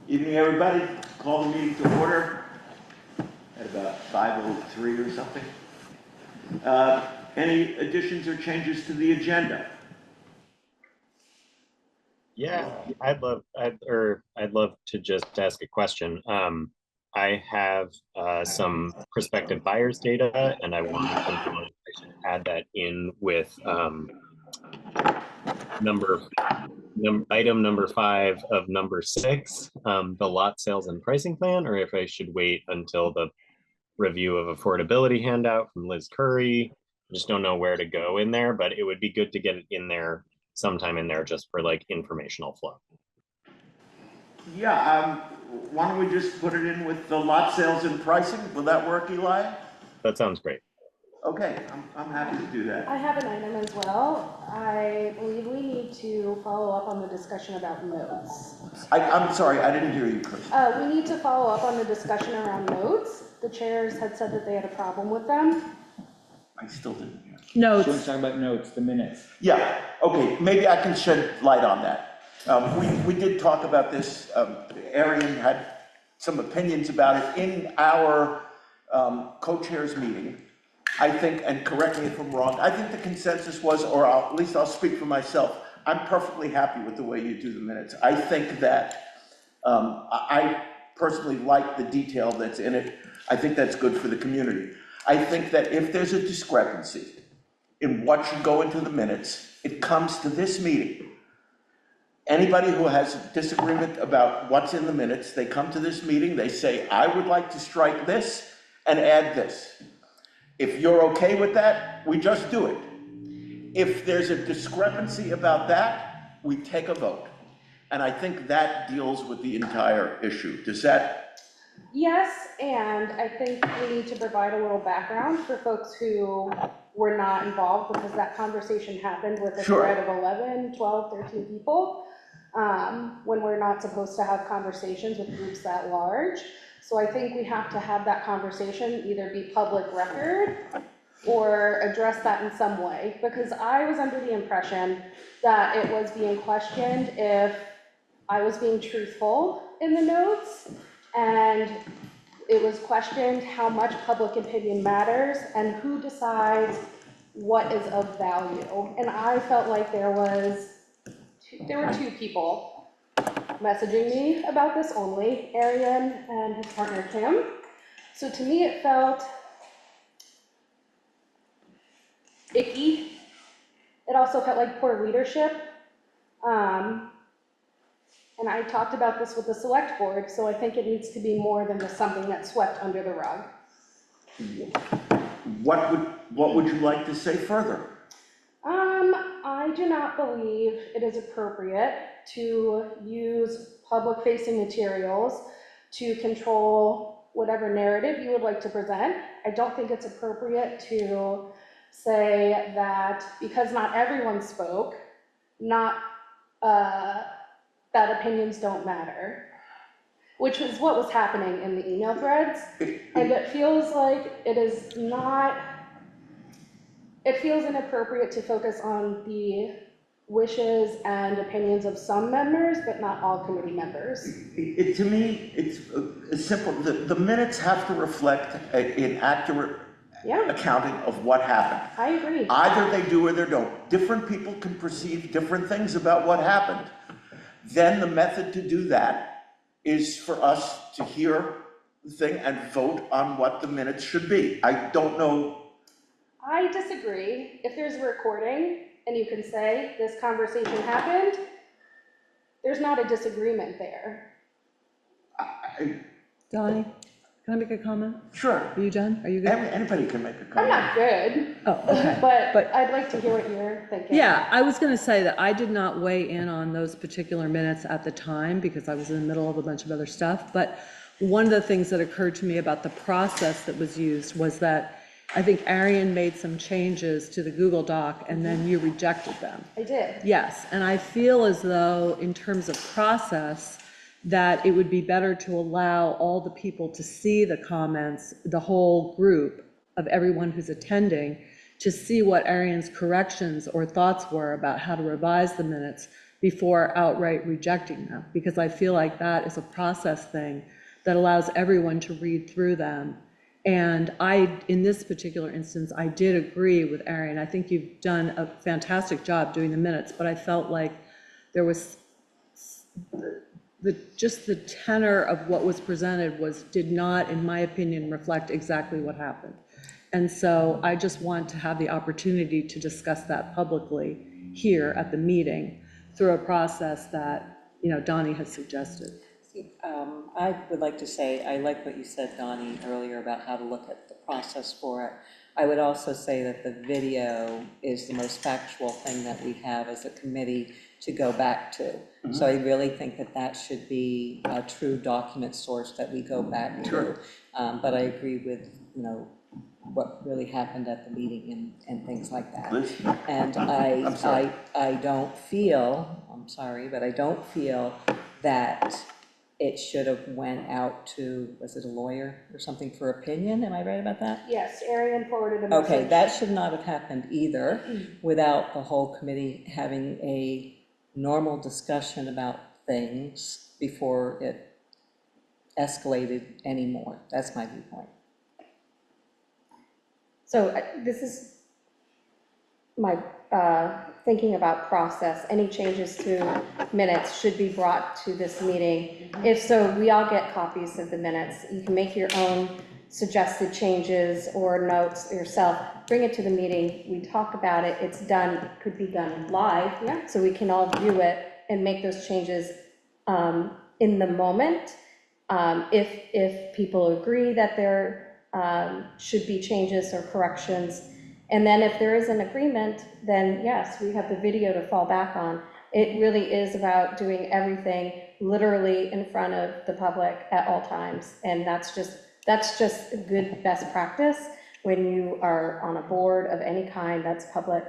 Evening, everybody. Call the meeting to order at about 5:03 or something. Any additions or changes to the agenda? Yeah, I'd love to just ask a question. I have some prospective buyers data, and I wanted to know if I should add that in with item number 5 of number 6, the lot sales and pricing plan, or if I should wait until the review of affordability handout from Liz Curry. I just don't know where to go in there, but it would be good to get it in there sometime in there just for like informational flow. Yeah, why don't we just put it in with the lot sales and pricing? Will that work, Eli? That sounds great. Okay, I'm happy to do that. I have an item as well. I believe we need to follow up on the discussion about notes. I'm sorry, I didn't hear you, Chris. We need to follow up on the discussion around notes. The chairs had said that they had a problem with them. I still didn't hear. She wants to talk about notes, the minutes. Yeah, okay, maybe I can shed light on that. We did talk about this. Arian had some opinions about it in our co-chairs meeting. I think, and correct me if I'm wrong, I think the consensus was, or at least I'll speak for myself, I'm perfectly happy with the way you do the minutes. I think that I personally like the detail that's in it. I think that's good for the community. I think that if there's a discrepancy in what should go into the minutes, it comes to this meeting. Anybody who has a disagreement about what's in the minutes, they come to this meeting, they say, I would like to strike this and add this. If you're okay with that, we just do it. If there's a discrepancy about that, we take a vote. And I think that deals with the entire issue. Does that? Yes, and I think we need to provide a little background for folks who were not involved because that conversation happened with a thread of 11, 12, 13 people when we're not supposed to have conversations with groups that large. So I think we have to have that conversation either be public record or address that in some way, because I was under the impression that it was being questioned if I was being truthful in the notes, and it was questioned how much public opinion matters and who decides what is of value. And I felt like there were two people messaging me about this only, Arian and his partner Tim. So to me it felt icky. It also felt like poor leadership. And I talked about this with the select board, so I think it needs to be more than just something that's swept under the rug. What would you like to say further? I do not believe it is appropriate to use public-facing materials to control whatever narrative you would like to present. I don't think it's appropriate to say that because not everyone spoke, that opinions don't matter, which is what was happening in the email threads. And it feels like it feels inappropriate to focus on the wishes and opinions of some members, but not all committee members. To me, it's simple. The minutes have to reflect an accurate accounting of what happened. I agree. Either they do or they don't. Different people can perceive different things about what happened. Then the method to do that is for us to hear the thing and vote on what the minutes should be. I don't know. I disagree. If there's a recording and you can say this conversation happened, there's not a disagreement there. Donnie, can I make a comment? Sure. Are you done? Are you good? Anybody can make a I'm comment. not good. Oh, okay. But I'd like to hear what you're thinking. Yeah, I was going to say that I did not weigh in on those particular minutes at the time because I was in the middle of a bunch of other stuff. But one of the things that occurred to me about the process that was used was that I think Arian made some changes to the Google Doc and then you rejected them. I did. Yes, and I feel as though in terms of process, that it would be better to allow all the people to see the comments, the whole group of everyone who's attending, to see what Arian's corrections or thoughts were about how to revise the minutes before outright rejecting them, because I feel like that is a process thing that allows everyone to read through them. And in this particular instance, I did agree with Arian. I think you've done a fantastic job doing the minutes, but I felt like there was just the tenor of what was presented did not, in my opinion, reflect exactly what happened. And so I just want to have the opportunity to discuss that publicly here at the meeting through a process that, Donnie has suggested. I would like to say, I like what you said, Donnie, earlier about how to look at the process for it. I would also say that the video is the most factual thing that we have as a committee to go back to. So I really think that that should be a true document source that we go back to. Sure. But I agree with, what really happened at the meeting and things like that. Liz? And I'm sorry. I don't feel, I'm sorry, but I don't feel that it should have went out to, was it a lawyer or something for opinion? Am I right about that? Yes, Arian forwarded a message. Okay, that should not have happened either without the whole committee having a normal discussion about things before it escalated anymore. That's my viewpoint. So this is my thinking about process. Any changes to minutes should be brought to this meeting. If so, we all get copies of the minutes. You can make your own suggested changes or notes yourself. Bring it to the meeting. We talk about it. It's done, could be done live. Yeah. So we can all view it and make those changes in the moment. If people agree that there should be changes or corrections. And then if there is an agreement, then yes, we have the video to fall back on. It really is about doing everything literally in front of the public at all times. And that's just a good best practice when you are on a board of any kind that's public.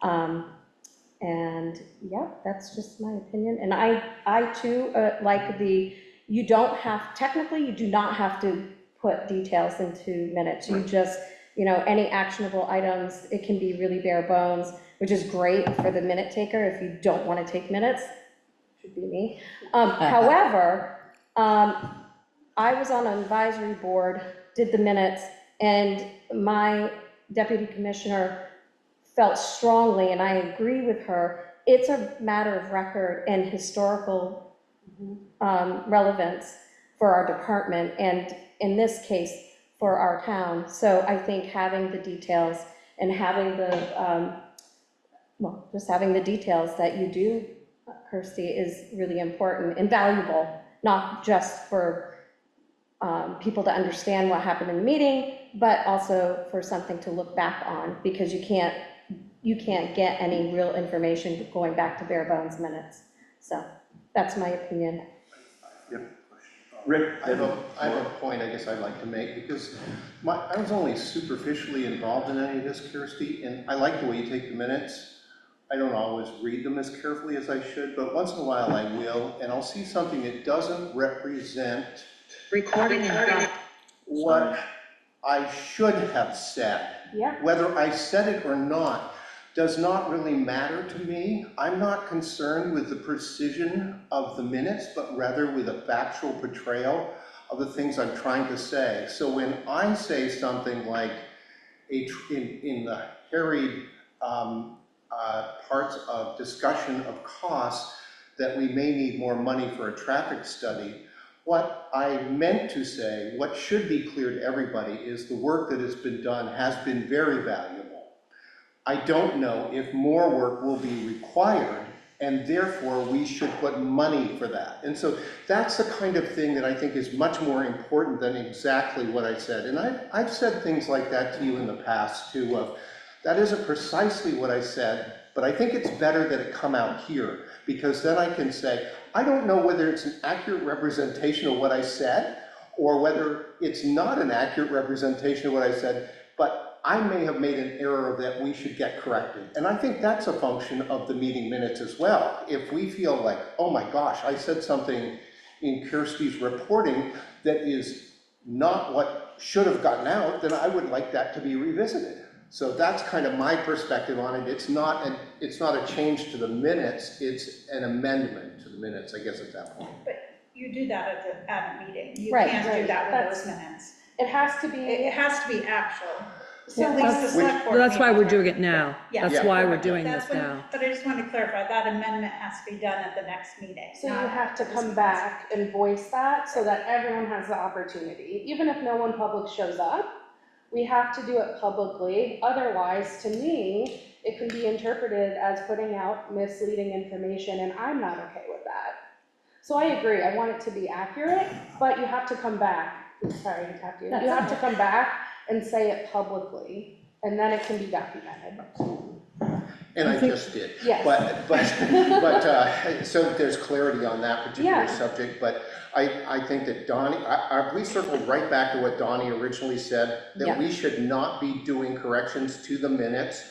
And yeah, that's just my opinion. And I too, you do not have to put details into minutes. You just, any actionable items, it can be really bare bones, which is great for the minute taker if you don't want to take minutes, should be me. However, I was on an advisory board, did the minutes, and my deputy commissioner felt strongly, and I agree with her, it's a matter of record and historical relevance for our department, and in this case, for our town. So I think having the details and having just having the details that you do, Kirsty, is really important and valuable, not just for people to understand what happened in the meeting, but also for something to look back on, because you can't get any real information going back to bare bones minutes. So that's my opinion. Rick? I have a point I guess I'd like to make, because I was only superficially involved in any of this, Kirsty, and I like the way you take the minutes. I don't always read them as carefully as I should, but once in a while I will, and I'll see something that doesn't represent what I should have said. Yeah. Whether I said it or not does not really matter to me. I'm not concerned with the precision of the minutes, but rather with a factual portrayal of the things I'm trying to say. So when I say something like, in the harried parts of discussion of costs, that we may need more money for a traffic study, what I meant to say, what should be clear to everybody, is the work that has been done has been very valuable. I don't know if more work will be required, and therefore we should put money for that. And so that's the kind of thing that I think is much more important than exactly what I said. And I've said things like that to you in the past too, that isn't precisely what I said, but I think it's better that it come out here, because then I can say, I don't know whether it's an accurate representation of what I said, or whether it's not an accurate representation of what I said, but I may have made an error that we should get corrected. And I think that's a function of the meeting minutes as well. If we feel like, oh my gosh, I said something in Kirsty's reporting that is not what should have gotten out, then I would like that to be revisited. So that's kind of my perspective on it. It's not a change to the minutes, it's an amendment to the minutes, I guess at that point. But you do that at a meeting. You Right, can't do right. that with That's- those minutes. It has to be, It has to be actual. so At least the that's, select board Well, that's why meeting. we're doing it now. Yeah. That's Yeah. why we're doing That's this when- now. But I just wanted to clarify, that amendment has to be done at the next meeting. so you not have to this come meeting. back and voice that so that everyone has the opportunity. Even if no one public shows up, we have to do it publicly. Otherwise, to me, it can be interpreted as putting out misleading information, and I'm not okay with that. So I agree, I want it to be accurate, but you have to come back. Sorry to tap you. You have to come back and say it publicly, and then it can be documented. And I just did. Yes. So there's clarity on that particular Yeah. subject, but I think that Donnie, we circled right back to what Donnie originally said, Yeah. that we should not be doing corrections to the minutes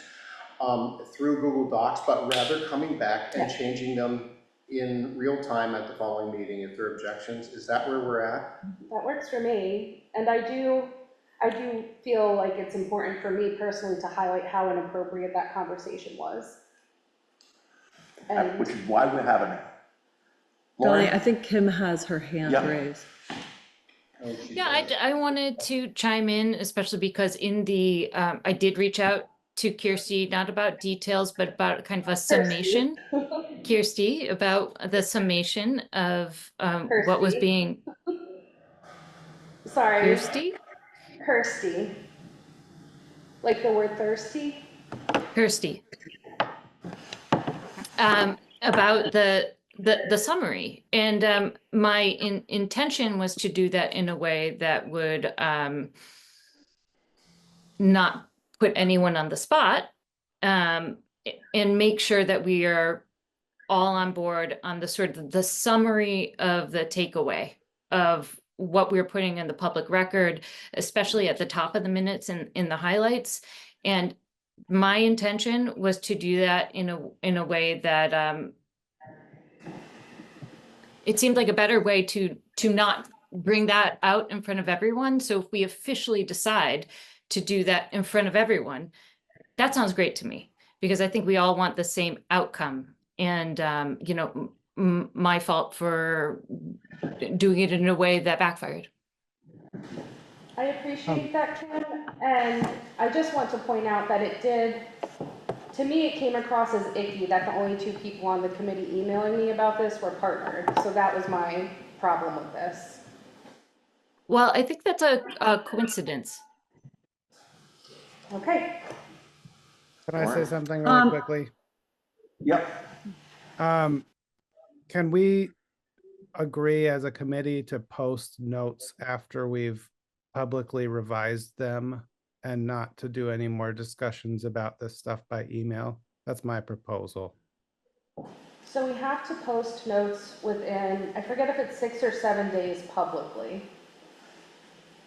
through Google Docs, but rather coming back and Yeah. changing them in real time at the following meeting if there are objections. Is that where we're at? That works for me, and I do feel like it's important for me personally to highlight how inappropriate that conversation was. And Which is why we're having it. Donnie, Lauren? I think Kim has her hand Yeah. raised. Oh, she's Yeah, done it. I wanted to chime in, especially because in the, I did reach out to Kirsty, not about details, but about kind of a summation. Kirsty, about the summation of what was Kirsty. being, Sorry, Kirsty? Kirsty. Like the word thirsty? Kirsty. About the summary. And my intention was to do that in a way that would not put anyone on the spot, and make sure that we are all on board on the sort of the summary of the takeaway of what we're putting in the public record, especially at the top of the minutes and in the highlights. And my intention was to do that in a way that it seemed like a better way to not bring that out in front of everyone. So if we officially decide to do that in front of everyone, that sounds great to me, because I think we all want the same outcome. And, my fault for doing it in a way that backfired. I appreciate that, Kim, and I just want to point out that to me, it came across as icky that the only two people on the committee emailing me about this were partnered, so that was my problem with this. Well, I think that's a coincidence. Okay, Can I say Lauren? something really quickly? Yep. Can we agree as a committee to post notes after we've publicly revised them and not to do any more discussions about this stuff by email? That's my proposal. so we have to post notes within, I forget if it's 6 or 7 days publicly.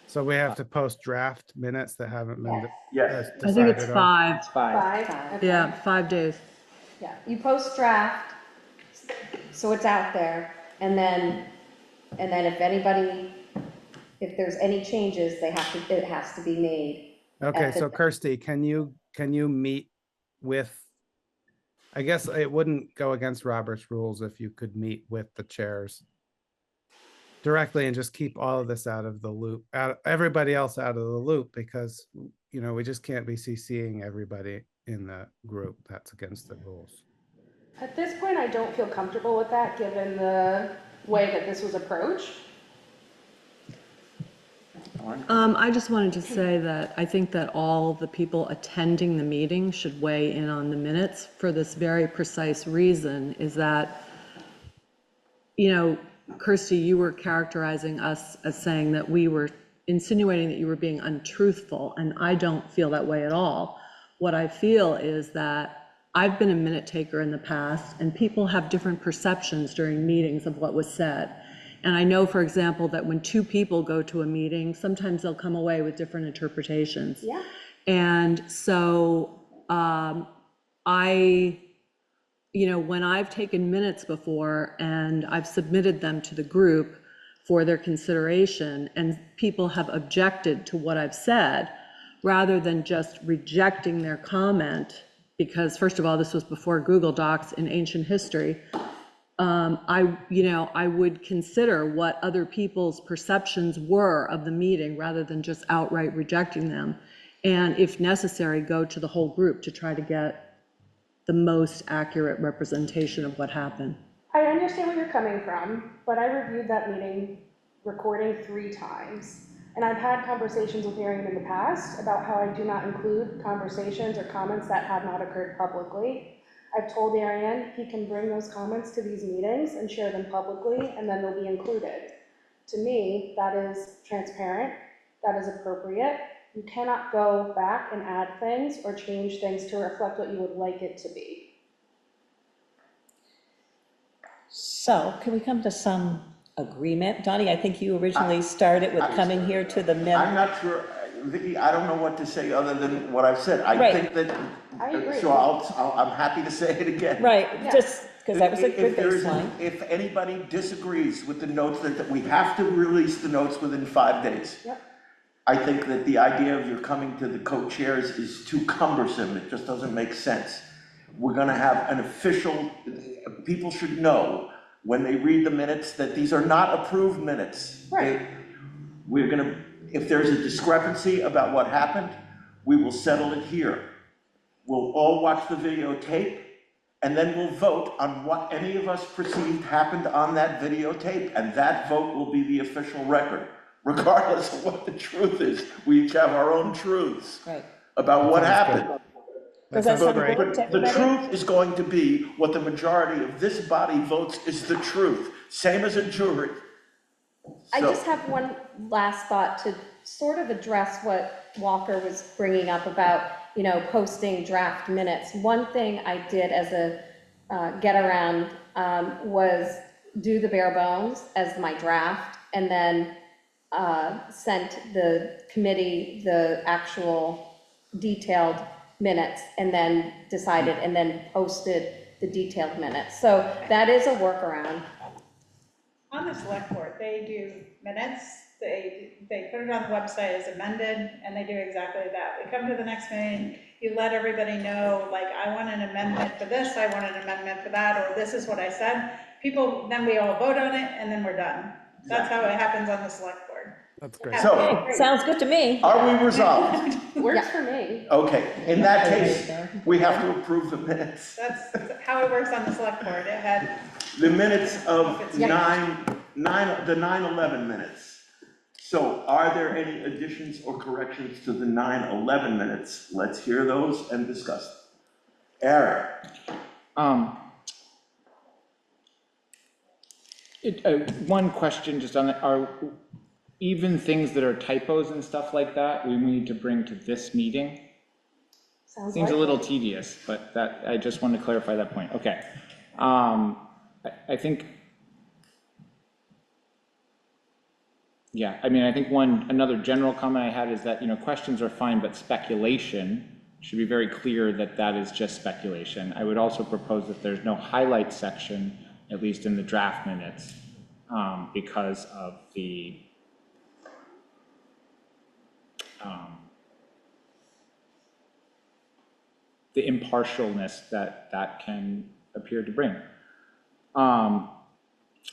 So we have to post draft minutes that haven't been Yes. Yes. I think it's decided on. 5. Five? Okay. Yeah, 5 days. Yeah, You post draft, so it's out there, and then if there's any changes, it has to be made. Okay, at the- so Kirsty, can you meet with, I guess it wouldn't go against Robert's rules if you could meet with the chairs directly and just keep all of this out of the loop, everybody else out of the loop, because, we just can't be CCing everybody in the group. That's against the rules. at this point, I don't feel comfortable with that, given the way that this was approached. I just wanted to say that I think that all the people attending the meeting should weigh in on the minutes for this very precise reason, is that, Kirsty, you were characterizing us as saying that we were insinuating that you were being untruthful, and I don't feel that way at all. What I feel is that I've been a minute taker in the past, and people have different perceptions during meetings of what was said. And I know, for example, that when 2 people go to a meeting, sometimes they'll come away with different interpretations. Yeah. And so when I've taken minutes before and I've submitted them to the group for their consideration, and people have objected to what I've said, rather than just rejecting their comment, because first of all, this was before Google Docs in ancient history. I would consider what other people's perceptions were of the meeting rather than just outright rejecting them. And if necessary, go to the whole group to try to get the most accurate representation of what happened. I understand where you're coming from, but I reviewed that meeting recording 3 times. And I've had conversations with Arian in the past about how I do not include conversations or comments that have not occurred publicly. I've told Arian he can bring those comments to these meetings and share them publicly, and then they'll be included. To me, that is transparent, that is appropriate. You cannot go back and add things or change things to reflect what you would like it to be. So can we come to some agreement? Donnie, I think you originally started with coming here to the I'm not sure, Vicky, I don't know what to say other than what I've said. I Right. think that, I agree. so I'm happy to say it again. Right, Yeah. just because that was a good If there is baseline. If anybody disagrees with the notes that we have to release the notes within 5 days. Yep. I think that the idea of your coming to the co-chairs is too cumbersome. It just doesn't make sense. We're gonna have an official, people should know when they read the minutes that these are not approved minutes. Right. We're gonna, if there's a discrepancy about what happened, we will settle it here. We'll all watch the videotape, and then we'll vote on what any of us perceived happened on that videotape, and that vote will be the official record, regardless of what the truth is. We each have our own truths Right. about what Sounds good. happened. Does that sound good to But the everybody? truth is going to be what the majority of this body votes is the truth, same as a jury. I So- just have one last thought to sort of address what Walker was bringing up about, posting draft minutes. One thing I did as a get around was do the bare bones as my draft, and then sent the committee the actual detailed minutes, and then decided, and then posted the detailed minutes. So that is a workaround. On the select board, they do minutes, they put it on the website as amended, and they do exactly that. We come to the next meeting, you let everybody know, like, I want an amendment for this, I want an amendment for that, or this is what I said. People, then we all vote on it, and then we're done. That's how it happens on the select board. That's great. So, Sounds good to me. are we resolved? Works for me. Okay, in that case, we have to approve the minutes. That's how it works on the select board. It had, The minutes of Yeah. the 9/11 minutes. So are there any additions or corrections to the 9/11 minutes? Let's hear those and discuss them. Eric? One question just on that, are even things that are typos and stuff like that, we need to bring to this meeting? Sounds Seems a like little it. tedious, but that, I just wanted to clarify that point. Okay. I think, yeah, I mean, I think another general comment I had is that, questions are fine, but speculation should be very clear that that is just speculation. I would also propose that there's no highlight section, at least in the draft minutes, because of the impartialness that can appear to bring.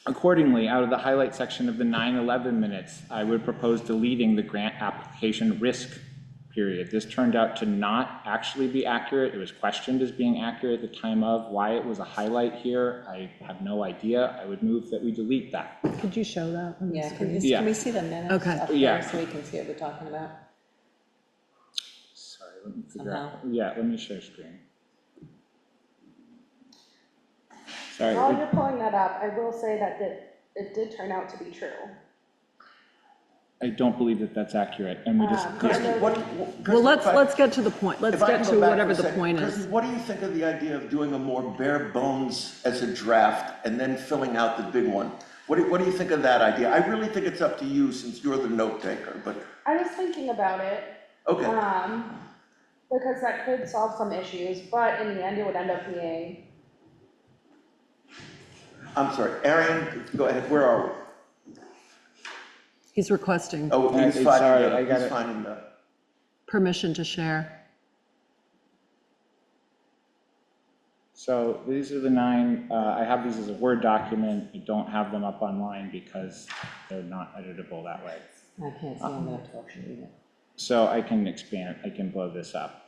Accordingly, out of the highlight section of the 9/11 minutes, I would propose deleting the grant application risk period. This turned out to not actually be accurate. It was questioned as being accurate at the time of. Why it was a highlight here, I have no idea. I would move that we delete that. Could you show that on the Yeah, screen? Yeah. can we see the minutes Okay. up Yeah. there so we can see what we're talking about? Sorry, let me figure out. Yeah, let me share screen. Sorry. While you're pulling that up, I will say that it did turn out to be true. I don't believe that that's accurate, and we just. Christie, Well, let's get to the point. Let's if I get can to go back whatever for a the second, point Christie, is. what do you think of the idea of doing a more bare bones as a draft and then filling out the big one? What do you think of that idea? I really think it's up to you since you're the note taker, but, I was thinking about it, okay. because that could solve some issues, but in the end, it would end up being, I'm sorry, Arian, go ahead, where are we? He's requesting. Oh, he's Sorry, finding I got he's it. finding permission to share. So these are the 9, I have these as a Word document, I don't have them up online because they're not editable that way. I can't see on that option either. So I can expand, I can blow this up.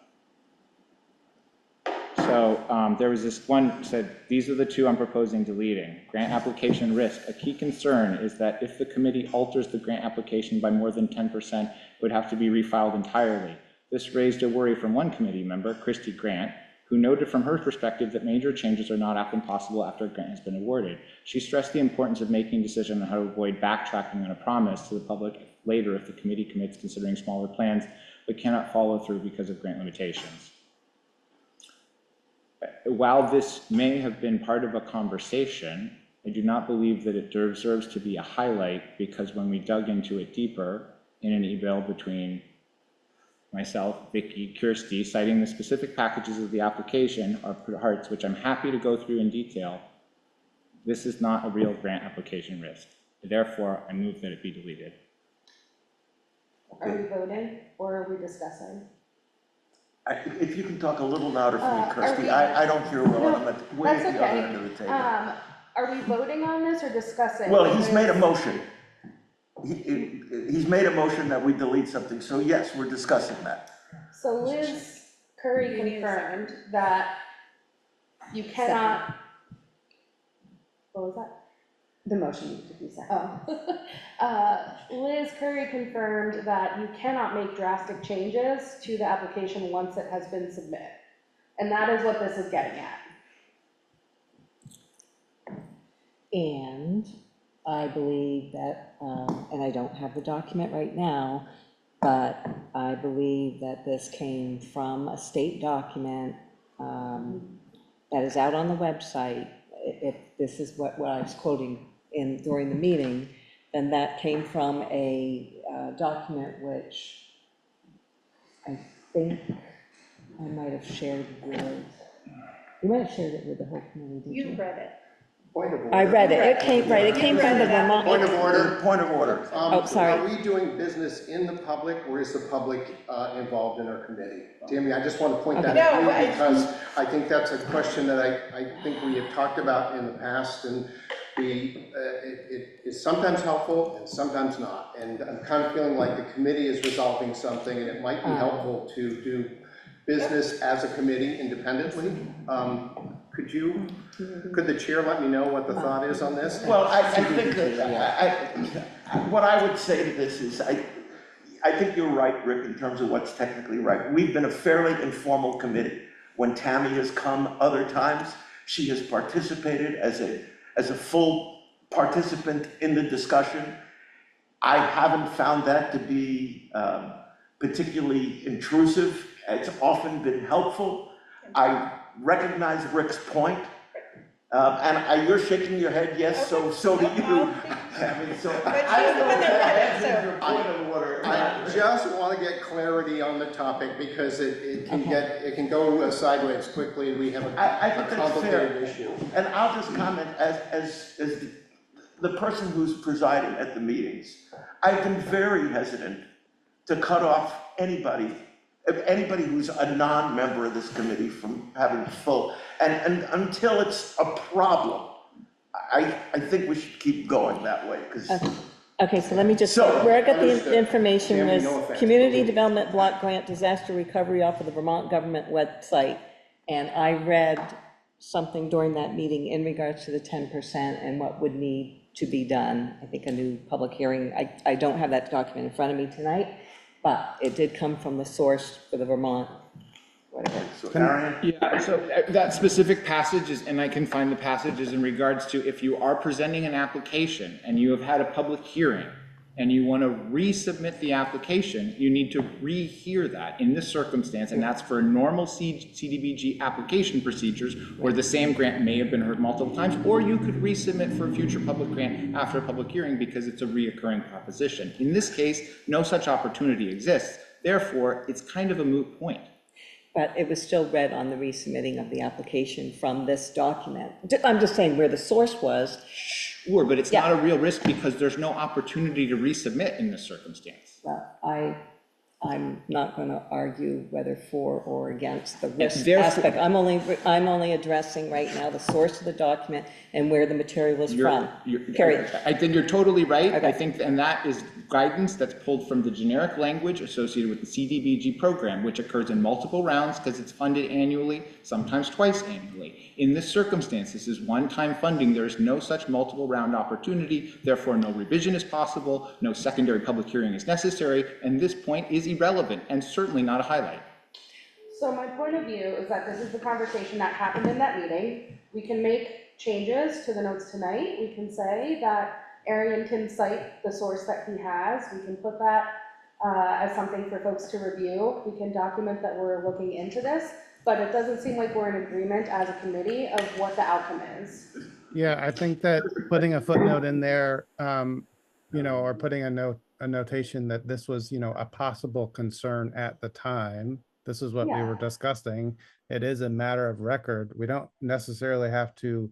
So there was this one said, these are the 2 I'm proposing deleting. Grant application risk. A key concern is that if the committee alters the grant application by more than 10%, it would have to be refiled entirely. This raised a worry from one committee member, Christy Grant, who noted from her perspective that major changes are not often possible after a grant has been awarded. She stressed the importance of making a decision on how to avoid backtracking on a promise to the public later if the committee commits considering smaller plans, but cannot follow through because of grant limitations. While this may have been part of a conversation, I do not believe that it deserves to be a highlight, because when we dug into it deeper in an email between myself, Vicky, Kirsty, citing the specific packages of the application are parts which I'm happy to go through in detail. This is not a real grant application risk. Therefore, I move that it be deleted. Are we voting or are we discussing? If you can talk a little louder for me, Are Kirsty, we- I don't hear well, No, I'm at way at That's the other okay. end of the table. Are we voting on this or discussing? Well, he's made a motion. He's made a motion that we delete something, so yes, we're discussing that. So Liz Curry confirmed that you cannot, what was that? The motion needs to be seconded. Liz Curry confirmed that you cannot make drastic changes to the application once it has been submitted. And that is what this is getting at. And I believe that, and I don't have the document right now, but I believe that this came from a state document that is out on the website. If this is what I was quoting during the meeting, then that came from a document which I think I might have shared with, you might have shared it with the whole community, did you? You read it. Point of order. I read it, it came from the Vermont. Point of order. Point of order. Oh, sorry. Are we doing business in the public, or is the public involved in our committee? Tammy, I just want to point that Okay. out, No, because I think that's a question that I think we have talked about in the past, and it is sometimes helpful and sometimes not. And I'm kind of feeling like the committee is resolving something, and it might be helpful to do business as a committee independently. Could the chair let me know what the thought is on this? Well, I think that, what I would say to this is, I think you're right, Rick, in terms of what's technically right. We've been a fairly informal committee. When Tammy has come other times, she has participated as a full participant in the discussion. I haven't found that to be particularly intrusive. It's often been helpful. I recognize Rick's point. And you're shaking your head, yes, so do you. Tammy, so I don't know if that answers your point of order. I just want to get clarity on the topic, because it can go sideways quickly, and we have I a think that's fair. complicated issue. And I'll just comment as the person who's presiding at the meetings. I've been very hesitant to cut off anybody who's a non-member of this committee from having full, and until it's a problem, I think we should keep going that way, because. Okay, so let me just, So, where I got the understood. information Tammy, was no offense. Community Development Block Grant Disaster Recovery off of the Vermont government website. And I read something during that meeting in regards to the 10% and what would need to be done. I think a new public hearing, I don't have that document in front of me tonight, but it did come from the source for the Vermont, whatever. So, Arian? Yeah, so that specific passage is, and I can find the passages in regards to if you are presenting an application and you have had a public hearing and you want to resubmit the application, you need to rehear that in this circumstance, and that's for normal CDBG application procedures where the same grant may have been heard multiple times, or you could resubmit for a future public grant after a public hearing because it's a reoccurring proposition. In this case, no such opportunity exists. Therefore, it's kind of a moot point. But it was still read on the resubmitting of the application from this document. I'm just saying where the source was. Sure, but it's not a real risk because there's no opportunity to resubmit in this circumstance. Well, I I'm not going to argue whether for or against the risk therefore- aspect. I'm only addressing right now the source of the document and where the material is from, period. I think you're totally right. Okay. I think, and that is guidance that's pulled from the generic language associated with the CDBG program, which occurs in multiple rounds because it's funded annually, sometimes twice annually. In this circumstance, this is one-time funding. There is no such multiple round opportunity. Therefore, no revision is possible, no secondary public hearing is necessary, and this point is irrelevant and certainly not a highlight. So my point of view is that this is the conversation that happened in that meeting. We can make changes to the notes tonight. We can say that Arian can cite the source that he has. We can put that as something for folks to review. We can document that we're looking into this, but it doesn't seem like we're in agreement as a committee of what the outcome is. Yeah, I think that putting a footnote in there, or putting a notation that this was, a possible concern at the time. This is what we were discussing. It is a matter of record. We don't necessarily have to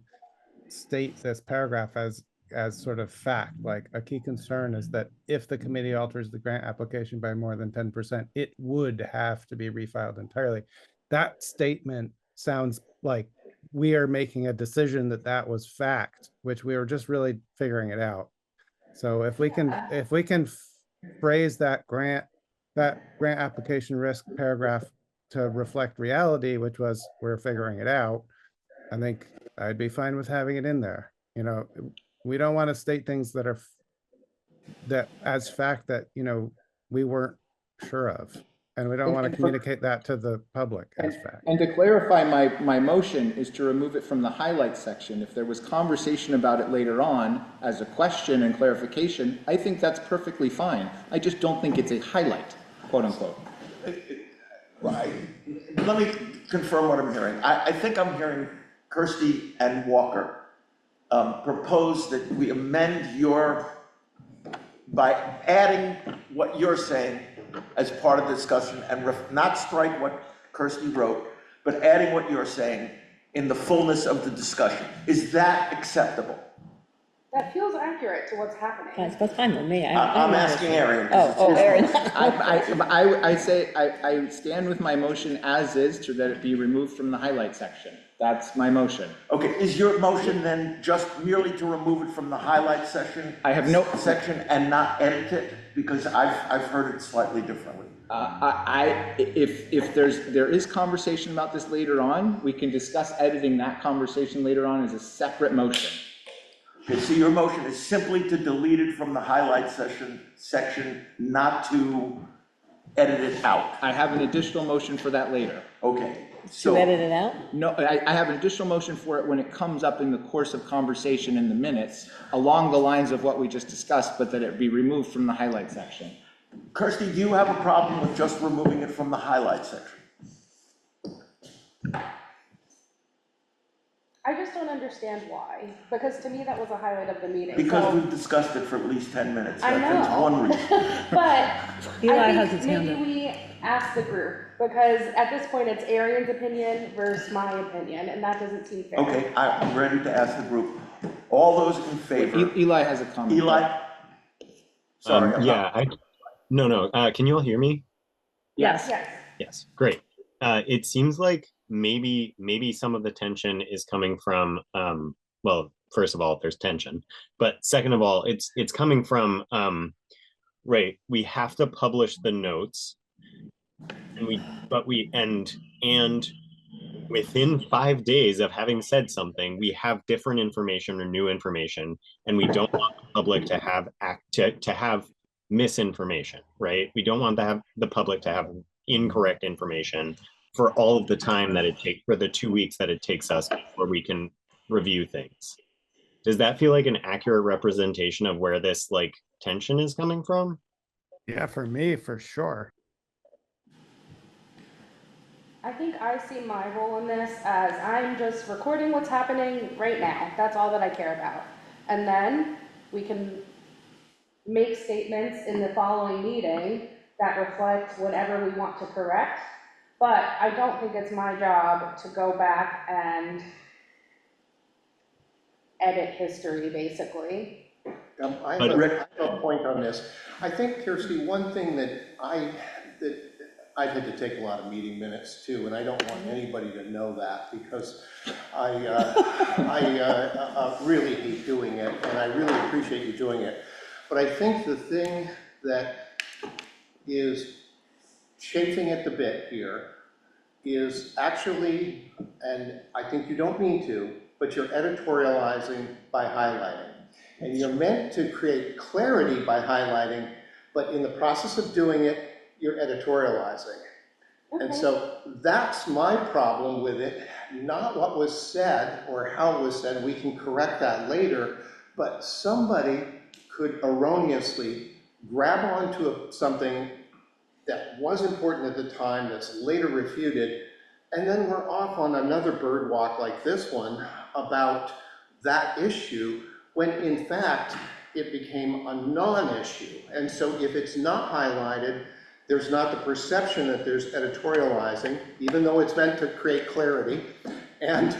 state this paragraph as sort of fact. Like, a key concern is that if the committee alters the grant application by more than 10%, it would have to be refiled entirely. That statement sounds like we are making a decision that was fact, which we were just really figuring it out. So if we can phrase that grant application risk paragraph to reflect reality, which was we're figuring it out, I think I'd be fine with having it in there. We don't want to state things that are that as fact that we weren't sure of, and we don't want to communicate that to the public as fact. And to clarify, my motion is to remove it from the highlight section. If there was conversation about it later on as a question and clarification, I think that's perfectly fine. I just don't think it's a highlight, quote unquote. Right. Let me confirm what I'm hearing. I think I'm hearing Kirsty and Walker propose that we amend by adding what you're saying as part of the discussion and not strike what Kirsty wrote, but adding what you're saying in the fullness of the discussion. Is that acceptable? That feels accurate to what's happening. That's fine with me. I'm asking Arian. Aaron. I stand with my motion as is to that it be removed from the highlight section. That's my motion. Okay, is your motion then just merely to remove it from the highlight section? I have no section and not edit it? Because I've heard it slightly differently. If there is conversation about this later on, we can discuss editing that conversation later on as a separate motion. Okay, so your motion is simply to delete it from the highlight section, not to edit it out. I have an additional motion for that later. Okay. To edit it out? No, I have an additional motion for it when it comes up in the course of conversation in the minutes, along the lines of what we just discussed, but that it be removed from the highlight section. Kirsty, do you have a problem with just removing it from the highlight section? I just don't understand why, because to me that was a highlight of the meeting. Because we've discussed it for at least 10 minutes. I That's know. one reason. But Eli I has think his hand maybe up. we ask the group, because at this point it's Arian's opinion versus my opinion, and that doesn't seem fair. Okay, I'm ready to ask the group. All those in favor? Eli has a comment. Eli? Sorry. No. Can you all hear me? Yes. Yes, great. It seems like maybe some of the tension is coming from, well, first of all, there's tension, but second of all, it's coming from, right, we have to publish the notes, and within 5 days of having said something, we have different information or new information, and we don't want the public to have misinformation, right? We don't want the public to have incorrect information for all of the time that it takes, for the 2 weeks that it takes us before we can review things. Does that feel like an accurate representation of where this tension is coming from? Yeah, for me, for sure. I think I see my role in this as I'm just recording what's happening right now. That's all that I care about. And then we can make statements in the following meeting that reflect whatever we want to correct. But I don't think it's my job to go back and edit history, basically. I have a point on this. I think, Kirsty, one thing that I've had to take a lot of meeting minutes too, and I don't want anybody to know that because I really hate doing it, and I really appreciate you doing it. But I think the thing that is chafing at the bit here is actually, and I think you don't mean to, but you're editorializing by highlighting. And you're meant to create clarity by highlighting, but in the process of doing it, you're editorializing. Okay. And so that's my problem with it, not what was said or how it was said. We can correct that later, but somebody could erroneously grab onto something that was important at the time that's later refuted, and then we're off on another bird walk like this one about that issue, when in fact it became a non-issue. And so if it's not highlighted, there's not the perception that there's editorializing, even though it's meant to create clarity, and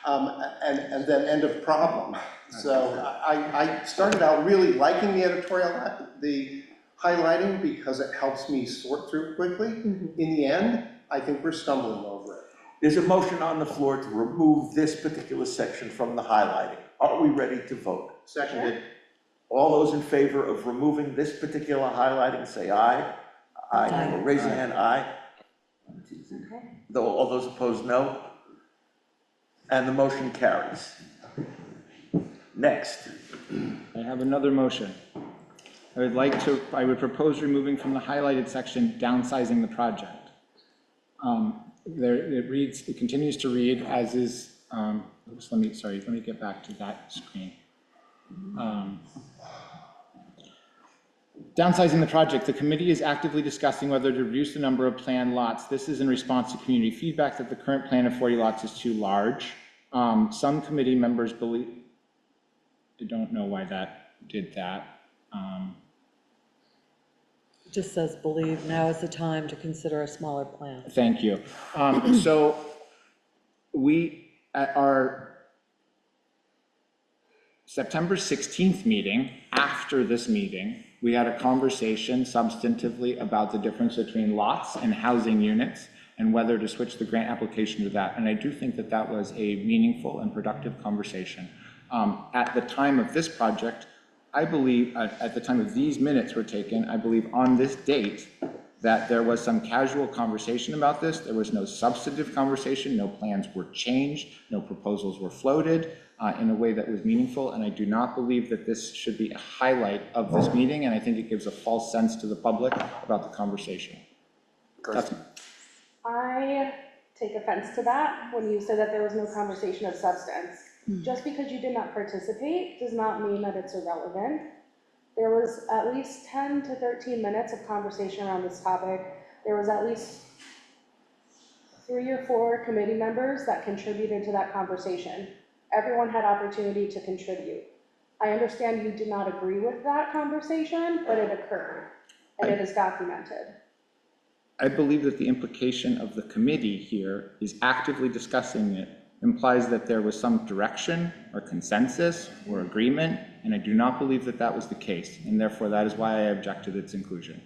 then end of problem. So I started out really liking the highlighting because it helps me sort through quickly. In the end, I think we're stumbling over it. There's a motion on the floor to remove this particular section from the highlighting. Are we ready to vote? Seconded. All those in favor of removing this particular highlighting, say aye. Aye. Or raise your hand, aye. All those opposed, no. And the motion carries. Next. I have another motion. I would propose removing from the highlighted section, downsizing the project. It continues to read as is, let me get back to that screen. Downsizing the project, the committee is actively discussing whether to reduce the number of planned lots. This is in response to community feedback that the current plan of 40 lots is too large. Some committee members believe, I don't know why that did that. It just says, believe now is the time to consider a smaller plan. Thank you. So we, at our September 16th meeting, after this meeting, we had a conversation substantively about the difference between lots and housing units and whether to switch the grant application to that. And I do think that that was a meaningful and productive conversation. At the time of this project, I believe, at the time of these minutes were taken, I believe on this date, that there was some casual conversation about this. There was no substantive conversation, no plans were changed, no proposals were floated in a way that was meaningful. And I do not believe that this should be a highlight of this meeting. And I think it gives a false sense to the public about the conversation. I take offense to that when you said that there was no conversation of substance. Just because you did not participate does not mean that it's irrelevant. There was at least 10 to 13 minutes of conversation around this topic. There was at least 3 or 4 committee members that contributed to that conversation. Everyone had opportunity to contribute. I understand you did not agree with that conversation, but it occurred, and it is documented. I believe that the implication of the committee here is actively discussing it implies that there was some direction or consensus or agreement, and I do not believe that that was the case, and therefore that is why I object to its inclusion.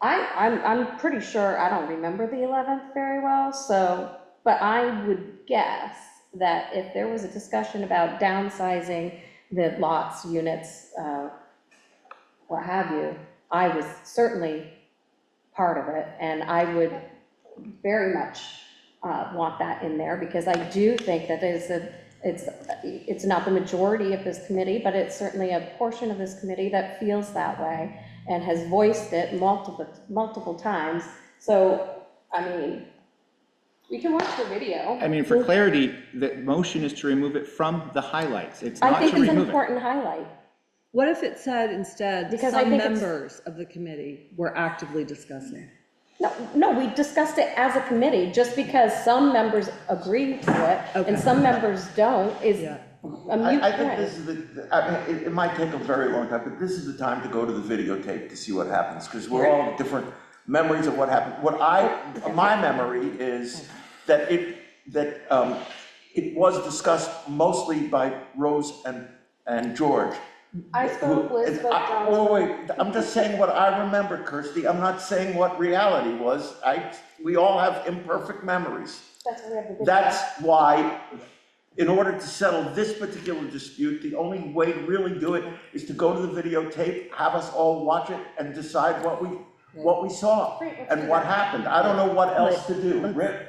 I'm pretty sure, I don't remember the 11th very well, so, but I would guess that if there was a discussion about downsizing the lots, units, what have you, I was certainly part of it, and I would very much want that in there, because I do think that it's not the majority of this committee, but it's certainly a portion of this committee that feels that way and has voiced it multiple times. So, I mean, we can watch the video. I mean, for clarity, the motion is to remove it from the highlights. It's not I think to it's an remove it. important highlight. What if it said instead, Because I some think it's- members of the committee were actively discussing? No, we discussed it as a committee. Just because some members agree to it Okay. and some members don't is Yeah. a mute I think point. this is I mean, it might take a very long time, but this is the time to go to the videotape to see what happens, because we're all different memories of what happened. My memory is that it was discussed mostly by Rose and George, I spoke with Liz, but Oh, wait, I'm just saying what I remember, Kirsty. I'm not saying what reality was. We all have imperfect memories. that's why we have the video. That's why, in order to settle this particular dispute, the only way to really do it is to go to the videotape, have us all watch it, and decide what we saw Great, let's and do what that. happened. I don't know what else to do. Rick?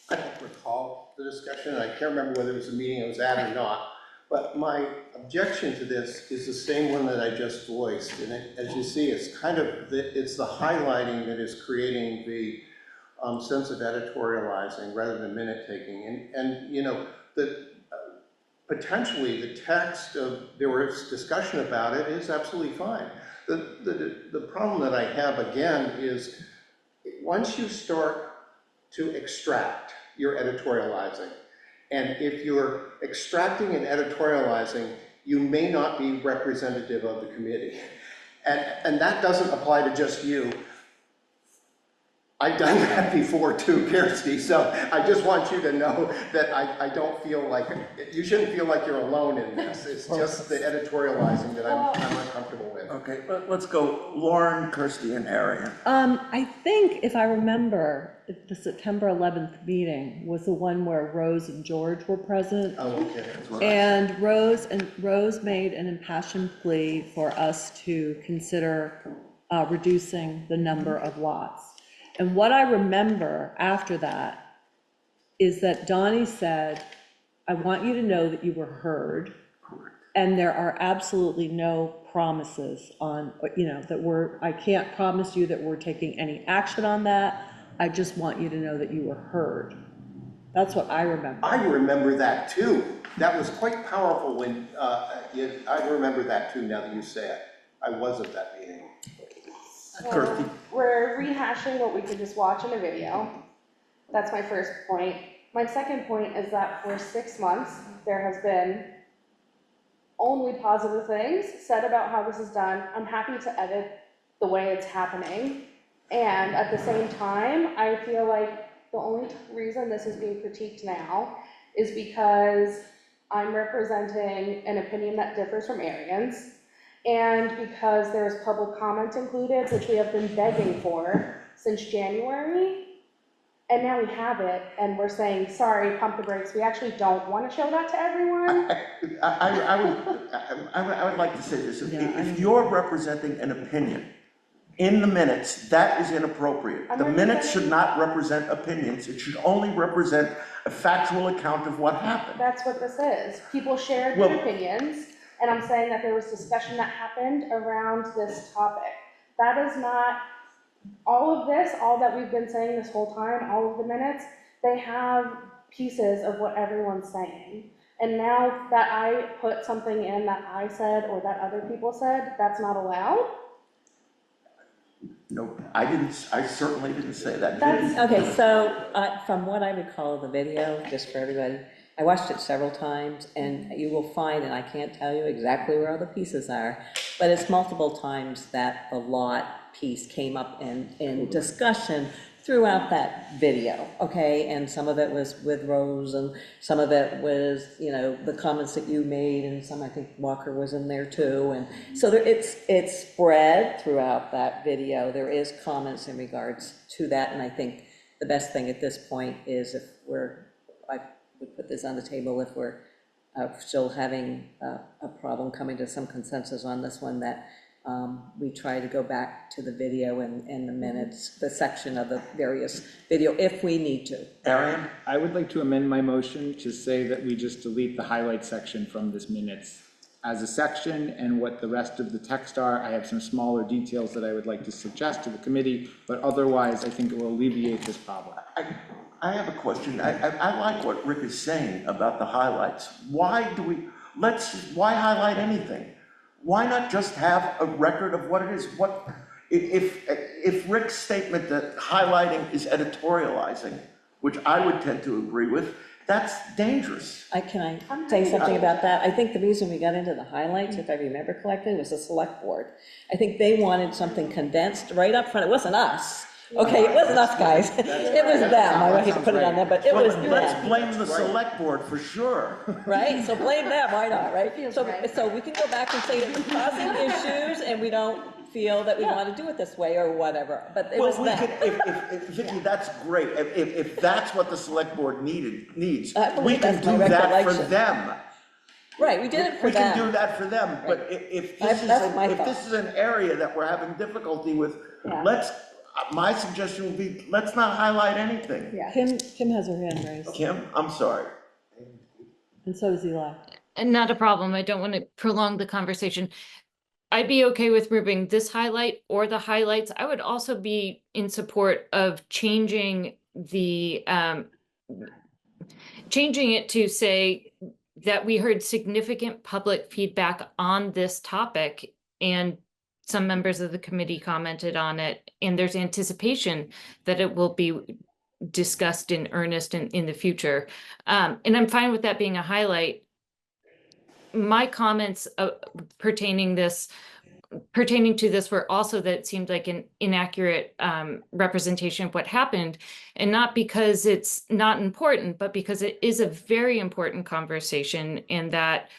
I don't recall the discussion, and I can't remember whether it was a meeting I was at or not, but my objection to this is the same one that I just voiced, and as you see, it's kind of, it's the highlighting that is creating the sense of editorializing rather than minute-taking, and you know, potentially the text of, there was discussion about it, is absolutely fine. The problem that I have, again, is once you start to extract, you're editorializing. And if you're extracting and editorializing, you may not be representative of the committee. And that doesn't apply to just you. I've done that before too, Kirsty, so I just want you to know that I don't feel like, you shouldn't feel like you're alone in this. It's just the editorializing that I'm uncomfortable with. Okay, let's go. Lauren, Kirsty, and Arian. I think if I remember, the September 11th meeting was the one where Rose and George were present. Oh, okay. And Rose made an impassioned plea for us to consider reducing the number of lots. And what I remember after that is that Donnie said, I want you to know that you were heard. And there are absolutely no promises on, you know, I can't promise you that we're taking any action on that. I just want you to know that you were heard. That's what I remember. I remember that too. That was quite powerful when, I remember that too now that you say it. I was at that meeting. Kirsty. We're rehashing what we could just watch in a video. That's my first point. My second point is that for 6 months, there has been only positive things said about how this is done. I'm happy to edit the way it's happening. And at the same time, I feel like the only reason this is being critiqued now is because I'm representing an opinion that differs from Arian's, and because there's public comment included, which we have been begging for since January. And now we have it, and we're saying, sorry, pump the brakes. We actually don't want to show that to everyone. I would like to say this. If you're representing an opinion in the minutes, that is inappropriate. The minutes should not represent opinions. It should only represent a factual account of what happened. That's what this is. People shared their opinions, and I'm saying that there was discussion that happened around this topic. That is not, all of this, all that we've been saying this whole time, all of the minutes, they have pieces of what everyone's saying. And now that I put something in that I said or that other people said, that's not allowed? No, I certainly didn't say that. Okay, so from what I recall of the video, just for everybody, I watched it several times, and you will find, and I can't tell you exactly where all the pieces are, but it's multiple times that the lot piece came up in discussion throughout that video, okay? And some of it was with Rose, and some of it was, you know, the comments that you made, and some, I think Walker was in there too. And so it's spread throughout that video. There is comments in regards to that, and I think the best thing at this point is if I would put this on the table, if we're still having a problem coming to some consensus on this one, that we try to go back to the video and the minutes, the section of the various video, if we need to. Arian? I would like to amend my motion to say that we just delete the highlight section from this minutes as a section, and what the rest of the text are. I have some smaller details that I would like to suggest to the committee, but otherwise I think it will alleviate this problem. I have a question. I like what Rick is saying about the highlights. Why highlight anything? Why not just have a record of what it is? If Rick's statement that highlighting is editorializing, which I would tend to agree with, that's dangerous. Can I say something about that? I think the reason we got into the highlights, if I remember correctly, was the select board. I think they wanted something condensed right up front. It wasn't us. Okay, it wasn't us, guys. It was them. I hate to put it on them, but it was Let's them, blame the select board for sure. right? So blame them, why not, right? Feels So, right. so we can go back and say that we're causing issues and we don't feel that we want to do it this way or whatever, but it was Well, we them. could, Vicky, that's great. If that's what the select board needs, I believe we can that's my do that for recollection. them. Right, we did it for We can do them. that for them, but if this is, That's my if thought. this is an area that we're having difficulty with, Yeah. my suggestion would be, let's not highlight anything. Yeah. Kim has her hand raised, Kim, I'm sorry. and so does Eli. And not a problem. I don't want to prolong the conversation. I'd be okay with removing this highlight or the highlights. I would also be in support of changing the, changing it to say that we heard significant public feedback on this topic, and some members of the committee commented on it, and there's anticipation that it will be discussed in earnest in the future. And I'm fine with that being a highlight. My comments pertaining to this were also that it seemed like an inaccurate representation of what happened, and not because it's not important, but because it is a very important conversation, and that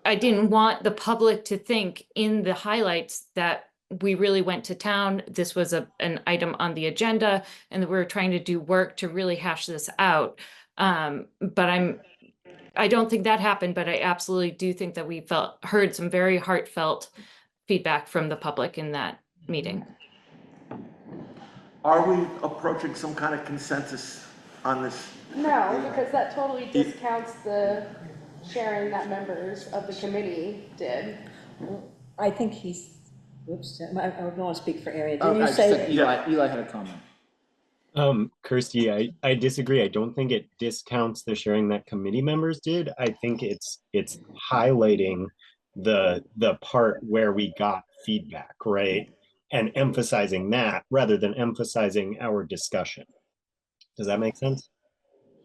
I didn't want the public to think in the highlights that we really went to town. This was an item on the agenda, and that we were trying to do work to really hash this out. But I don't think that happened, but I absolutely do think that we heard some very heartfelt feedback from the public in that meeting. Are we approaching some kind of consensus on this? No, because that totally discounts the sharing that members of the committee did. I think he's, whoops, I don't want to speak for Arian. Oh, Didn't I you just said say? Eli had a comment. Kirsty, I disagree. I don't think it discounts the sharing that committee members did. I think it's highlighting the part where we got feedback, right? And emphasizing that rather than emphasizing our discussion. Does that make sense?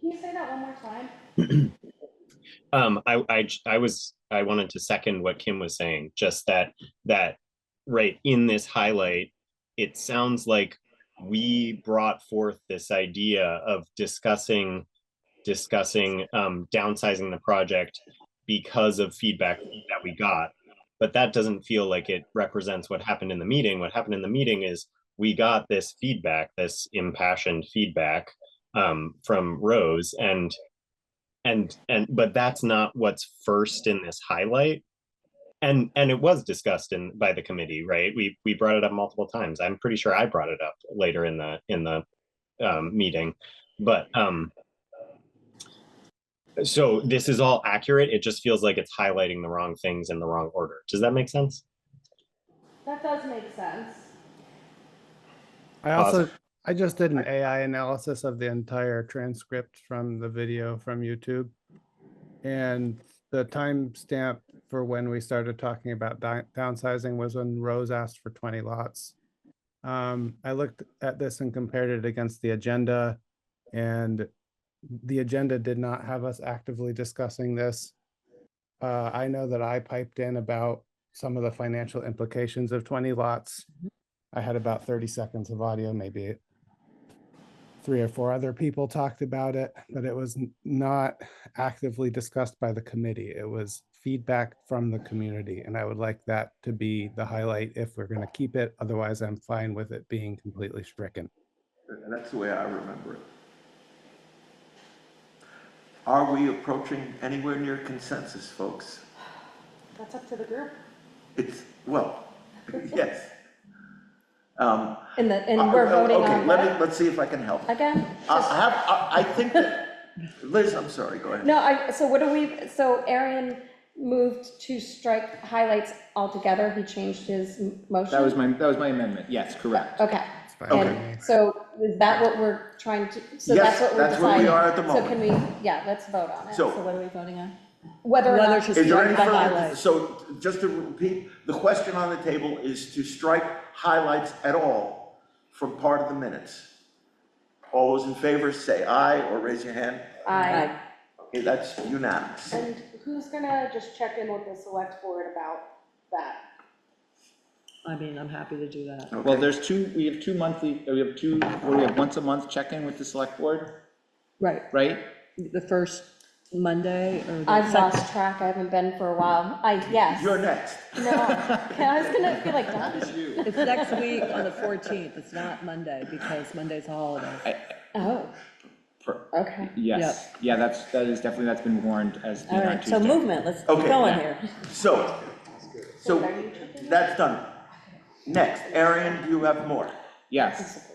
Can you say that one more time? I wanted to second what Kim was saying, just that right in this highlight, it sounds like we brought forth this idea of discussing downsizing the project because of feedback that we got, but that doesn't feel like it represents what happened in the meeting. What happened in the meeting is we got this feedback, this impassioned feedback from Rose, but that's not what's first in this highlight. And it was discussed by the committee, right? We brought it up multiple times. I'm pretty sure I brought it up later in the meeting, but so this is all accurate. It just feels like it's highlighting the wrong things in the wrong order. Does that make sense? That does make sense. I just did an AI analysis of the entire transcript from the video from YouTube, and the timestamp for when we started talking about downsizing was when Rose asked for 20 lots. I looked at this and compared it against the agenda, and the agenda did not have us actively discussing this. I know that I piped in about some of the financial implications of 20 lots. I had about 30 seconds of audio, maybe 3 or 4 other people talked about it, but it was not actively discussed by the committee. It was feedback from the community, and I would like that to be the highlight if we're going to keep it. Otherwise, I'm fine with it being completely stricken. That's the way I remember it. Are we approaching anywhere near consensus, folks? That's up to the group. Well, yes. And we're voting Okay, on what? let's see if I can help. Again? I think that, Liz, I'm sorry, go ahead. No, so Arian moved to strike highlights altogether. He changed his motion? That was my amendment. Yes, correct. Okay. Okay. And so is that what we're trying to, so Yes, that's what we're that's where we deciding? are at the So can we, moment. yeah, let's vote on it. So- So what are we voting on? Whether or Whether not. to Is there strike any the further, highlights. so just to repeat, the question on the table is to strike highlights at all from part of the minutes. All those in favor say aye or raise your hand. Aye. Okay, that's unanimous. And who's gonna just check in with the select board about that? I mean, I'm happy to do that. Well, we have two monthly, we have two, what do we have, once a month check-in with the select board, Right, right? the first Monday or the I've second. lost track, I haven't been for a while. Yes. You're next. No, I was gonna be like, Donna. It's next week on the 14th. It's not Monday because Monday's a holiday. Oh, okay. Yes, yeah, that is definitely, that's been warned as being All on right, so Tuesday. movement, let's keep Okay. going Yeah. here. So that's done. Next, Arian, do you have more? Yes.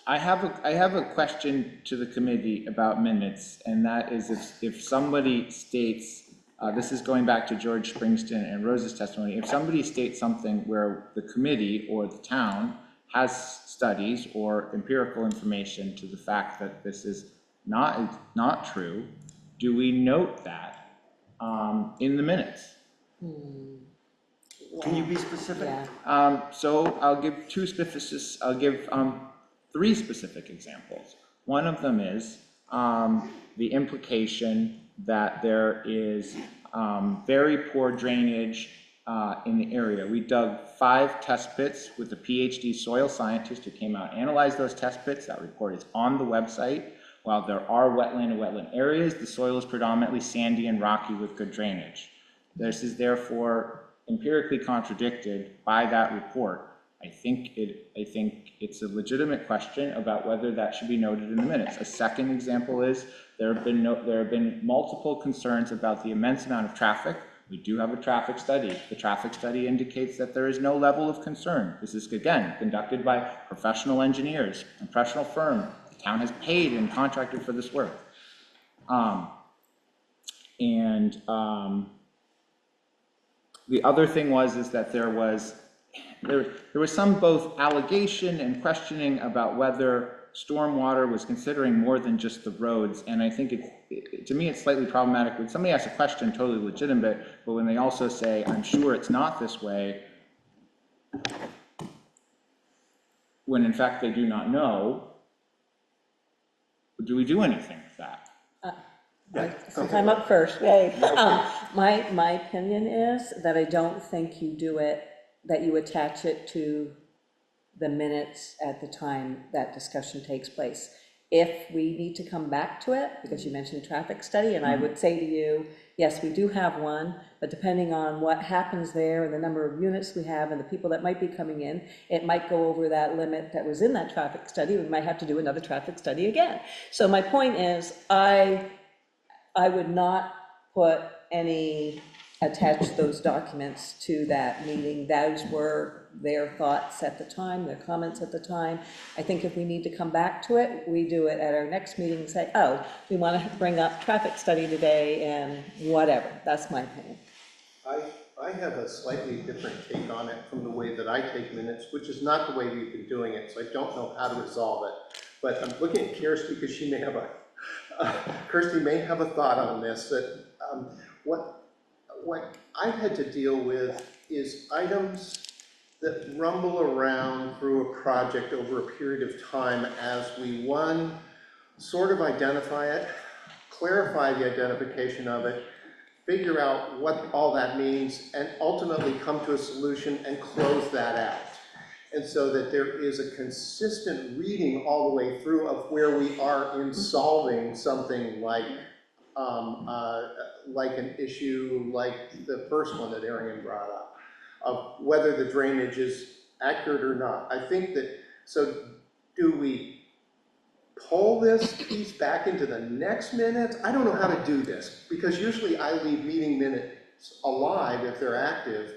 I have a question to the committee about minutes, and that is if somebody states, this is going back to George Springston and Rose's testimony, if somebody states something where the committee or the town has studies or empirical information to the fact that this is not true, do we note that in the minutes? Can you be specific? Yeah. So I'll give I'll give three specific examples. One of them is the implication that there is very poor drainage in the area. We dug 5 test pits with a PhD soil scientist who came out and analyzed those test pits. That report is on the website. While there are wetland and wetland areas, the soil is predominantly sandy and rocky with good drainage. This is therefore empirically contradicted by that report. I think it's a legitimate question about whether that should be noted in the minutes. A second example is there have been multiple concerns about the immense amount of traffic. We do have a traffic study. The traffic study indicates that there is no level of concern. This is, again, conducted by professional engineers, a professional firm. The town has paid and contracted for this work. The other thing is that there was some both allegation and questioning about whether stormwater was considering more than just the roads, and I think to me it's slightly problematic when somebody asks a question totally legitimate, but when they also say, I'm sure it's not this way, when in fact they do not know, do we do anything with that? Since I'm up first, yay. My opinion is that I don't think you do it, that you attach it to the minutes at the time that discussion takes place. If we need to come back to it, because you mentioned traffic study, and I would say to you, yes, we do have one, but depending on what happens there and the number of units we have and the people that might be coming in, it might go over that limit that was in that traffic study. We might have to do another traffic study again. So my point is, I would not attach those documents to that meeting. Those were their thoughts at the time, their comments at the time. I think if we need to come back to it, we do it at our next meeting and say, oh, we want to bring up traffic study today and whatever. That's my opinion. I have a slightly different take on it from the way that I take minutes, which is not the way we've been doing it, so I don't know how to resolve it. But I'm looking at Kirsty because she may have Kirsty may have a thought on this, that what I've had to deal with is items that rumble around through a project over a period of time as we, one, sort of identify it, clarify the identification of it, figure out what all that means, and ultimately come to a solution and close that out. And so that there is a consistent reading all the way through of where we are in solving something like an issue like the first one that Arian brought up, of whether the drainage is accurate or not. I think that, so do we pull this piece back into the next minute? I don't know how to do this, because usually I leave meeting minutes alive if they're active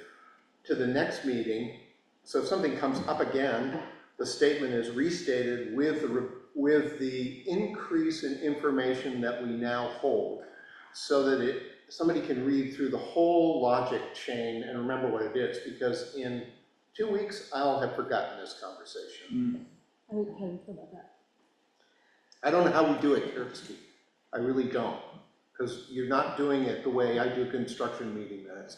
to the next meeting. So if something comes up again, the statement is restated with the increase in information that we now hold, so that somebody can read through the whole logic chain and remember what it is, because in 2 weeks, I'll have forgotten this conversation. How do you feel about that? I don't know how we do it, Kirsty. I really don't. Because you're not doing it the way I do construction meeting minutes,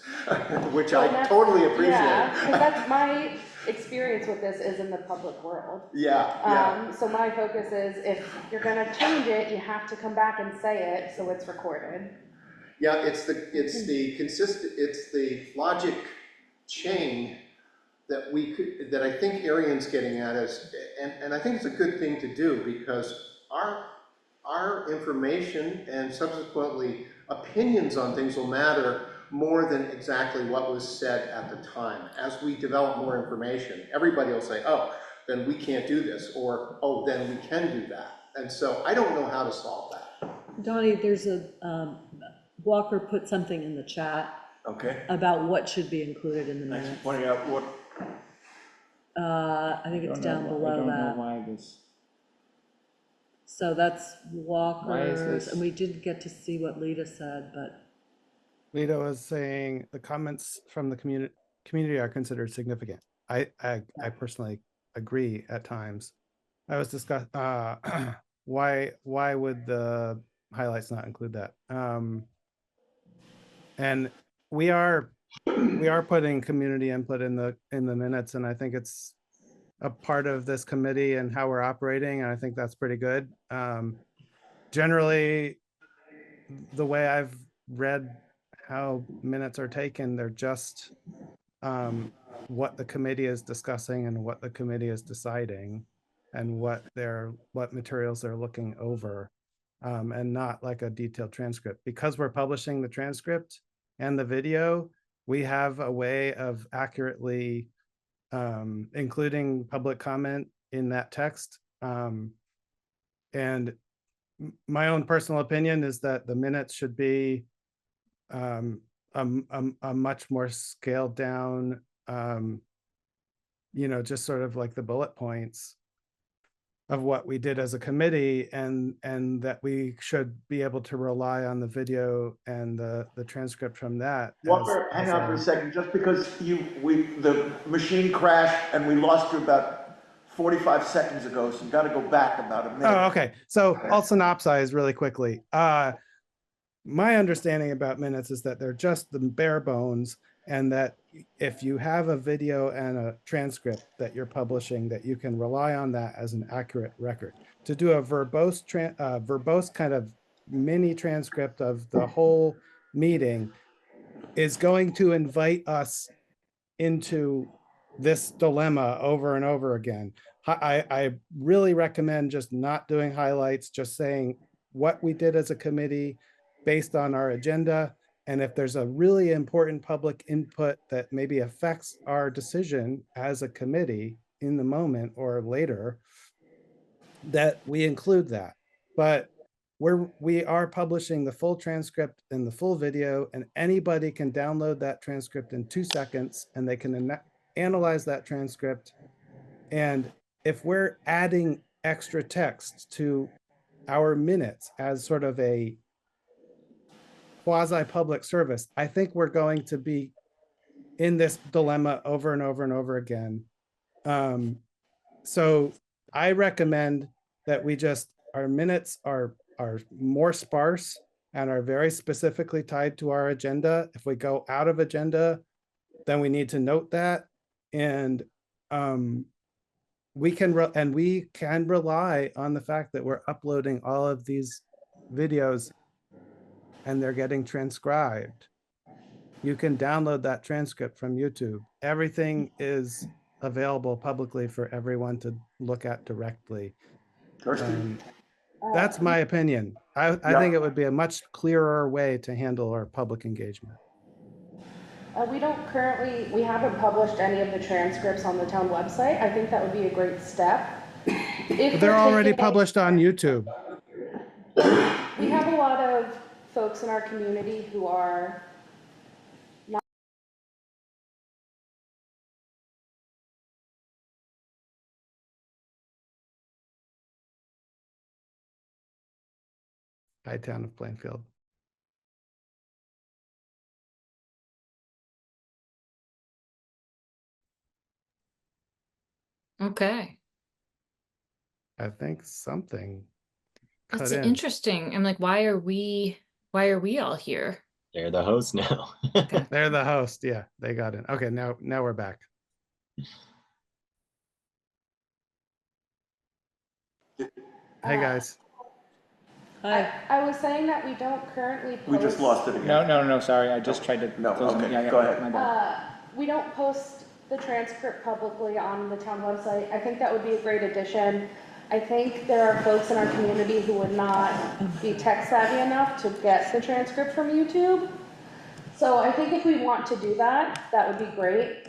which I totally appreciate. Yeah, because that's my experience with this is in the public world. Yeah. So my focus is if you're gonna change it, you have to come back and say it so it's recorded. Yeah, it's the logic chain that we could, that I think Arian's getting at is, and I think it's a good thing to do, because our information and subsequently opinions on things will matter more than exactly what was said at the time. As we develop more information, everybody will say, oh, then we can't do this, or, oh, then we can do that. And so I don't know how to solve that. Donnie, there's Walker put something in the chat Okay, about what should be included in the thanks for minutes. pointing out what, I think it's down below I don't know that. why this, So that's Why is Walker's, this- and we didn't get to see what Lita said, but Lita was saying the comments from the community are considered significant. I personally agree at times. I was discussing why would the highlights not include that? And we are putting community input in the minutes, and I think it's a part of this committee and how we're operating, and I think that's pretty good. Generally, the way I've read how minutes are taken, they're just what the committee is discussing and what the committee is deciding, and what materials they're looking over, and not like a detailed transcript. Because we're publishing the transcript and the video, we have a way of accurately including public comment in that text. And my own personal opinion is that the minutes should be a much more scaled down, just sort of like the bullet points of what we did as a committee, and that we should be able to rely on the video and the transcript from that. Walker, hang on for a second, just because the machine crashed and we lost you about 45 seconds ago, so you gotta go back about a minute. Oh, okay. So I'll synopsize really quickly. My understanding about minutes is that they're just the bare bones, and that if you have a video and a transcript that you're publishing, that you can rely on that as an accurate record. To do a verbose kind of mini transcript of the whole meeting is going to invite us into this dilemma over and over again. I really recommend just not doing highlights, just saying what we did as a committee based on our agenda. And if there's a really important public input that maybe affects our decision as a committee in the moment or later, that we include that. But we are publishing the full transcript and the full video, and anybody can download that transcript in 2 seconds, and they can analyze that transcript. And if we're adding extra text to our minutes as sort of a quasi-public service, I think we're going to be in this dilemma over and over and over again. So I recommend that our minutes are more sparse and are very specifically tied to our agenda. If we go out of agenda, then we need to note that. And we can rely on the fact that we're uploading all of these videos and they're getting transcribed. You can download that transcript from YouTube. Everything is available publicly for everyone to look at directly. That's my opinion. I think it would be a much clearer way to handle our public engagement. We haven't published any of the transcripts on the town website. I think that would be a great step. But they're already published on YouTube. We have a lot of folks in our community who are not. High Town of Plainfield. Okay. I think something That's cut in. interesting. I'm like, why are we all here? They're the host now. They're the host. Yeah, they got in. Okay, now we're back. Hey guys. hi. I was saying that we don't currently post. We just lost it again. no, sorry, I just tried to. No, close it. okay, Yeah, go ahead. my bad. We don't post the transcript publicly on the town website. I think that would be a great addition. I think there are folks in our community who would not be tech savvy enough to get the transcript from YouTube. So I think if we want to do that, that would be great.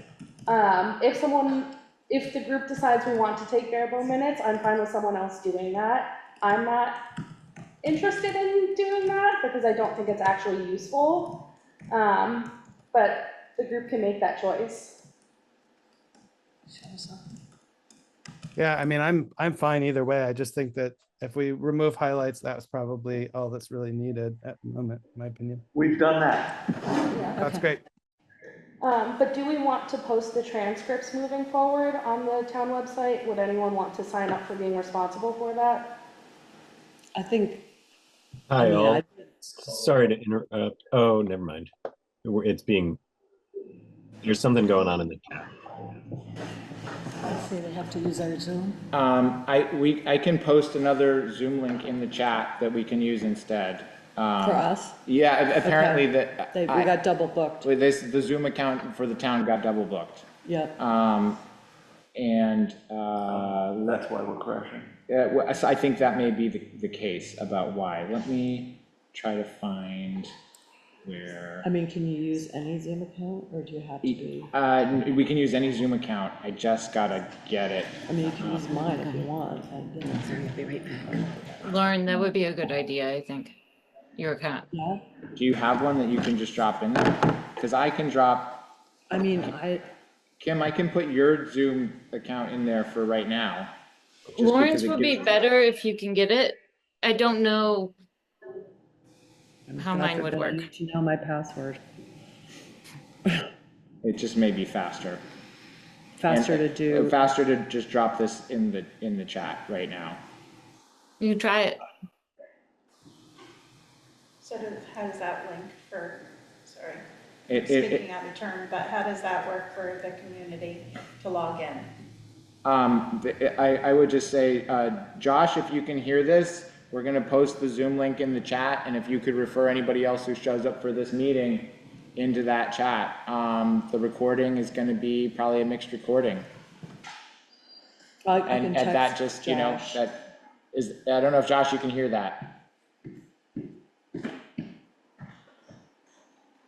If the group decides we want to take variable minutes, I'm fine with someone else doing that. I'm not interested in doing that because I don't think it's actually useful. But the group can make that choice. Yeah, I mean, I'm fine either way. I just think that if we remove highlights, that's probably all that's really needed at the moment, in my opinion. We've done that. Yeah. That's great. But do we want to post the transcripts moving forward on the town website? Would anyone want to sign up for being responsible for that? I think, Hi, mean, all. I- Sorry to interrupt. Oh, never mind. There's something going on in the chat. Say they have to use our Zoom. I can post another Zoom link in the chat that we can use instead. for us, Yeah, apparently Okay. we got double booked. the Zoom account for the town got double booked. Yep. And That's why we're crashing. I think that may be the case about why. Let me try to find where. I mean, can you use any Zoom account or do you have to be? We can use any Zoom account. I just gotta get it. I mean, you can use mine if you want. Lauren, that would be a good idea, I think. Your account. Yeah, Do you have one that you can just drop in there? Because I can drop, I mean, Kim, I can put your Zoom account in there for right now. just because Lauren's it would be gives- better if you can get it. I don't know how God mine would forbid I work. need to know my password. It just may be faster. Faster And- to do. Faster to just drop this in the chat right now. You can try it. So how does that link for, sorry, It- speaking out of turn, but how does that work for the community to log in? I would just say, Josh, if you can hear this, we're gonna post the Zoom link in the chat, and if you could refer anybody else who shows up for this meeting into that chat. The recording is gonna be probably a mixed recording. I can And that text just, Josh. that is, I don't know if Josh, you can hear that.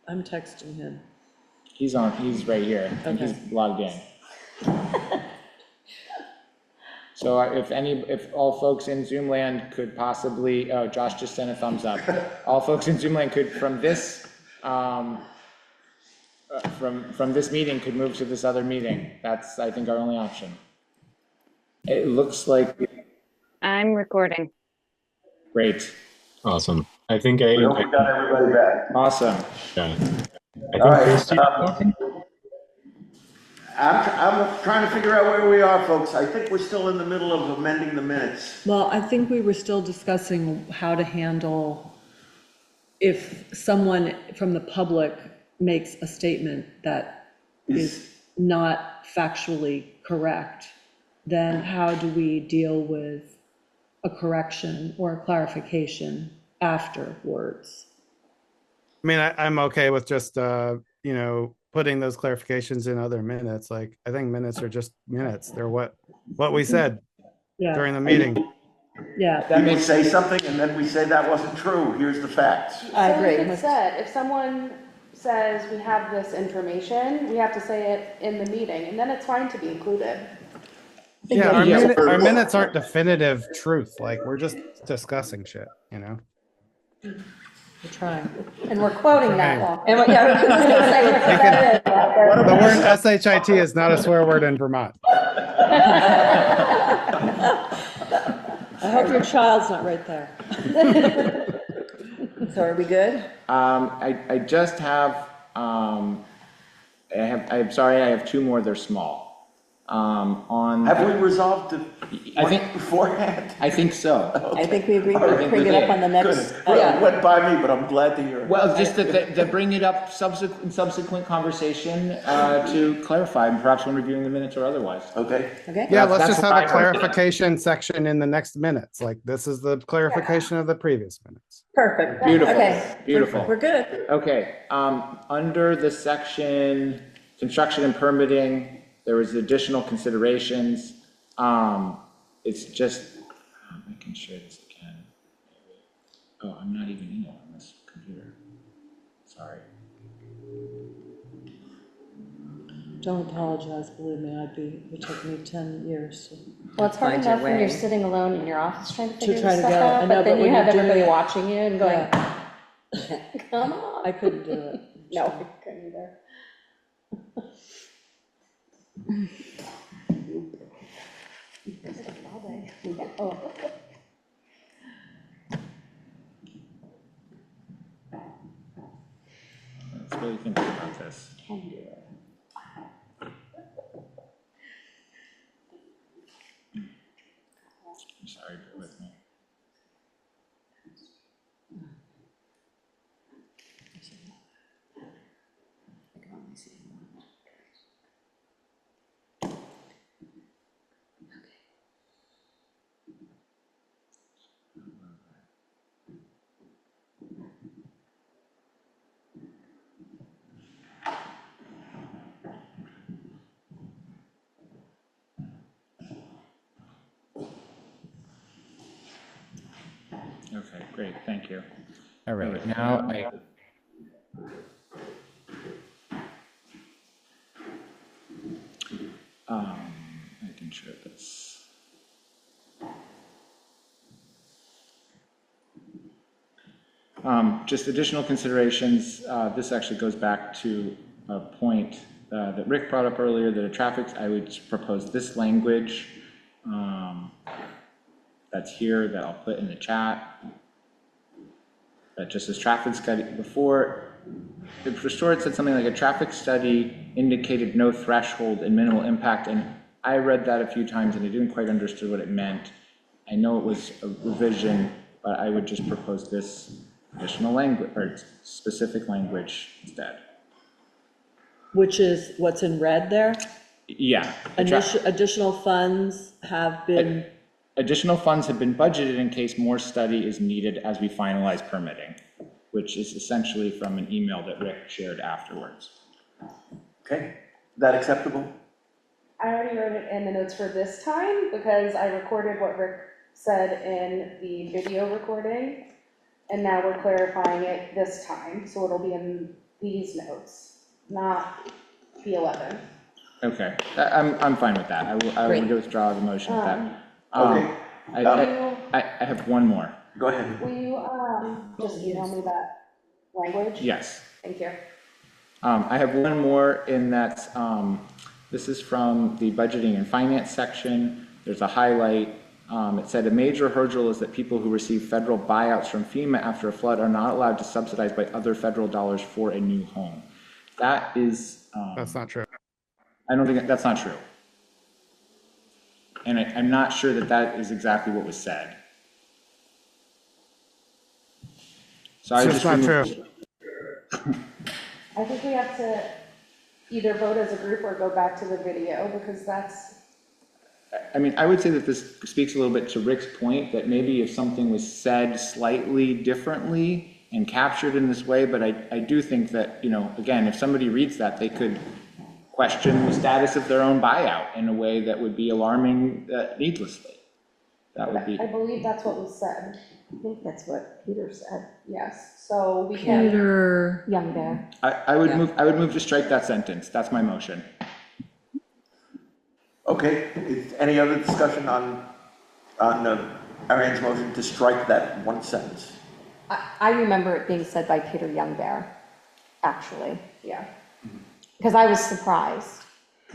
I'm texting him. He's right here, and he's Okay. logged in. So if all folks in Zoom land could possibly, oh, Josh just sent a thumbs up. All folks in Zoom land could, from this meeting, could move to this other meeting. That's, I think, our only option. It looks like, I'm recording. great, Awesome. I think I We hope we got everybody back. awesome. yeah. I All right, think Christy- I'm trying to figure out where we are, folks. I think we're still in the middle of amending the minutes. Well, I think we were still discussing how to handle if someone from the public makes a statement that is not factually correct, then how do we deal with a correction or a clarification afterwards? I mean, I'm okay with just, putting those clarifications in other minutes. Like, I think minutes are just minutes. They're what we said Yeah, during the meeting. yeah. We say something and then we say that wasn't true. Here's the facts. I So agree. like it said, if someone says we have this information, we have to say it in the meeting, and then it's fine to be included. Yeah, our, Yeah. our minutes aren't definitive truth. Like, we're just discussing shit, We're trying. And we're quoting that Right. law. And yeah, I was gonna say, we're quoting that. The word SHIT is not a swear word in Vermont. I hope your child's not right there. So are we good? I just have, I'm sorry, I have two more, they're small. Have we resolved the I think- point beforehand? I think so. I think we agreed I to think bring we it up did. on the next. Good. It went by me, but I'm glad to hear it. Well, just that bring it up subsequent conversation to clarify, perhaps when reviewing the minutes or otherwise. Okay. Okay? Yeah, That's- let's that's just what have I a heard. clarification section in the next minutes. Like, this is the clarification of the previous minutes. Perfect. Beautiful, Okay. beautiful. We're good. Okay, under the section construction and permitting, there was additional considerations. It's just, I can share this again. Oh, I'm not even in it on this computer. Sorry. Don't apologize, believe me, it would take me 10 years to. Well, it's hard Find your enough when you're way. sitting alone in your office trying to figure try this to stuff get it. I out, know, but then but you when have you're doing everybody it- watching you and going, Yeah, come on. I couldn't do it. No, I couldn't either. All day. Yeah. Oh. Let's really think about this. Can do it. I'm sorry, bear with me. Okay, great, thank you. All right, now I can share this. Just additional considerations, this actually goes back to a point that Rick brought up earlier, that I would propose this language that's here, that I'll put in the chat. That just as traffic study, before it said something like a traffic study indicated no threshold and minimal impact, and I read that a few times and I didn't quite understand what it meant. I know it was a revision, but I would just propose this additional language, or specific language instead. Which is what's in red there? Yeah. Additional funds have been, Additional funds have been budgeted in case more study is needed as we finalize permitting, which is essentially from an email that Rick shared afterwards. Okay, is that acceptable? I already wrote it in the notes for this time because I recorded what Rick said in the video recording. And now we're clarifying it this time, so it'll be in these notes, not the 11. Okay, I'm fine with that. I will withdraw the motion with that. Okay. I have one more. Go ahead. Will you just email me that language? Yes. Thank you. I have one more in that, this is from the budgeting and finance section. There's a highlight. It said a major hurdle is that people who receive federal buyouts from FEMA after a flood are not allowed to subsidize by other federal dollars for a new home. That is, That's not true. I don't think that's not true. And I'm not sure that that is exactly what was said. So I It's just not removed- true. I think we have to either vote as a group or go back to the video because that's, I mean, I would say that this speaks a little bit to Rick's point, that maybe if something was said slightly differently and captured in this way, but I do think that, you know, again, if somebody reads that, they could question the status of their own buyout in a way that would be alarming needlessly. That would be, I believe that's what was said. I think that's what Peter said. Yes, so we can, Peter, Young Bear. I would move to strike that sentence. That's my motion. Okay, is any other discussion on Ariane's motion to strike that one sentence? I remember it being said by Peter Young Bear, actually, yeah. because I was surprised.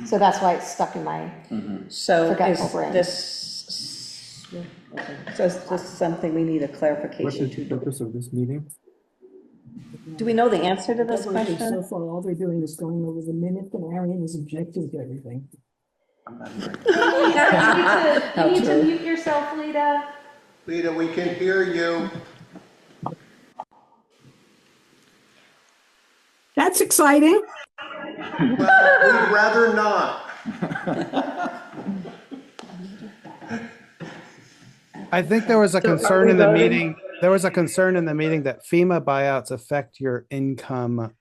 So that's why it's stuck in my, So Forgetful is brain. this, okay. So is this something we need a what's clarification the to? purpose of this meeting? Do we know the answer to this So question? far, all they're doing is going over the minutes, and Arian is objecting to everything. I'm not hearing. You need to mute yourself, Lita. Lita, we can hear you. That's exciting. Well, we'd rather not. I think there was a concern in the meeting, there was a concern in the meeting that FEMA buyouts affect your income.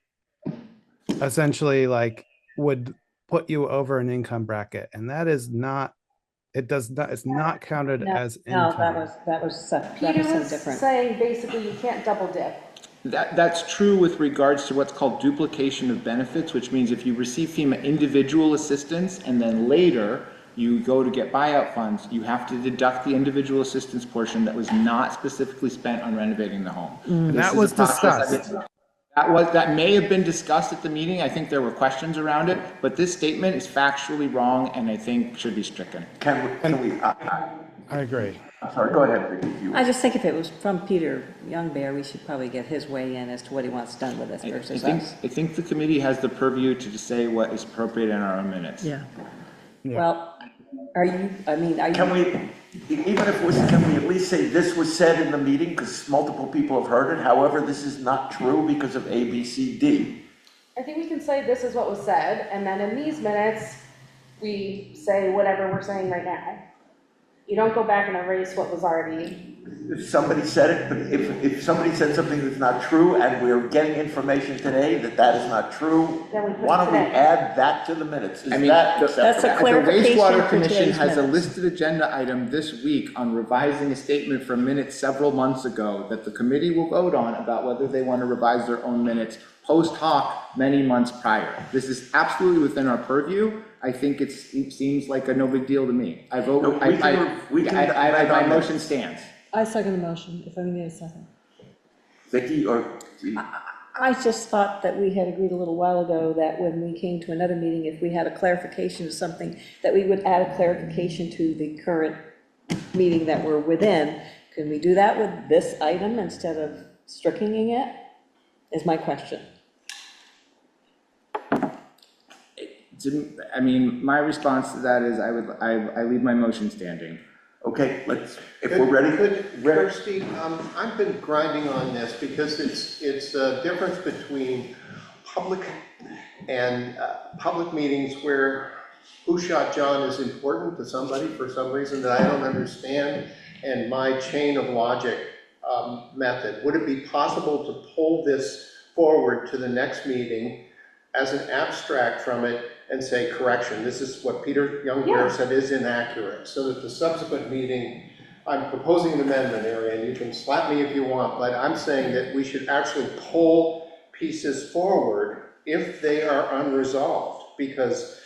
Essentially, like, would put you over an income bracket, and that is not, it's not counted No, as no, income. that was Peter some was different. saying basically you can't double dip. That's true with regards to what's called duplication of benefits, which means if you receive FEMA individual assistance and then later you go to get buyout funds, you have to deduct the individual assistance portion that was not specifically spent on renovating the home. And This that is was a process discussed. that may have been discussed at the meeting. I think there were questions around it, but this statement is factually wrong and I think should be stricken. Can we, I agree. I'm sorry, go ahead, Vicki, if you. I just think if it was from Peter Youngbear, we should probably get his way in as to what he wants done with this versus us. I think the committee has the purview to say what is appropriate in our own minutes. Yeah. Well, are you, Can we, even if it was, can we at least say this was said in the meeting, because multiple people have heard it, however, this is not true because of A, B, C, D? I think we can say this is what was said, and then in these minutes, we say whatever we're saying right now. You don't go back and erase what was already. If somebody said it, but if somebody said something that's not true, and we're getting information today that that is not true, Then we put it why don't we today. add that to the minutes? Is I mean, that the acceptable? clarification Wastewater for Commission today's has a minutes. listed agenda item this week on revising a statement from minutes several months ago that the committee will vote on about whether they want to revise their own minutes post hoc many months prior. This is absolutely within our purview. I think it seems like a no big deal to me. I vote, No, my motion stands. I second the motion, if I need a second. Vicki, or, I just thought that we had agreed a little while ago that when we came to another meeting, if we had a clarification of something, that we would add a clarification to the current meeting that we're within. Can we do that with this item instead of striking it? Is my question. I mean, my response to that is I leave my motion standing. okay, if we're ready. Kirsty, I've been grinding on this because it's a difference between public and public meetings where who shot John is important to somebody for some reason that I don't understand, and my chain of logic method. Would it be possible to pull this forward to the next meeting as an abstract from it and say, correction, this is what Peter Youngbear said is inaccurate, so that the subsequent meeting, I'm proposing an amendment area, and you can slap me if you want, but I'm saying that we should actually pull pieces forward if they are unresolved, because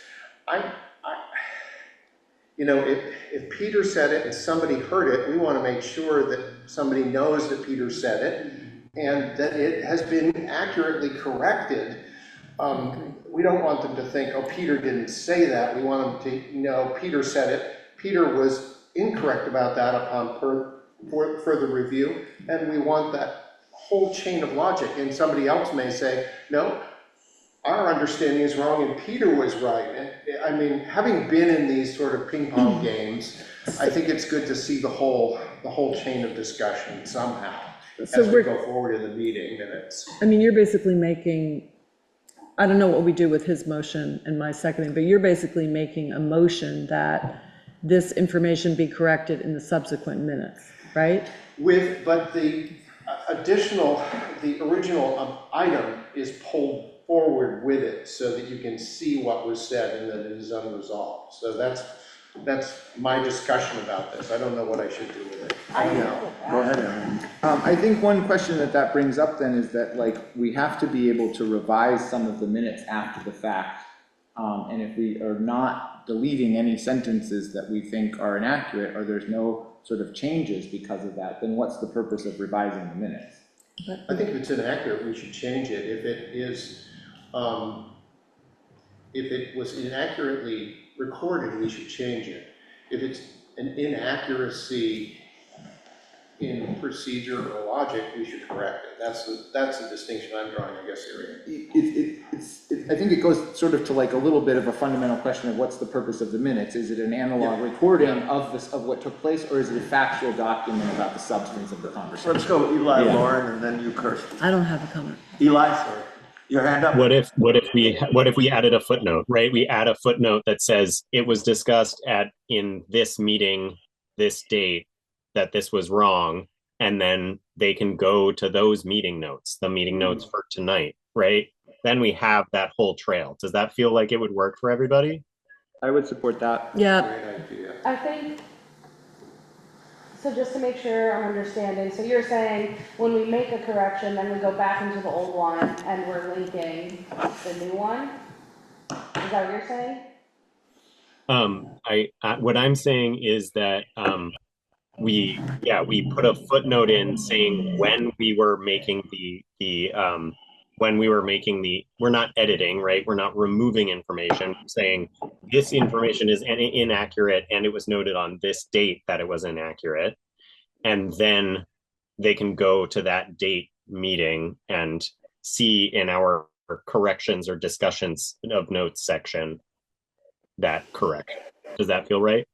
you know, if Peter said it and somebody heard it, we want to make sure that somebody knows that Peter said it and that it has been accurately corrected. We don't want them to think, oh, Peter didn't say that. We want them to know Peter said it. Peter was incorrect about that upon further review, and we want that whole chain of logic. And somebody else may say, no, our understanding is wrong and Peter was right. And I mean, having been in these sort of ping pong games, I think it's good to see the whole chain of discussion somehow as we go forward in the meeting minutes. I mean, you're basically making, I don't know what we do with his motion and my seconding, but you're basically making a motion that this information be corrected in the subsequent minutes, right? But the original item is pulled forward with it so that you can see what was said and that it is unresolved. So that's my discussion about this. I don't know what I should do with it. Go ahead, Aaron. I think one question that brings up then is that, like, we have to be able to revise some of the minutes after the fact. And if we are not deleting any sentences that we think are inaccurate, or there's no sort of changes because of that, then what's the purpose of revising the minutes? I think if it's inaccurate, we should change it. If it is, if it was inaccurately recorded, we should change it. If it's an inaccuracy in procedure or logic, we should correct it. That's the distinction I'm drawing, I guess, here. I think it goes sort of to like a little bit of a fundamental question of what's the purpose of the minutes. Is it an analog recording of what took place, or is it a factual document about the substance of the conversation? Let's go Eli, Lauren, and then you, Kirsty. I don't have a comment. Eli, your hand up. What if we added a footnote, right? We add a footnote that says it was discussed in this meeting, this date, that this was wrong, and then they can go to those meeting notes, the meeting notes for tonight, right? then we have that whole trail. Does that feel like it would work for everybody? I would support that. Yeah, Great idea. I think, so just to make sure I'm understanding, so you're saying when we make a correction, then we go back into the old one and we're linking the new one? Is that what you're saying? What I'm saying is that we put a footnote in saying when we were making we're not editing, right? We're not removing information, saying this information is inaccurate and it was noted on this date that it was inaccurate. And then they can go to that date meeting and see in our corrections or discussions of notes section that correction. Does that feel right?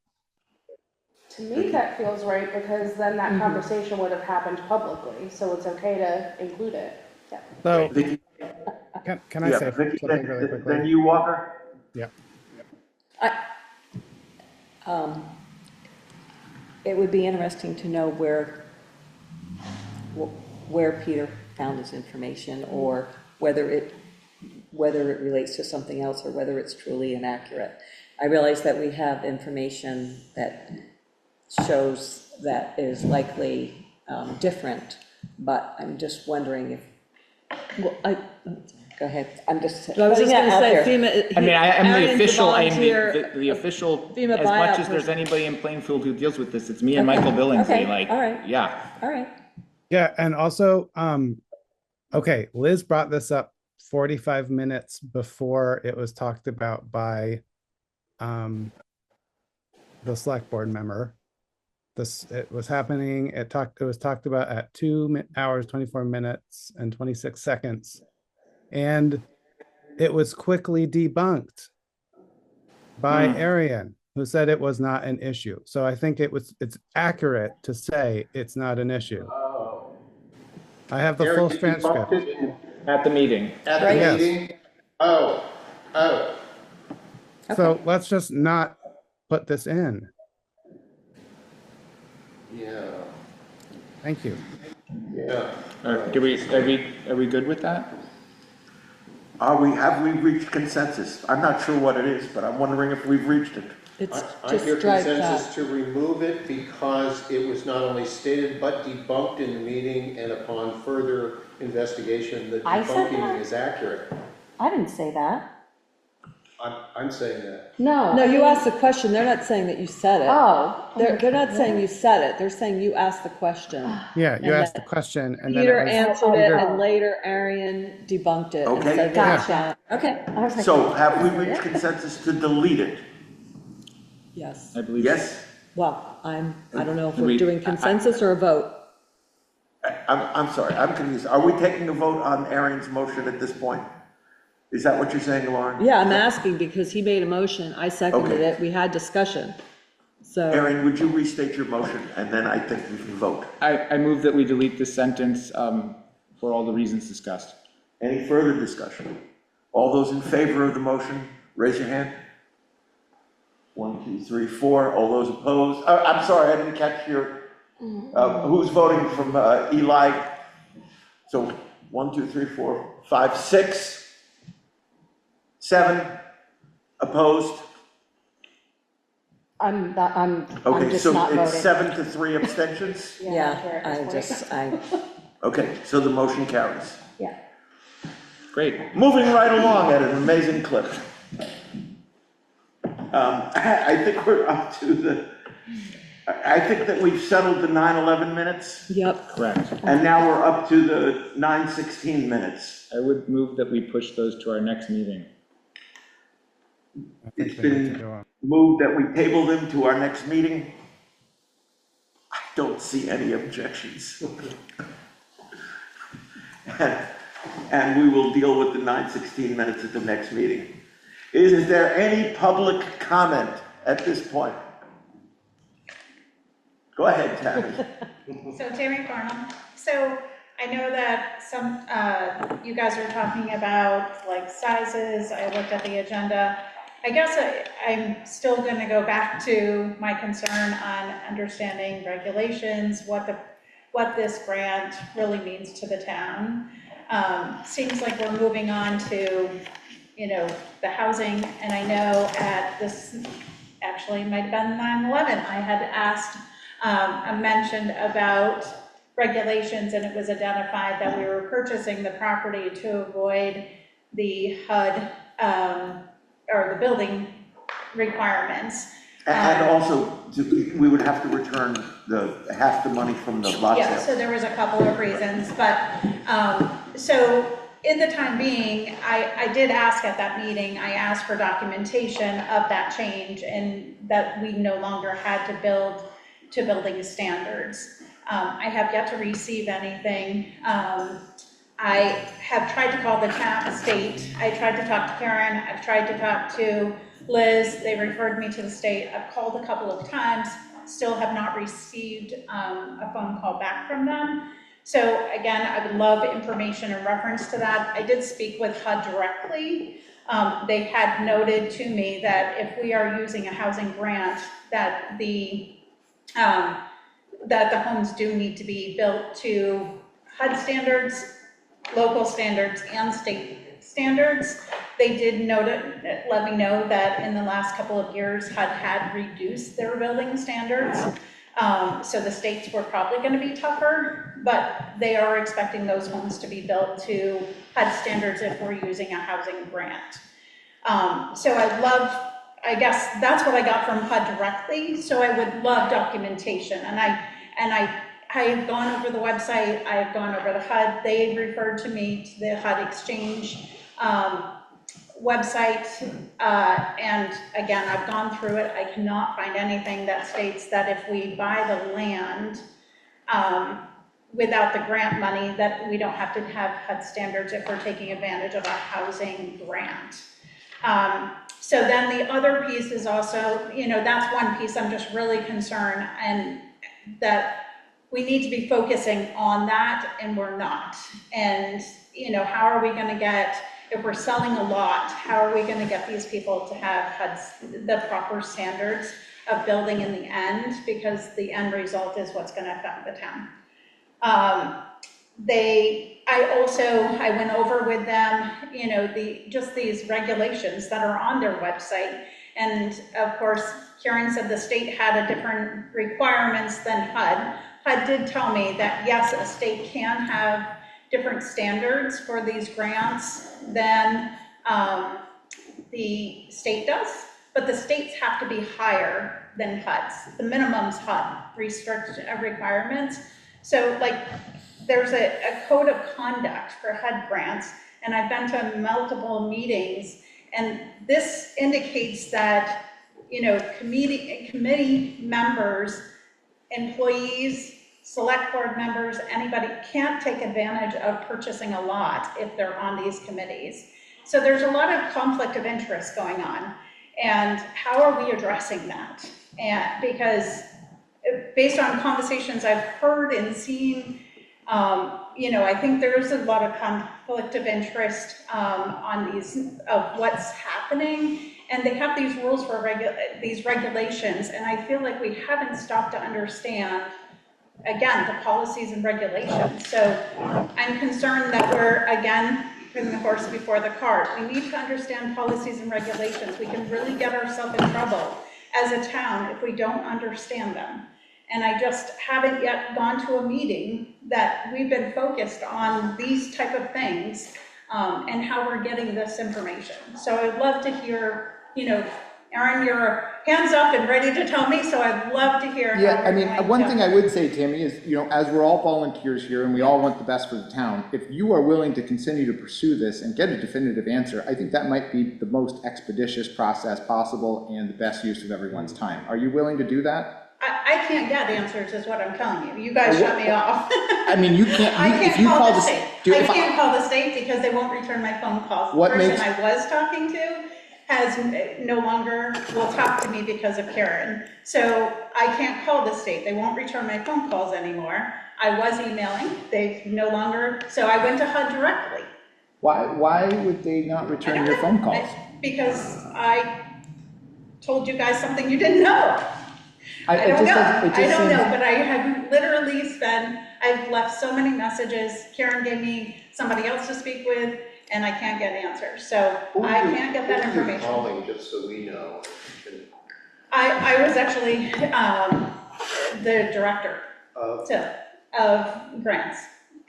To me, that feels right, because then that conversation would have happened publicly, so it's okay to include it. Yeah. So, Vicky, can I say Vicky, something really then quickly? you, Walker? Yeah. It would be interesting to know where Peter found his information, or whether it relates to something else, or whether it's truly inaccurate. I realize that we have information that shows that is likely different, but I'm just wondering if, well, go ahead, I'm just I was putting just that gonna out say there. FEMA. I mean, I am the Arian's official, I am volunteer, the official, FEMA as much buyout as there's person. anybody in Plainfield who deals with this, it's me and Okay, Michael Billingsley, okay, like, all right. yeah. All right. Yeah, and also, okay, Liz brought this up 45 minutes before it was talked about by the select board member. It was happening, it was talked about at 2 hours, 24 minutes and 26 seconds. And it was quickly debunked by Arian, who said it was not an issue. So I think it's accurate to say it's not an issue. I have the full Eric, did you talk transcript. to- At the meeting. At the Yes. meeting? Oh. So let's just not put this in. Yeah, Thank you. yeah. Are we good with that? Have we reached consensus? I'm not sure what it is, but I'm wondering if we've reached it. It's I just hear strike consensus that. to remove it because it was not only stated but debunked in the meeting, and upon further investigation, the I said debunking that? is accurate. I didn't say that. I'm saying that. No. No, you asked the question. They're not saying that you said it. Oh. They're not saying you said it. They're saying you asked the question. Yeah, you And asked the question and then Peter it was answered it, Peter- and later Arian debunked it and Okay. said Gotcha. that. Okay. I was like, So have we reached consensus to delete it? Yes. I believe. Yes? Well, I don't know if We- we're doing consensus or a vote. I'm sorry, I'm confused. Are we taking a vote on Aaron's motion at this point? Is that what you're saying, Lauren? Yeah, I'm asking because he made a motion. I seconded Okay. it. We had discussion. So, Aaron, would you restate your motion, and then I think we can vote. I move that we delete this sentence for all the reasons discussed. Any further discussion? All those in favor of the motion, raise your hand. 1, 2, 3, 4. All those opposed? I'm sorry, I didn't catch your, who's voting from Eli? So 1, 2, 3, 4, 5, 6, 7 opposed? I'm Okay, just so not it's voting. 7 to 3 abstentions? Yeah, sure, at this point. Okay, so the motion carries. Yeah. Great. Moving right along at an amazing clip. I think we're up to I think that we've settled the 9/11 minutes, yep. Correct. and now we're up to the 9/16 minutes. I would move that we push those to our next meeting. I think It's we need to been go on. moved that we table them to our next meeting. I don't see any objections. And we will deal with the 9/16 minutes at the next meeting. Is there any public comment at this point? Go ahead, Tammy. So Tammy Farnham, so I know that you guys are talking about like sizes, I looked at the agenda. I guess I'm still gonna go back to my concern on understanding regulations, what this grant really means to the town. Seems like we're moving on to, the housing, and I know at this, actually it might have been 9/11, I had asked, mentioned about regulations, and it was identified that we were purchasing the property to avoid the HUD, or the building requirements. And also, we would have to return half the money from the lot Yeah, sale. so there was a couple of reasons, but, so in the time being, I did ask at that meeting, I asked for documentation of that change and that we no longer had to build to building standards. I have yet to receive anything. I have tried to call the state. I tried to talk to Karen. I've tried to talk to Liz. They referred me to the state. I've called a couple of times, still have not received a phone call back from them. So again, I would love information in reference to that. I did speak with HUD directly. They had noted to me that if we are using a housing grant, that the homes do need to be built to HUD standards, local standards, and state standards. They did let me know that in the last couple of years, HUD had reduced their building standards. So the states were probably going to be tougher, but they are expecting those homes to be built to HUD standards if we're using a housing grant. So I guess that's what I got from HUD directly. So I would love documentation, and I have gone over the website, I have gone over the HUD, they referred to me to the HUD Exchange website, and again, I've gone through it, I cannot find anything that states that if we buy the land without the grant money, that we don't have to have HUD standards if we're taking advantage of a housing grant. So then the other piece is also, that's one piece I'm just really concerned, and that we need to be focusing on that, and we're not. And, how are we going to get, if we're selling a lot, how are we going to get these people to have the proper standards of building in the end? Because the end result is what's going to affect the town. I went over with them, just these regulations that are on their website. And of course, Karen said the state had a different requirements than HUD. HUD did tell me that yes, a state can have different standards for these grants than the state does, but the states have to be higher than HUD's. The minimum's HUD requirements. So like there's a code of conduct for HUD grants, and I've been to multiple meetings, and this indicates that, committee members, employees, select board members, anybody can't take advantage of purchasing a lot if they're on these committees. So there's a lot of conflict of interest going on. And how are we addressing that? And because based on conversations I've heard and seen, I think there's a lot of conflict of interest on of what's happening. And they have these rules for these regulations, and I feel like we haven't stopped to understand, again, the policies and regulations. So I'm concerned that we're, again, putting the horse before the cart. We need to understand policies and regulations. We can really get ourselves in trouble as a town if we don't understand them. And I just haven't yet gone to a meeting that we've been focused on these type of things and how we're getting this information. So I'd love to hear, Erin, you're hands up and ready to tell me, so I'd love to hear. Yeah, I mean, one thing I would say, Tammy, is, as we're all volunteers here and we all want the best for the town, if you are willing to continue to pursue this and get a definitive answer, I think that might be the most expeditious process possible and the best use of everyone's time. Are you willing to do that? I can't get answers, is what I'm telling you. You guys shut me off. I mean, you can't. I can't call the state. I I can't call the state because they won't return my phone calls. The person I was talking to has no longer will talk to me because of Karen. So I can't call the state. They won't return my phone calls anymore. I was emailing. They no longer. So I went to HUD directly. Why would they not return your phone calls? Because I told you guys something you didn't know. I don't know, but I have literally spent, I've left so many messages, Karen gave me somebody else to speak with, and I can't get answers, so I can't get that information. Who are you calling, just so we know? I was actually, the director of grants,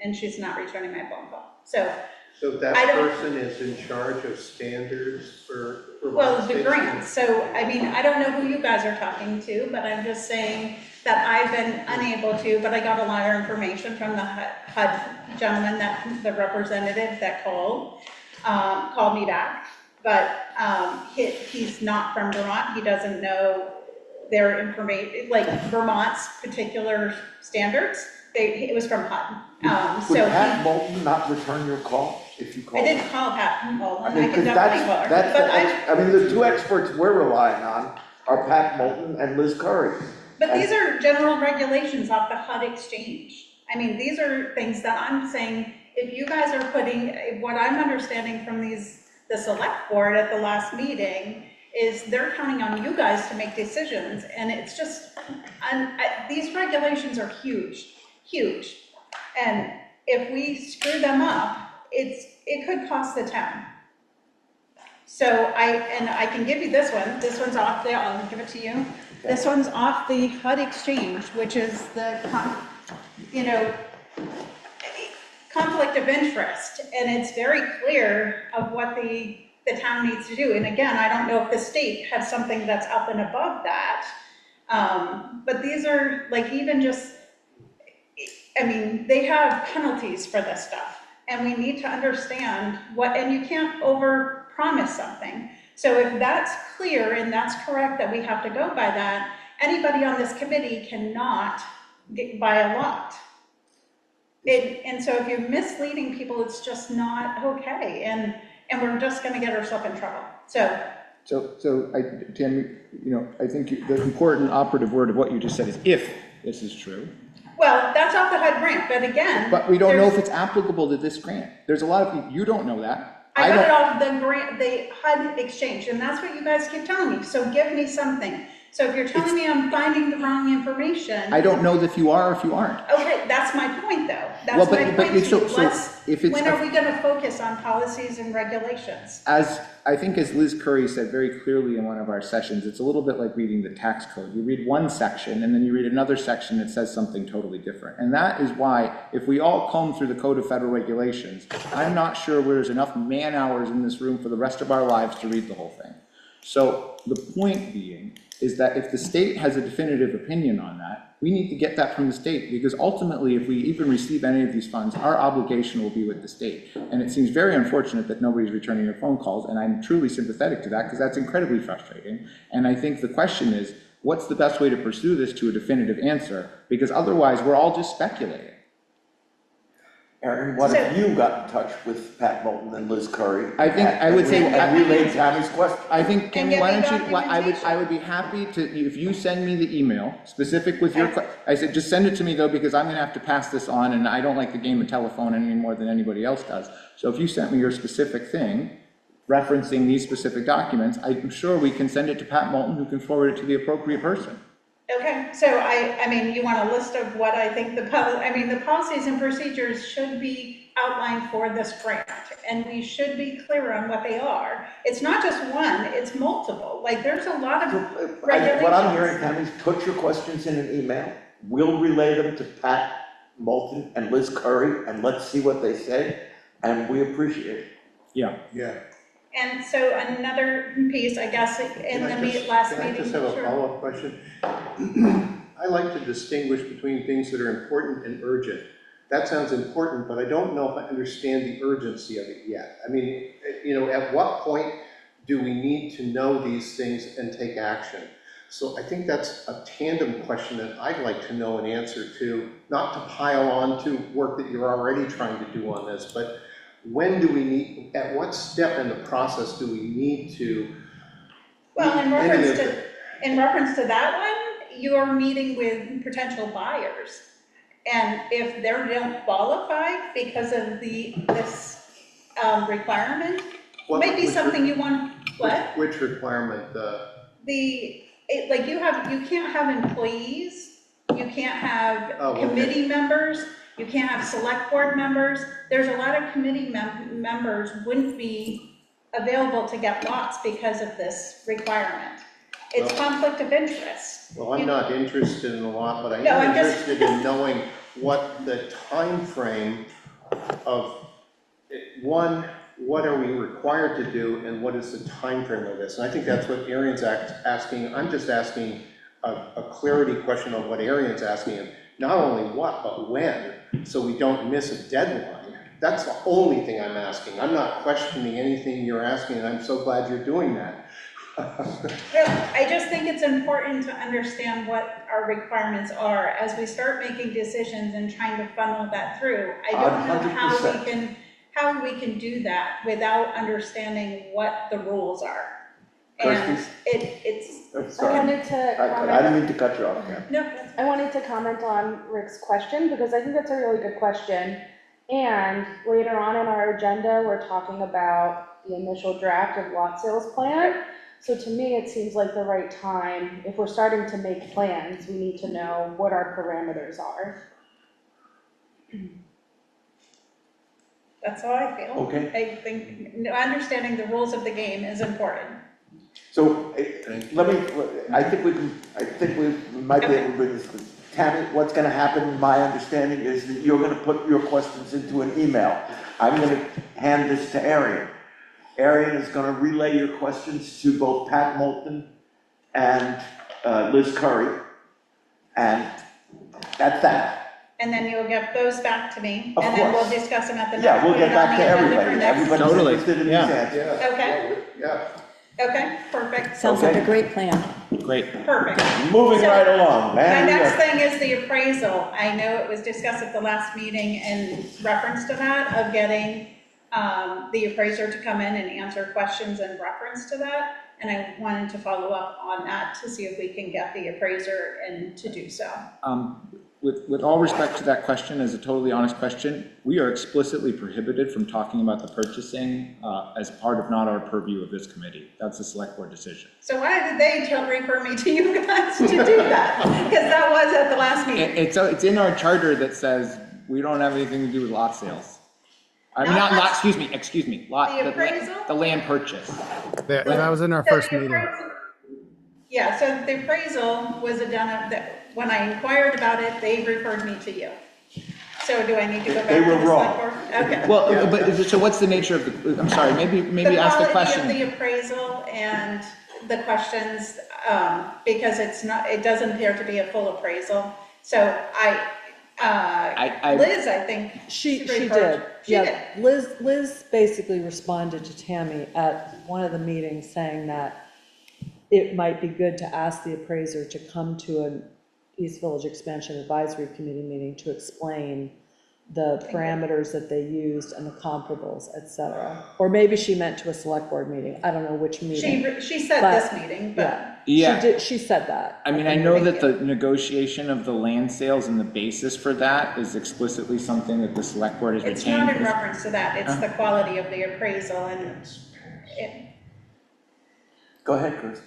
and she's not returning my phone call, so. So that person is in charge of standards for. Well, the grants, so, I mean, I don't know who you guys are talking to, but I'm just saying that I've been unable to, but I got a lot of information from the HUD gentleman, the representative that called me back, but he's not from Vermont, he doesn't know their information, like Vermont's particular standards, it was from HUD. Would Pat Moulton not return your call if you called? I didn't call Pat Moulton, I mean, I can definitely call her, but I mean, the two experts we're relying on are Pat Moulton and Liz Curry. But these are general regulations off the HUD exchange. I mean, these are things that I'm saying, if you guys are putting, what I'm understanding from the select board at the last meeting is they're counting on you guys to make decisions, and it's just, these regulations are huge, huge. And if we screw them up, it could cost the town. So I can give you this one's off there, I'll give it to you. This one's off the HUD exchange, which is the, conflict of interest, and it's very clear of what the town needs to do. And again, I don't know if the state has something that's up and above that, but these are like even just, I mean, they have penalties for this stuff, and we need to understand and you can't over-promise something. So if that's clear and that's correct that we have to go by that, anybody on this committee cannot buy a lot. And so if you're misleading people, it's just not okay, and we're just gonna get ourselves in trouble, so. Tim, I think the important operative word of what you just said is if this is true. Well, that's off the HUD grant, but again. But we don't know if it's applicable to this grant. There's a lot of people, you don't know that. I got it off the grant, the HUD exchange, and that's what you guys keep telling me, so give me something. So if you're telling me I'm finding the wrong information. I don't know if you are or if you aren't. Okay, that's my point though. That's my point to you. When are we gonna focus on policies and regulations? I think as Liz Curry said very clearly in one of our sessions, it's a little bit like reading the tax code. You read one section and then you read another section that says something totally different. And that is why if we all comb through the Code of Federal Regulations, I'm not sure there's enough man hours in this room for the rest of our lives to read the whole thing. So the point being is that if the state has a definitive opinion on that, we need to get that from the state, because ultimately, if we even receive any of these funds, our obligation will be with the state. And it seems very unfortunate that nobody's returning your phone calls, and I'm truly sympathetic to that, because that's incredibly frustrating. And I think the question is, what's the best way to pursue this to a definitive answer? Because otherwise, we're all just speculating. Erin, what if you got in touch with Pat Moulton and Liz Curry? I think I would say and relayed Tammy's question. I think, Tammy, why don't you? I would be happy to, if you send me the email specific with your. I said just send it to me though, because I'm going to have to pass this on, and I don't like the game of telephone any more than anybody else does. So if you sent me your specific thing, referencing these specific documents, I'm sure we can send it to Pat Moulton, who can forward it to the appropriate person. Okay, so I mean, you want a list of what I think the policies and procedures should be outlined for this grant, and we should be clear on what they are. It's not just one, it's multiple. Like, there's a lot of regulations. What I'm hearing, Tammy, is put your questions in an email. We'll relay them to Pat Moulton and Liz Curry, and let's see what they say, and we appreciate it. Yeah. Yeah. And so another piece, I guess, in the last meeting. Can I just have a Sure. follow-up question? I like to distinguish between things that are important and urgent. That sounds important, but I don't know if I understand the urgency of it yet. I mean, at what point do we need to know these things and take action? So I think that's a tandem question that I'd like to know an answer to, not to pile on to work that you're already trying to do on this, but when do we need, at what step in the process do we need to? Well, in reference to that one, you're meeting with potential buyers. And if they don't qualify because of this requirement, maybe something you want, what? Which requirement? Like you can't have employees, you can't have committee members, You can't have select board members. There's a lot of committee members wouldn't be available to get lots because of this requirement. It's conflict of interest. Well, I'm not interested in a lot, but I No, am I'm just- interested in knowing what the time frame of, one, what are we required to do, and what is the time frame of this? And I think that's what Arian's asking. I'm just asking a clarity question on what Arian's asking, and not only what, but when, so we don't miss a deadline. That's the only thing I'm asking. I'm not questioning anything you're asking, and I'm so glad you're doing that. I just think it's important to understand what our requirements are as we start making decisions and trying to funnel that through. I don't know how we can do that without understanding what the rules are. And it's, Oh, I sorry. wanted to I comment. didn't mean to cut you off, Karen. no, I wanted to comment on Rick's question because I think that's a really good question. And later on in our agenda, we're talking about the initial draft of lot sales plan. So to me, it seems like the right time, if we're starting to make plans, we need to know what our parameters are. that's how I feel. Okay. I think understanding the rules of the game is important. So, I think we might be able to bring this, Tammy, what's gonna happen, my understanding is that you're gonna put your questions into an email. I'm gonna hand this to Arian. Arian is gonna relay your questions to both Pat Moulton and Liz Curry, and that's that. And then you'll get those back to me, Of and then we'll course. discuss them at the next. Yeah, we'll put get it on back the to agenda for everybody, next- everybody's Totally, interested in these yeah. answers. Okay, Yeah. okay, perfect, Sounds like Okay. a great plan. Great. perfect. Moving So, right along, My man. next thing is the appraisal. I know it was discussed at the last meeting in reference to that, of getting the appraiser to come in and answer questions in reference to that. And I wanted to follow up on that to see if we can get the appraiser in to do so. With all respect to that question, as a totally honest question, we are explicitly prohibited from talking about the purchasing as part of not our purview of this committee. That's a select board decision. So why did they refer me to you guys to do that? Because that was at the last meeting. It's in our charter that says we don't have anything to do with lot sales. I mean, Not lot- excuse me, lot, The appraisal? the land purchase. That was in our So first the meeting. appraisal- Yeah, so the appraisal was done, when I inquired about it, they referred me to you. So do I need to go back They to the were select wrong. board? Okay. Well, but, so what's the nature of the, I'm sorry, maybe ask the The question. quality of the appraisal and the questions, because it's not, it doesn't appear to be a full appraisal. So Liz, I think. She referred- did. She did. Yeah, Liz basically responded to Tammy at one of the meetings saying that it might be good to ask the appraiser to come to an East Village Expansion Advisory Committee meeting to explain the parameters that they used and the comparables, et cetera. Or maybe she meant to a select board meeting. I don't know which meeting. She said But- this meeting, but. Yeah. She said that. I mean, I know that the negotiation of the land sales and the basis for that is explicitly something that the select board has It's retained. not in reference to that, it's the quality of the appraisal and Go ahead, Chris.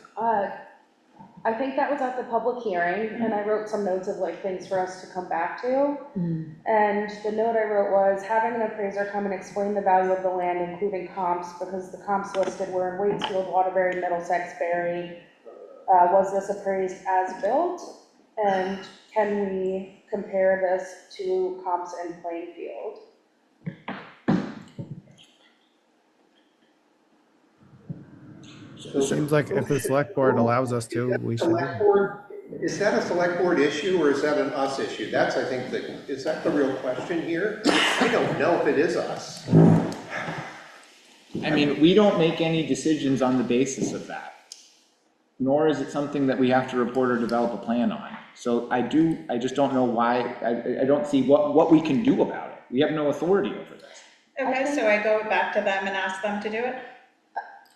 I think that was at the public hearing, and I wrote some notes of like things for us to come back to. And the note I wrote was having an appraiser come and explain the value of the land, including comps, because the comps listed were in Waitsfield, Waterbury, Middlesex, Berry. Was this appraised as built? And can we compare this to comps in Plainfield? It seems like if the select board allows us to, we should. Select board, is that a select board issue or is that an us issue? That's, I think, is that the real question here? I don't know if it is us. I mean, we don't make any decisions on the basis of that. Nor is it something that we have to report or develop a plan on. So I just don't know why, I don't see what we can do about it. We have no authority over this. okay, so I go back to them and ask them to do it?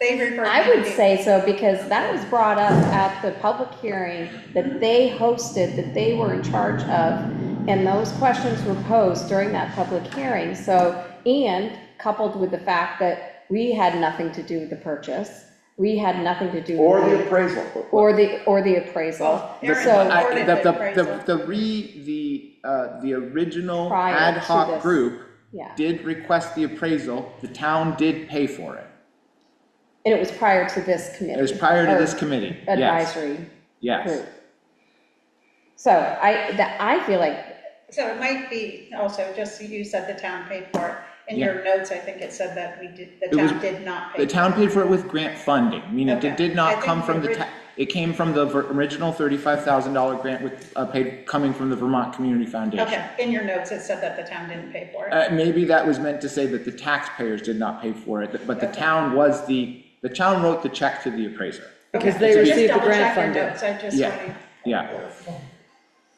They referred. I me to would you. say so, because that was brought up at the public hearing that they hosted, that they were in charge of, and those questions were posed during that public hearing. So, and coupled with the fact that we had nothing to do with the purchase, We had nothing to do Or with the it. appraisal. Or the appraisal. Well, Aaron So, reported the appraisal. The original Prior ad to hoc this. group yeah, did request the appraisal, the town did pay for it. and it was prior to this committee. It was prior to or this committee, yes, Advisory yes. group. So I feel like, So it might be also, just so you said the town paid for it. In Yeah. your notes, I think it said that the It was- town did not pay. The town paid for it with grant funding, meaning Okay. it did I not think come from the the, it came from the original $35,000 grant with, coming from the Vermont Community Foundation. Okay, in your notes, it said that the town didn't pay for it. Maybe that was meant to say that the taxpayers did not pay for it, but the town was the town wrote the check to the appraiser. Because Okay, they so received the just double grant check your funding. notes, I just Yeah. wanted. Yeah,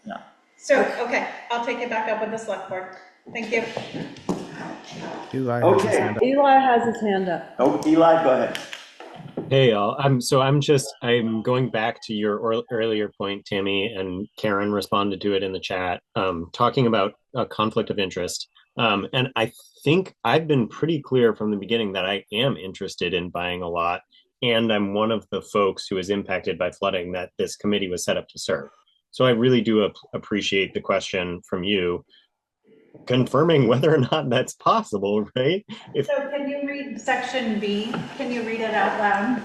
yeah. So, okay, I'll take it back up with the select board. Thank you. Eli has his Okay. hand up. Eli has his hand up. Oh, Eli, go ahead. Hey, y'all. I'm going back to your earlier point, Tammy, and Karen responded to it in the chat, talking about a conflict of interest. And I think I've been pretty clear from the beginning that I am interested in buying a lot. And I'm one of the folks who is impacted by flooding that this committee was set up to serve. So I really do appreciate the question from you, confirming whether or not that's possible, right? So can you read section B? Can you read it out loud?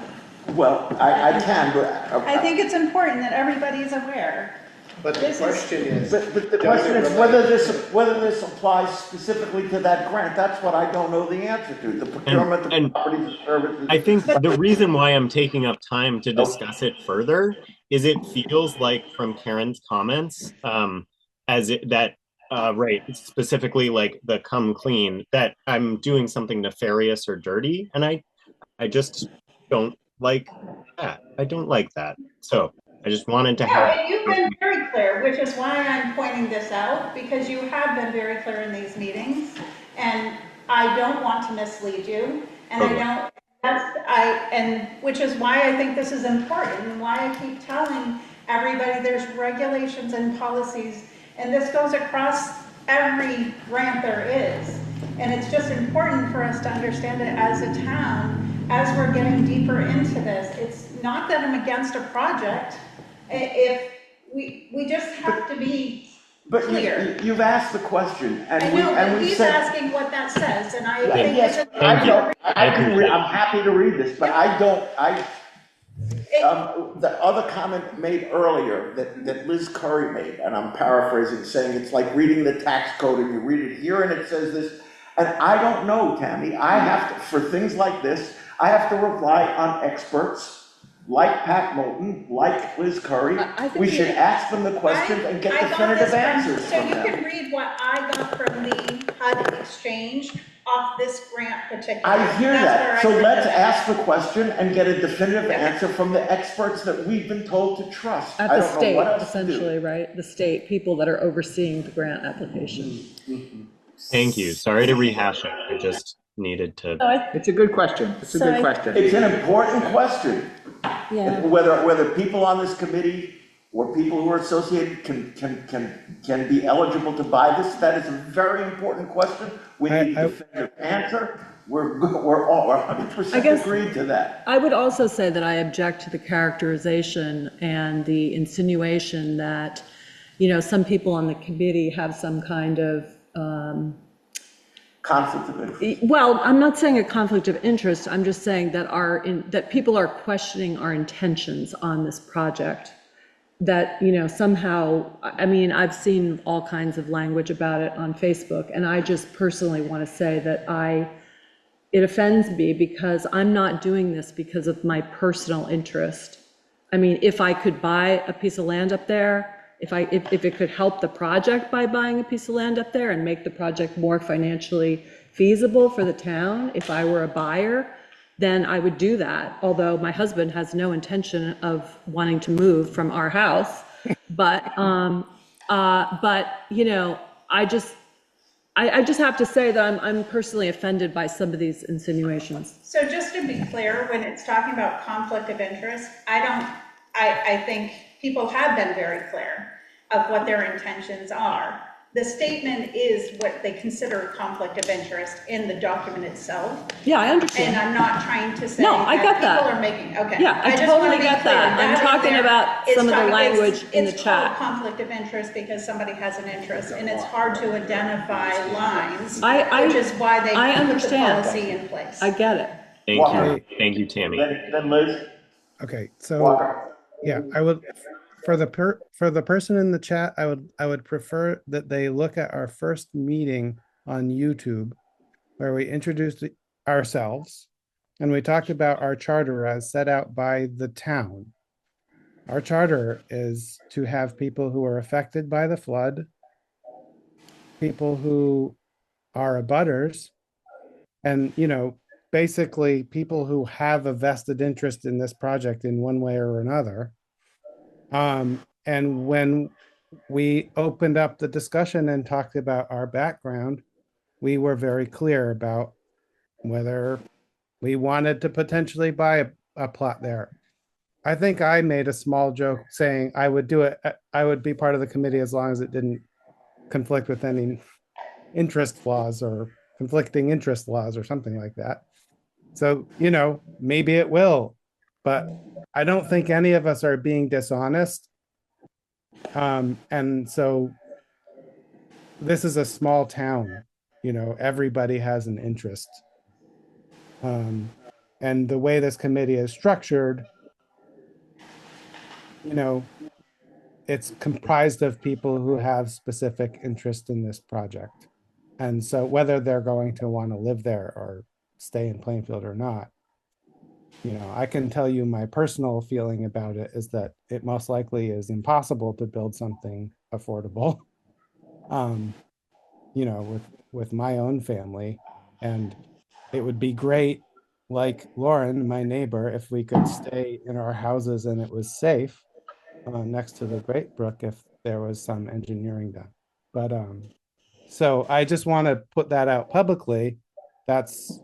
Well, I can, but. I think it's important that everybody's aware. But the This is- question is. But the does question it is relate- whether this applies specifically to that grant. That's what I don't know the answer to. The procurement of and properties and services. I think the reason why I'm taking up time to discuss it further is it feels like from Karen's comments, right, specifically like the come clean, that I'm doing something nefarious or dirty, and I just don't like that. I don't like that. So I just wanted to No, have. and you've been very clear, which is why I'm pointing this out, because you have been very clear in these meetings, and I don't want to mislead you, and Totally. which is why I think this is important, and why I keep telling everybody there's regulations and policies, and this goes across every grant there is. And it's just important for us to understand it as a town, as we're getting deeper into this. It's not that I'm against a project, if we just have to be But clear. you've asked the question, I and know, but we he's said. asking what that says, and I Yeah, think yes, it's. Thank you. I can read, I'm happy to read this, but the other comment made earlier that Liz Curry made, and I'm paraphrasing, saying it's like reading the tax code and you read it here and it says this, and I don't know, Tammy, I have to, for things like this, I have to rely on experts like Pat Moulton, like Liz Curry. I think We should ask them the questions and get I got definitive this answers So from you them. can read what I got from the HUD exchange off this grant particular. I hear That's that, where I so read let's that. ask the question and get a definitive answer from the experts that we've been told to trust. At I the don't know state, what else to do. essentially, right? The state, people that are overseeing the grant application. Thank you. Sorry to rehash it. I just needed to. It's a good question. It's a So good I- question. It's an important question. Yeah. Whether people on this committee or people who are associated can be eligible to buy this, that is a very important question. We need a definitive answer. We're all 100% guess- agreed to that. I would also say that I object to the characterization and the insinuation that, some people on the committee have some kind of, Conflict of interest. well, I'm not saying a conflict of interest, I'm just saying that that people are questioning our intentions on this project. That, somehow, I've seen all kinds of language about it on Facebook, and I just personally want to say that it offends me because I'm not doing this because of my personal interest. If I could buy a piece of land up there, if it could help the project by buying a piece of land up there and make the project more financially feasible for the town, if I were a buyer, then I would do that. Although my husband has no intention of wanting to move from our house. But I just have to say that I'm personally offended by some of these insinuations. So just to be clear, when it's talking about conflict of interest, I think people have been very clear of what their intentions are. the statement is what they consider a conflict of interest in the document itself. Yeah, I And understand. I'm not trying to say No, I that got that. people are making, okay. Yeah, I just wanna totally be get clear, that. I'm in talking there about is some of the talking- language in the It's chat. called conflict of interest because somebody has an interest, and it's hard to identify lines, I- which is why they I put the understand. policy in place. I get it. Thank Walker. you. Thank you, Tammy. Then Liz, Okay, so, Walker. yeah, I would, for the person in the chat, I would prefer that they look at our first meeting on YouTube where we introduced ourselves and we talked about our charter as set out by the town. Our charter is to have people who are affected by the flood, people who are abutters, and, you know, basically people who have a vested interest in this project in one way or another. And when we opened up the discussion and talked about our background, we were very clear about whether we wanted to potentially buy a plot there. I think I made a small joke saying I would do it. I would be part of the committee as long as it didn't conflict with any interest laws or conflicting interest laws or something like that. So, you know, maybe it will, but I don't think any of us are being dishonest. And so this is a small town, you know, everybody has an interest. And the way this committee is structured, you know, it's comprised of people who have specific interest in this project. And so whether they're going to want to live there or stay in Plainfield or not, you know, I can tell you my personal feeling about it is that it most likely is impossible to build something affordable, you know, with my own family. And it would be great, like Lauren, my neighbor, if we could stay in our houses and it was safe next to the Great Brook if there was some engineering done. But so I just want to put that out publicly. That's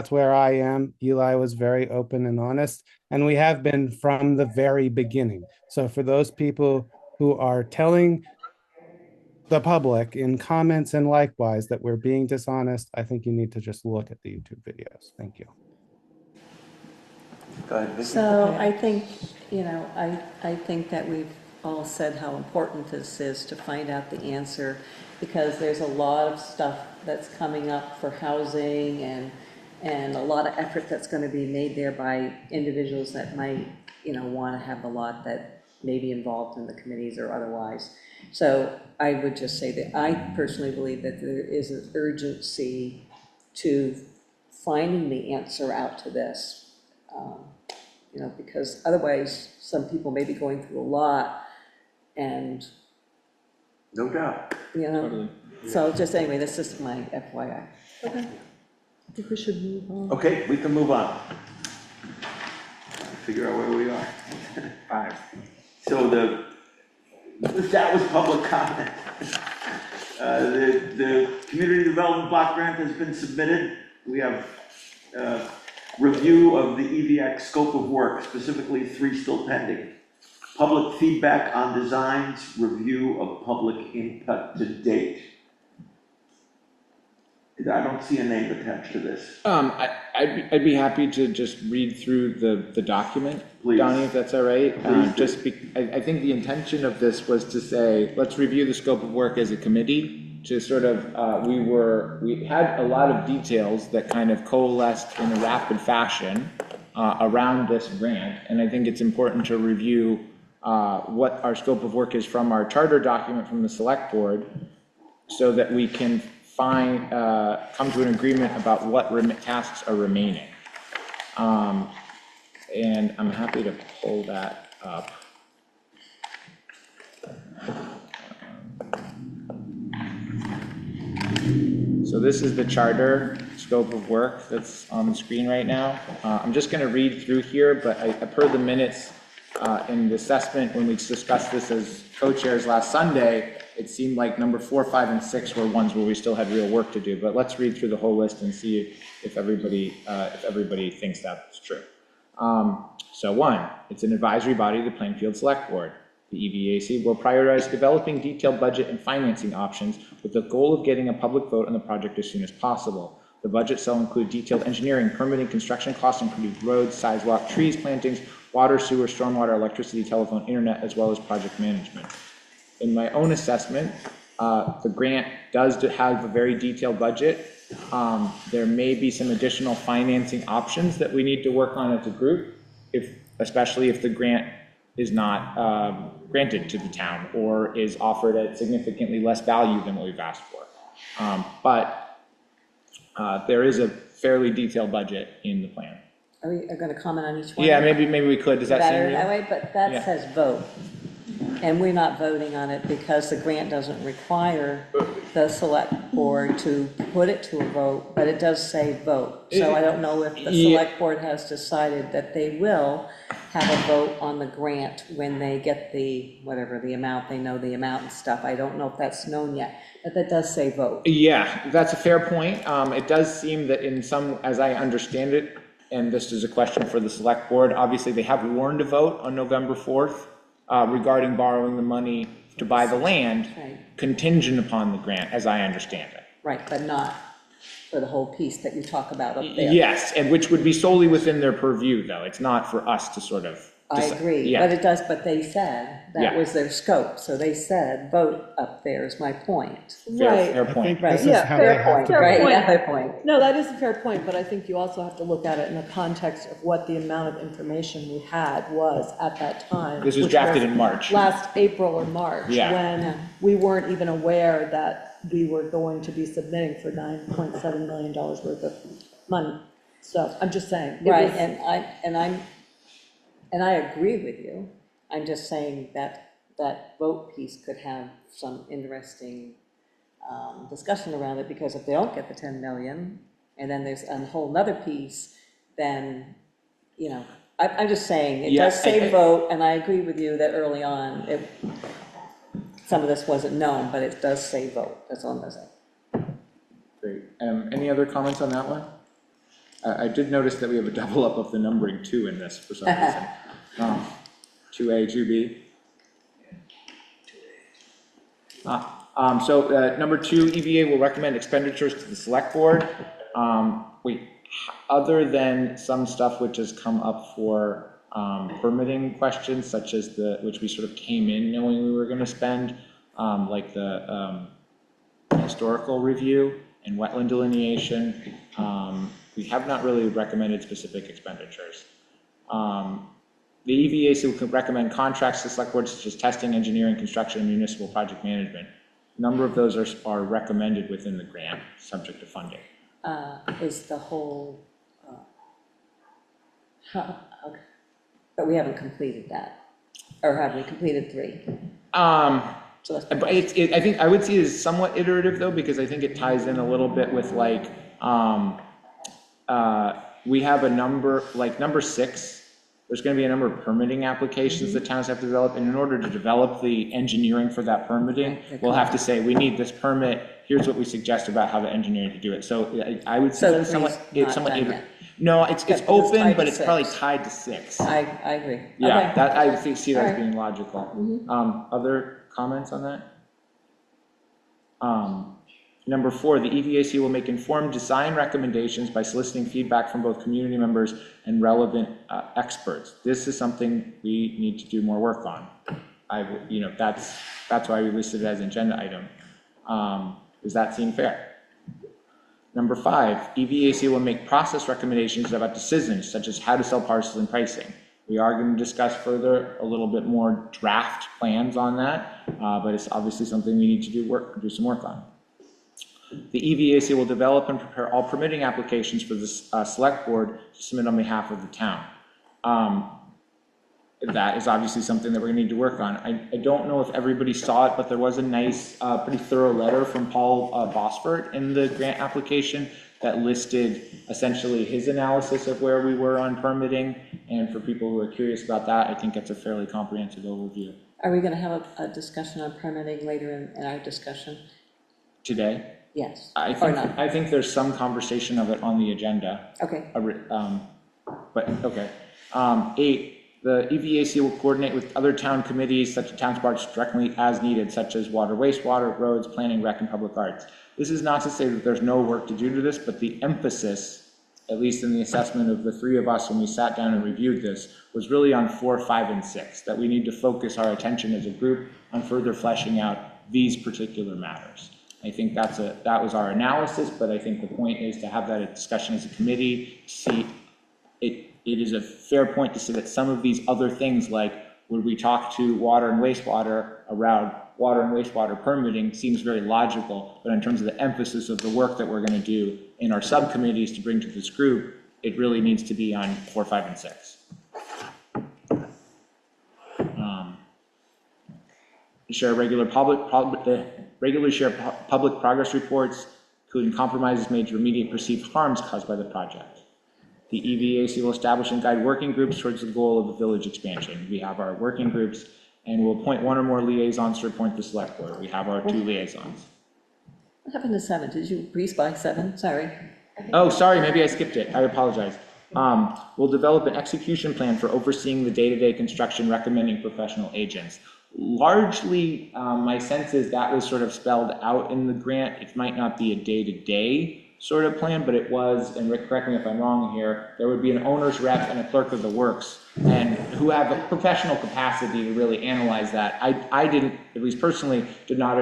where I am. Eli was very open and honest, and we have been from the very beginning. So for those people who are telling the public in comments and likewise that we're being dishonest, I think you need to just look at the YouTube videos. Thank you. Go ahead, Vicky. So I think, you know, I think that we've all said how important this is to find out the answer, because there's a lot of stuff that's coming up for housing and a lot of effort that's going to be made there by individuals that might, you know, want to have the lot that may be involved in the committees or otherwise. So I would just say that I personally believe that there is an urgency to finding the answer out to this. You know, because otherwise some people may be going through a lot and, No doubt. you know, Totally. so just anyway, that's just my FYI. Okay. I think we should move on. Okay, we can move on. Figure out where we are. 5. So that was public comment. The community development block grant has been submitted. We have review of the EVEAC scope of work, specifically 3 still pending. Public feedback on designs, review of public input to date. I don't see a name attached to this. I'd be happy to just read through the document, Please. Donnie, if that's all right. Please do. I think the intention of this was to say, let's review the scope of work as a committee to sort of, we had a lot of details that kind of coalesced in a rapid fashion around this grant. And I think it's important to review what our scope of work is from our charter document from the select board so that we can come to an agreement about what tasks are remaining. And I'm happy to pull that up. So this is the charter scope of work that's on the screen right now. I'm just going to read through here, but I per the minutes in the assessment when we discussed this as co-chairs last Sunday, it seemed like number 4, 5, and 6 were ones where we still had real work to do. But let's read through the whole list and see if everybody thinks that's true. So 1, it's an advisory body of the Plainfield Select Board. The EVAC will prioritize developing detailed budget and financing options with the goal of getting a public vote on the project as soon as possible. The budget shall include detailed engineering, permitting, construction costs, including roads, sidewalk, trees, plantings, water, sewer, stormwater, electricity, telephone, internet, as well as project management. In my own assessment, the grant does have a very detailed budget. There may be some additional financing options that we need to work on as a group, especially if the grant is not granted to the town or is offered at significantly less value than what we've asked for. But there is a fairly detailed budget in the plan. Are we going to comment on each one? Yeah, maybe we could. Does that seem Better real? that way, but that Yeah. says vote. And we're not voting on it because the grant doesn't require the select board to put it to a vote, but it does say vote. So I don't know if the select board has decided that they will have a vote on the grant when they get the, whatever the amount, they know the amount and stuff. I don't know if that's known yet, but that does say vote. Yeah, that's a fair point. It does seem that in some, as I understand it, and this is a question for the select board, obviously they have warned a vote on November 4th regarding borrowing the money to buy the land, Right. contingent upon the grant, as I understand it. Right, but not for the whole piece that you talk about up there. Yes, and which would be solely within their purview, though. It's not for us to sort of. I agree, Yeah. but it does, but they said that Yeah. was their scope, so they said vote up there is my point. Fair I point. think Right, this is yeah, how fair they have point, to fair vote. Right, point. yeah, fair point. No, that is a fair point, but I think you also have to look at it in the context of what the amount of information we had was at that time. This was which drafted in March. Last April or March. Yeah. When we weren't even aware that we were going to be submitting for $9.7 million worth of money. So I'm just saying. it Right, was- and I agree with you. I'm just saying that that vote piece could have some interesting discussion around it, because if they don't get the 10 million, and then there's a whole nother piece, then, you know, I'm just saying, it Yeah, does say vote, and I agree with you that early on, some of this wasn't known, but it does say vote, that's all I'm saying. Great. Any other comments on that one? I did notice that we have a double up of the numbering 2 in this for some reason. 2A, 2B. So number 2, EVA will recommend expenditures to the select board. Other than some stuff which has come up for permitting questions, such as which we sort of came in knowing we were going to spend, like the historical review and wetland delineation, we have not really recommended specific expenditures. The EVAC will recommend contracts to select boards such as testing, engineering, construction, and municipal project management. A number of those are recommended within the grant, subject to funding. Is the whole, okay. But we haven't completed that, or have we completed 3? So that's. But I think I would see it as somewhat iterative though, because I think it ties in a little bit with like, we have a number, like number 6, there's going to be a number of permitting applications that towns have to develop, and in order to develop the engineering for that permitting, we'll have to say, we need this permit, here's what we suggest about how the engineering to do it. So I would say So it's somewhat, three's it's not somewhat done iterative. yet. No, it's It's open, tied but to it's probably 6. tied to 6. I agree. Yeah, Okay. that, I see that as Alright. being logical. Other comments on that? Number 4, the EVAC will make informed design recommendations by soliciting feedback from both community members and relevant experts. This is something we need to do more work on. That's why we listed it as an agenda item. Does that seem fair? Number 5, EVAC will make process recommendations about decisions such as how to sell parcels and pricing. We are going to discuss further a little bit more draft plans on that, but it's obviously something we need to do some work on. The EVAC will develop and prepare all permitting applications for the select board to submit on behalf of the town. That is obviously something that we're going to need to work on. I don't know if everybody saw it, but there was a nice, pretty thorough letter from Paul Bosford in the grant application that listed essentially his analysis of where we were on permitting. And for people who are curious about that, I think it's a fairly comprehensive overview. Are we going to have a discussion on permitting later in our discussion? Today? Yes, I or think, not? I think there's some conversation of it on the agenda. Okay. But, okay. 8, The EVAC will coordinate with other town committees, such as town parks, directly as needed, such as water, wastewater, roads, planning, rec, and public arts. This is not to say that there's no work to do to this, but the emphasis, at least in the assessment of the three of us when we sat down and reviewed this, was really on 4, 5, and 6, that we need to focus our attention as a group on further fleshing out these particular matters. I think that was our analysis, but I think the point is to have that discussion as a committee, see it is a fair point to say that some of these other things, like would we talk to water and wastewater around water and wastewater permitting, seems very logical, but in terms of the emphasis of the work that we're going to do in our subcommittees to bring to this group, it really needs to be on 4, 5, and 6. Share regularly share public progress reports, including compromises made to remediate perceived harms caused by the project. The EVAC will establish and guide working groups towards the goal of the village expansion. We have our working groups, and we'll appoint 1 or more liaisons to appoint the select board. We have our 2 liaisons. What happened to 7? Did you breeze by 7? Sorry. Oh, sorry, maybe I skipped it. I apologize. We'll develop an execution plan for overseeing the day-to-day construction, recommending professional agents. Largely, my sense is that was sort of spelled out in the grant. It might not be a day-to-day sort of plan, but it was, and Rick, correct me if I'm wrong here, there would be an owner's rep and a clerk of the works, and who have a professional capacity to really analyze that. I didn't, at least personally, did not,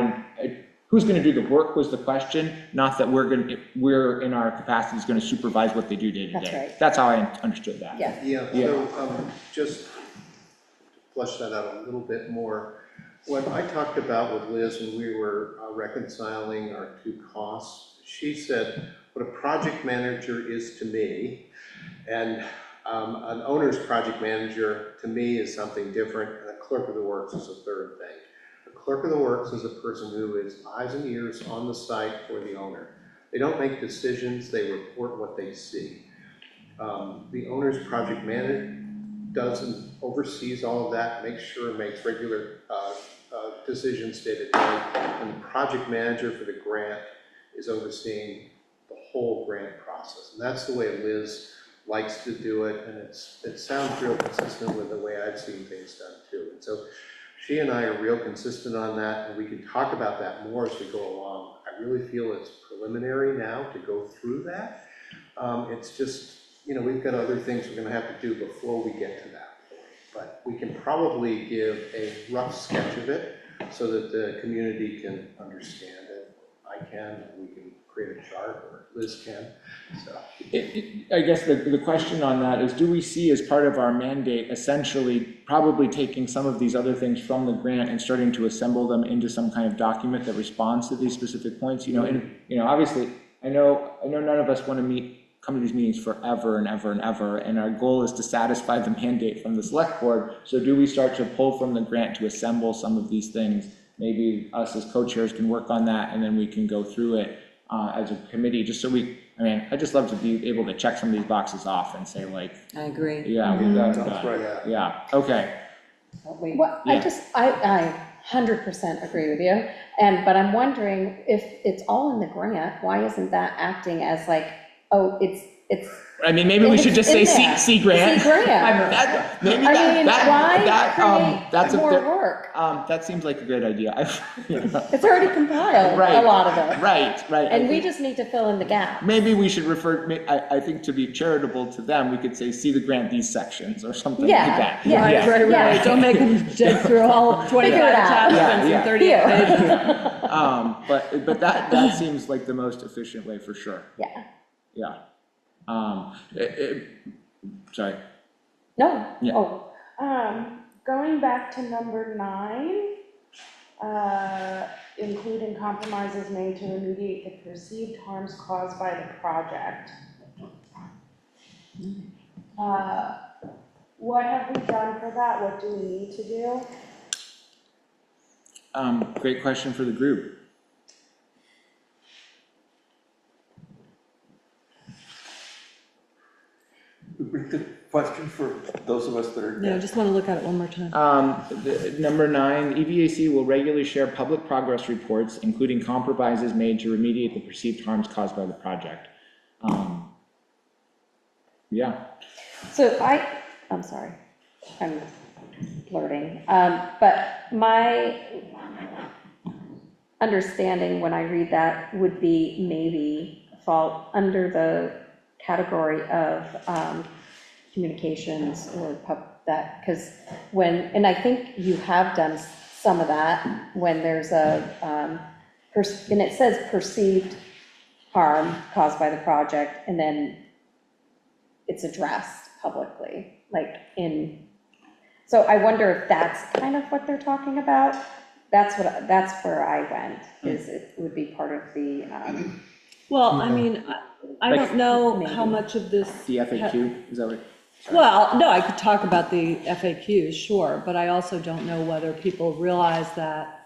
who's going to do the work was the question, not that we're in our capacity is going to supervise what they do day to day. That's right. That's how I understood that. Yeah. So just to flesh that out a little bit more, what I talked about with Liz when we were reconciling our 2 costs, she said what a project manager is to me, and an owner's project manager to me is something different, and a clerk of the works is a third thing. A clerk of the works is a person who is eyes and ears on the site for the owner. They don't make decisions, they report what they see. The owner's project manager does and oversees all of that, makes regular decisions day to day, and the project manager for the grant is overseeing the whole grant process. And that's the way Liz likes to do it, and it sounds real consistent with the way I've seen things done too. And so she and I are real consistent on that, and we can talk about that more as we go along. I really feel it's preliminary now to go through that. It's just, we've got other things we're going to have to do before we get to that point. But we can probably give a rough sketch of it so that the community can understand it. I can, we can create a chart, or Liz can. So I guess the question on that is, do we see as part of our mandate essentially probably taking some of these other things from the grant and starting to assemble them into some kind of document that responds to these specific points? Obviously, I know none of us want to come to these meetings forever and ever and ever, and our goal is to satisfy the mandate from the select board. So do we start to pull from the grant to assemble some of these things? Maybe us as co-chairs can work on that, and then we can go through it as a committee, just so I just love to be able to check some of these boxes off and say, like, I agree. yeah, we've got it that's done. right. Yeah, okay. Well, Yeah. I 100% agree with you, but I'm wondering if it's all in the grant, why isn't that acting as like, oh, it's. Maybe we should just say It's in there. C grant. C grant. Why create more work? That seems like a great idea. It's already compiled, a lot of it. Right. And we just need to fill in the gap. Maybe we should I think to be charitable to them, we could say, see the grant, these sections, or something like Yeah, that. yeah. Right. Yeah. Don't make them dig through all 25 Figure it out. attachments Yeah. and 38 pages. But that seems like the most efficient way for sure. Yeah. Yeah. Sorry. No. Yeah. Oh. Going back to number 9, including compromises made to remediate the perceived harms caused by the project. What have we done for that? What do we need to do? Great question for the group. Read the question for those of us that are. No, I just want to look at it one more time. Number 9, EVAC will regularly share public progress reports, including compromises made to remediate the perceived harms caused by the project. So I'm sorry. I'm blurting. But my understanding when I read that would be maybe fall under the category of communications or that, because when, and I think you have done some of that when there's and it says perceived harm caused by the project, and then it's addressed publicly, like so I wonder if that's kind of what they're talking about. That's where I went, is it would be part of the, Well, I mean, I Like- don't know how much of this. The FAQ, is that what? Well, no, I could talk about the FAQs, sure, but I also don't know whether people realize that,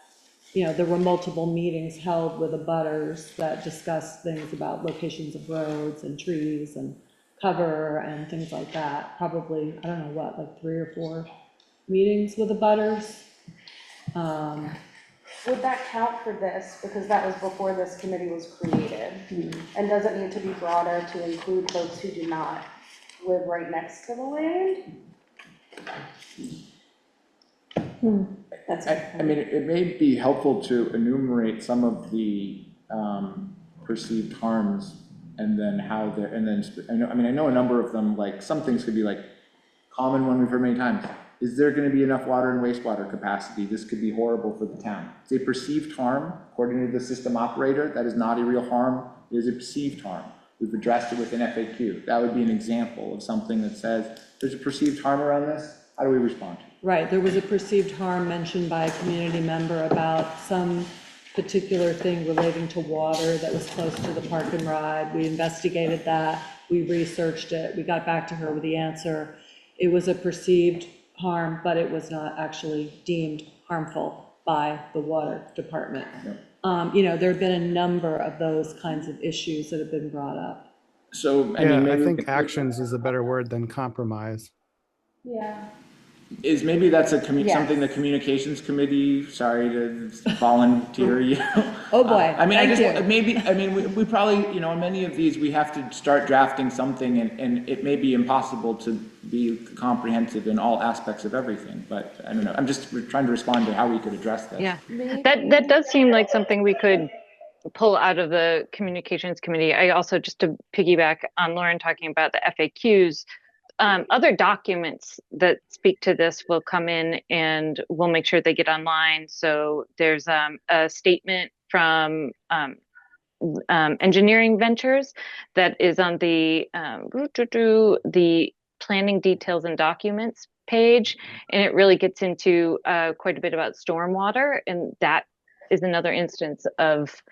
there were multiple meetings held with abutters that discussed things about locations of roads and trees and cover and things like that. Probably, I don't know what, like 3 or 4 meetings with abutters. Would that count for this? Because that was before this committee was created. And does it need to be broader to include folks who do not live right next to the land? I mean, it may be helpful to enumerate some of the perceived harms and then how they're, and then, I know a number of them, like, some things could be like, common one we've heard many times. Is there gonna be enough water and wastewater capacity? This could be horrible for the town. It's a perceived harm, according to the system operator. That is not a real harm, it is a perceived harm. We've addressed it with an FAQ. That would be an example of something that says, there's a perceived harm around this, how do we respond? Right, there was a perceived harm mentioned by a community member about some particular thing relating to water that was close to the park and ride. We investigated that, we researched it, we got back to her with the answer. It was a perceived harm, but it was not actually deemed harmful by the water department. There have been a number of those kinds of issues that have been brought up. So, Yeah, I maybe think actions is a better word than compromise. Yeah. maybe that's Yes. something the communications committee, sorry to volunteer you. Oh, boy, thank you. We probably, in many of these, we have to start drafting something and it may be impossible to be comprehensive in all aspects of everything, but I don't know. I'm just trying to respond to how we could address this. Yeah, that does seem like something we could pull out of the communications committee. I also, just to piggyback on Lauren talking about the FAQs, other documents that speak to this will come in and we'll make sure they get online. So there's a statement from Engineering Ventures that is on the planning details and documents page, and it really gets into quite a bit about stormwater, and that is another instance of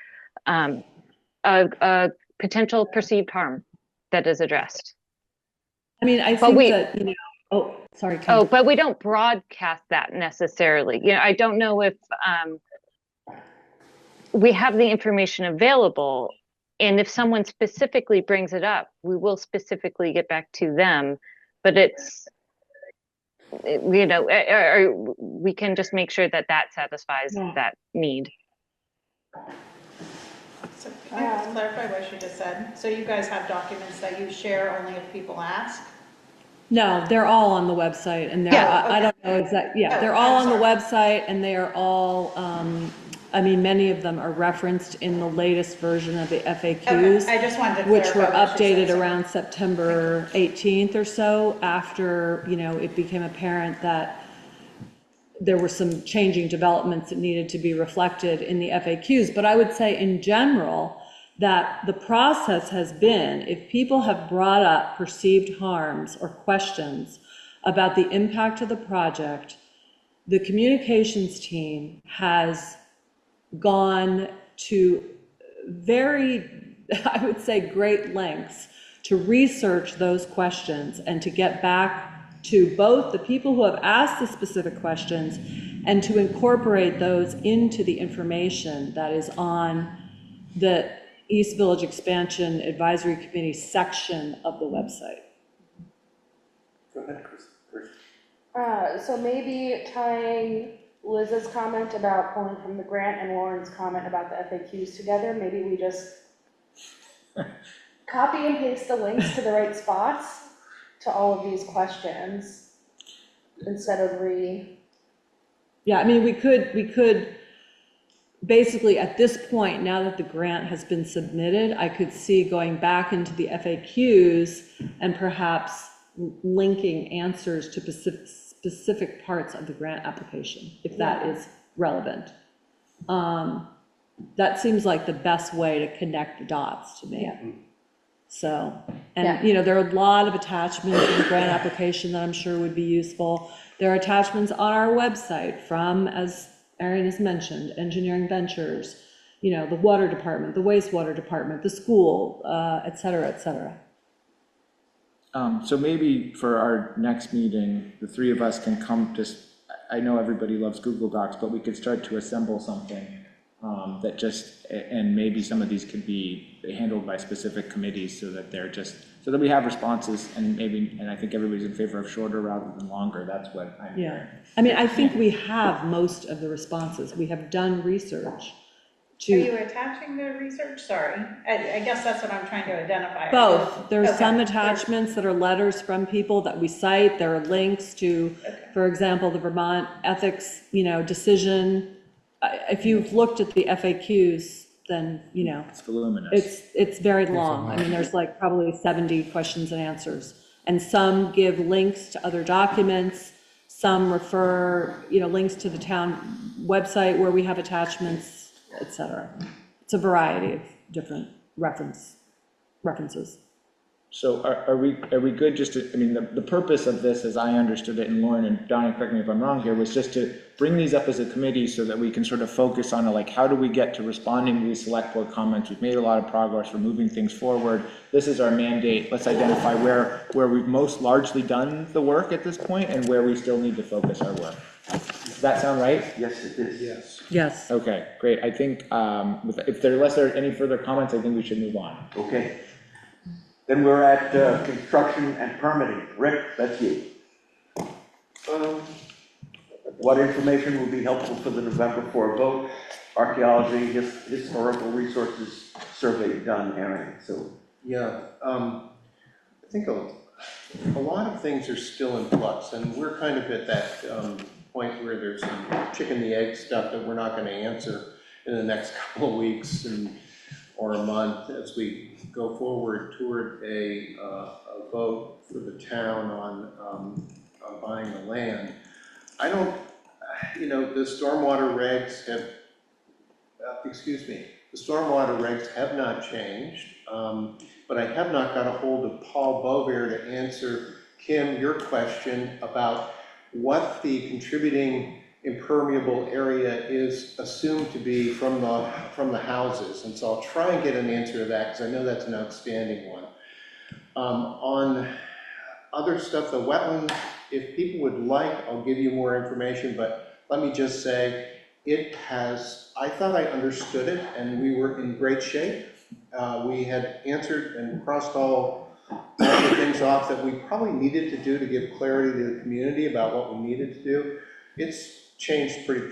a potential perceived harm that is addressed. I mean, I think that, oh, sorry, Ken. Oh, but we don't broadcast that necessarily. I don't know if we have the information available, and if someone specifically brings it up, we will specifically get back to them, but we can just make sure that satisfies that need. So can I just clarify what she just said? So you guys have documents that you share only if people ask? No, they're all on the website, and I don't know exactly, they're all on the website, and they are all, many of them are referenced in the latest version of the FAQs. Okay, I just wanted to which were clarify what she updated said. around September 18th or so, after, it became apparent that there were some changing developments that needed to be reflected in the FAQs. But I would say in general, that the process has been, if people have brought up perceived harms or questions about the impact of the project, the communications team has gone to very, I would say, great lengths to research those questions and to get back to both the people who have asked the specific questions and to incorporate those into the information that is on the East Village Expansion Advisory Committee section of the website. Go ahead, Chris. So maybe tying Liz's comment about pulling from the grant and Lauren's comment about the FAQs together, maybe we just copy and paste the links to the right spots to all of these questions. instead of Yeah, I mean, we could, basically, at this point, now that the grant has been submitted, I could see going back into the FAQs and perhaps linking answers to specific parts of the grant application, if that is relevant. That seems like the best way to connect the dots to me. So, and, you know, there are a lot of attachments in the grant application that I'm sure would be useful. There are attachments on our website from, as Erin has mentioned, Engineering Ventures, you know, the water department, the wastewater department, the school, et cetera, et cetera. So maybe for our next meeting, the three of us can come to, I know everybody loves Google Docs, but we could start to assemble something that just, and maybe some of these could be handled by specific committees so that they're just, so that we have responses and maybe, and I think everybody's in favor of shorter rather than longer. That's what I'm hearing. I mean, I think we have most of the responses. We have done research Are you attaching the research? Sorry. I guess that's what I'm trying to identify. Both. There's Okay. some attachments that are letters from people that we cite. There are links to, for example, the Vermont ethics, you know, decision. If you've looked at the FAQs, then, you know, It's voluminous. it's very long. I mean, there's like probably 70 questions and answers. And some give links to other documents. Some refer, you know, links to the town website where we have attachments, et cetera. It's a variety of different references. So are we good just to, I mean, the purpose of this, as I understood it, and Lauren and Donnie, correct me if I'm wrong here, was just to bring these up as a committee so that we can sort of focus on like, how do we get to responding to these select board comments? We've made a lot of progress, we're moving things forward. This is our mandate. Let's identify where we've most largely done the work at this point and where we still need to focus our work. Does that sound right? Yes, it is. Yes. Yes. Okay, great. I think unless there are any further comments, I think we should move on. Okay. Then we're at construction and permitting. Rick, that's you. What information will be helpful for the November 4 vote? Archaeology, historical resources survey done, Aaron, so. Yeah, I think a lot of things are still in flux, and we're kind of at that point where there's some chicken the egg stuff that we're not going to answer in the next couple of weeks or a month as we go forward toward a vote for the town on buying the land. I don't, you know, the stormwater regs have, the stormwater regs have not changed, but I have not got a hold of Paul Bover to answer, Kim, your question about what the contributing impermeable area is assumed to be from the houses. And so I'll try and get an answer to that because I know that's an outstanding one. On other stuff, the wetlands, if people would like, I'll give you more information, but let me just say, I thought I understood it and we were in great shape. We had answered and crossed all the things off that we probably needed to do to give clarity to the community about what we needed to do. It's changed pretty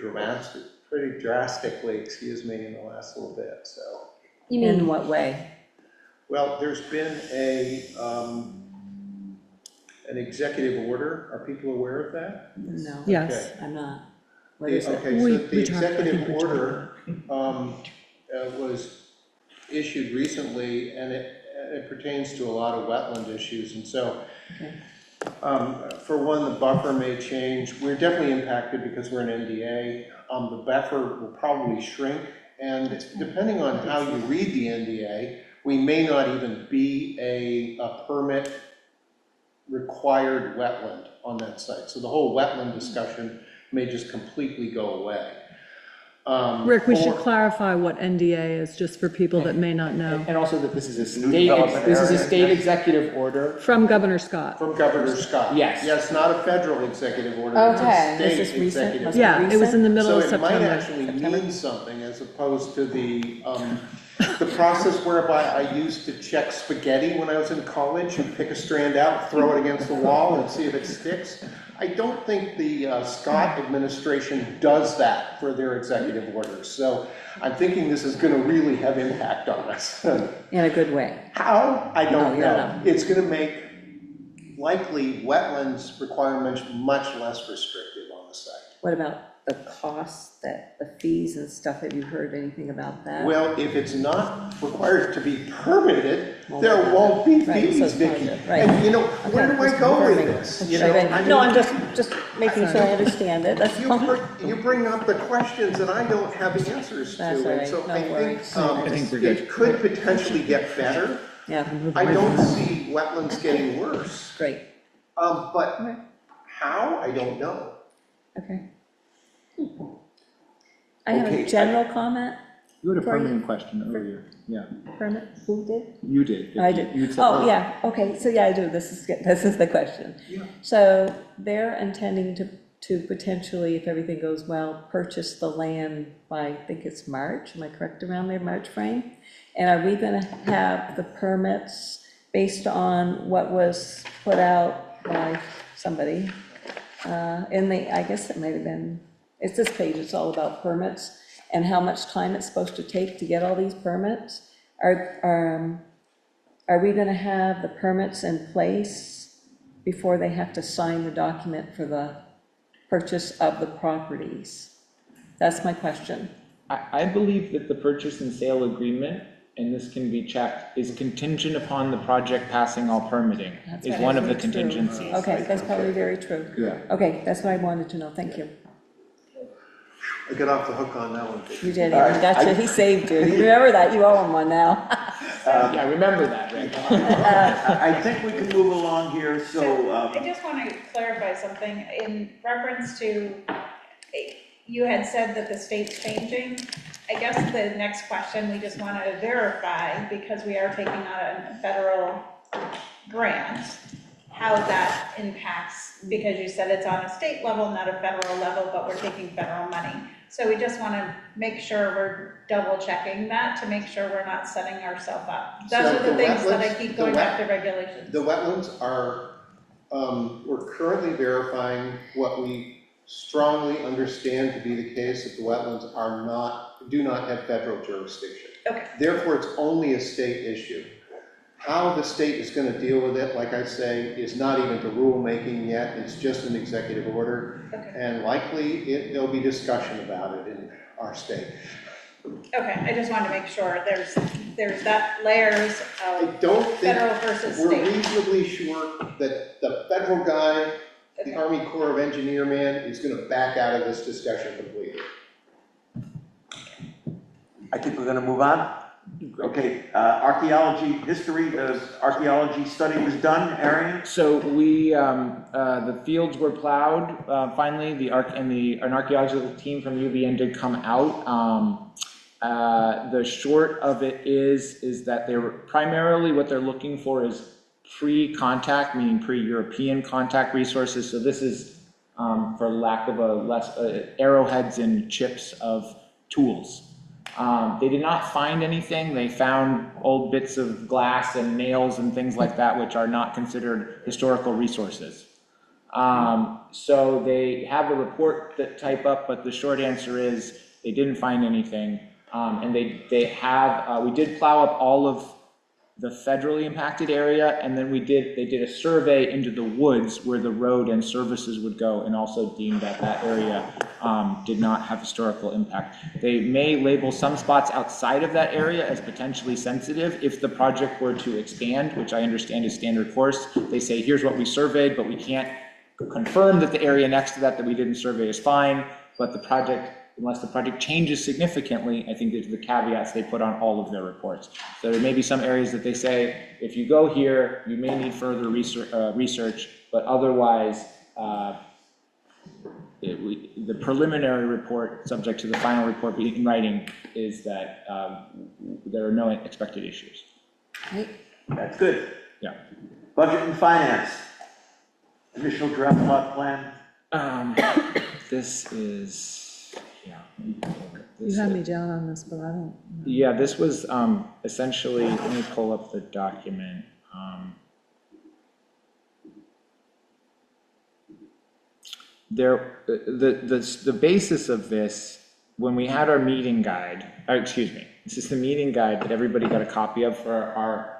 drastically, excuse me, in the last little bit, so. You mean in what way? Well, there's been an executive order. Are people aware of that? No. Yes. I'm not. What is it? Okay, so We the talked- I think executive we talked order was issued recently, and it pertains to a lot of wetland issues, and so for one, the buffer may change. We're definitely impacted because we're an NDA. The buffer will probably shrink, and depending on how you read the NDA, we may not even be a permit required wetland on that site. So the whole wetland discussion may just completely go away. Rick, we should clarify what NDA is, just for people that may not know. And also that this is a development state area. executive order. From Governor Scott. From Governor Scott. Yes. Yes, not a federal executive order, it's Okay. a state Is this recent? executive. Was it Yeah, it was in the middle of So it might September. actually mean something as opposed to the process whereby I used to check spaghetti when I was in college and pick a strand out, throw it against the wall and see if it sticks. I don't think the Scott administration does that for their executive orders. So I'm thinking this is going to really have impact on us. In a good way. How? I don't No, you don't know. It's going to make likely wetlands requirements much less restrictive on the site. What about the costs, that, the fees and stuff? Have you heard anything about that? Well, if it's not required to be permitted, there won't be Right, so fees, it's Vicky. positive, right. And where Okay, do I just go with confirming. this? You know, Right, right. I No, mean, I'm just making sure I understand it, that's all. you bring up the questions that I don't have the answers to. That's all And right, so no I think, worries. I think we're good. it could potentially get better. Yeah, I don't see wetlands getting worse. great, But Okay. how, I don't know. okay. I have Okay, a general comment, You had a For you. permanent question earlier, yeah, permit, who did? you did. I did. You said- Oh, yeah, okay, so yeah, I do, this is, this is the question. Yeah. So they're intending to potentially, if everything goes well, purchase the land by, I think it's March, am I correct around there, March frame? And are we gonna have the permits based on what was put out by somebody? In the, I guess it might have been, it's this page, it's all about permits and how much time it's supposed to take to get all these permits. Are we gonna have the permits in place before they have to sign the document for the purchase of the properties? That's my question. I believe that the purchase and sale agreement, and this can be checked, is contingent upon the project passing all permitting, That's is one of the probably true. contingencies. Okay, that's probably very true. Yeah. Okay, that's what I wanted to know, thank you. I got off the hook on that one. You did, he All right, got you, he saved you. You remember that, you owe him one now. Yeah, remember that, Rick. I think we can move along here, So so, I just want to clarify something in reference to, you had said that the state's changing. I guess the next question, we just want to verify, because we are taking on a federal grant, how that impacts, because you said it's on a state level, not a federal level, but we're taking federal money. So we just want to make sure we're double checking that to make sure we're not setting ourselves up. Those So are the the things that I wetlands- keep going back to regulations. The wetlands are, we're currently verifying what we strongly understand to be the case, that the wetlands do not have federal jurisdiction. Okay. Therefore, it's only a state issue. How the state is going to deal with it, like I say, is not even to rulemaking yet, it's just an executive order. Okay. And likely, there'll be discussion about it in our state. Okay, I just wanted to make sure there's that layers I of don't think federal versus we're state. reasonably sure that the federal guy, the Army Corps of Engineer man, is going to back out of this discussion completely. I think we're gonna move on. Okay, archaeology, history of archaeology study was done, Arian? So we, the fields were plowed, finally, an archaeological team from UVN did come out. The short of it is that they were, primarily what they're looking for is pre-contact, meaning pre-European contact resources. So this is, for lack of a less, arrowheads and chips of tools. They did not find anything. They found old bits of glass and nails and things like that, which are not considered historical resources. So they have a report that type up, but the short answer is they didn't find anything. And we did plow up all of the federally impacted area, and then they did a survey into the woods where the road and services would go, and also deemed that area did not have historical impact. They may label some spots outside of that area as potentially sensitive if the project were to expand, which I understand is standard course. They say, here's what we surveyed, but we can't confirm that the area next to that we didn't survey is fine, but the project, unless the project changes significantly, I think there's the caveats they put on all of their reports. So there may be some areas that they say, if you go here, you may need further research, but otherwise, the preliminary report, subject to the final report being in writing, is that there are no expected issues. That's good. Yeah. Budget and finance. Initial draft plot plan. This is, yeah. You had me down on this, but I don't. Yeah, this was essentially, let me pull up the document. The basis of this, when we had our meeting guide, this is the meeting guide that everybody got a copy of for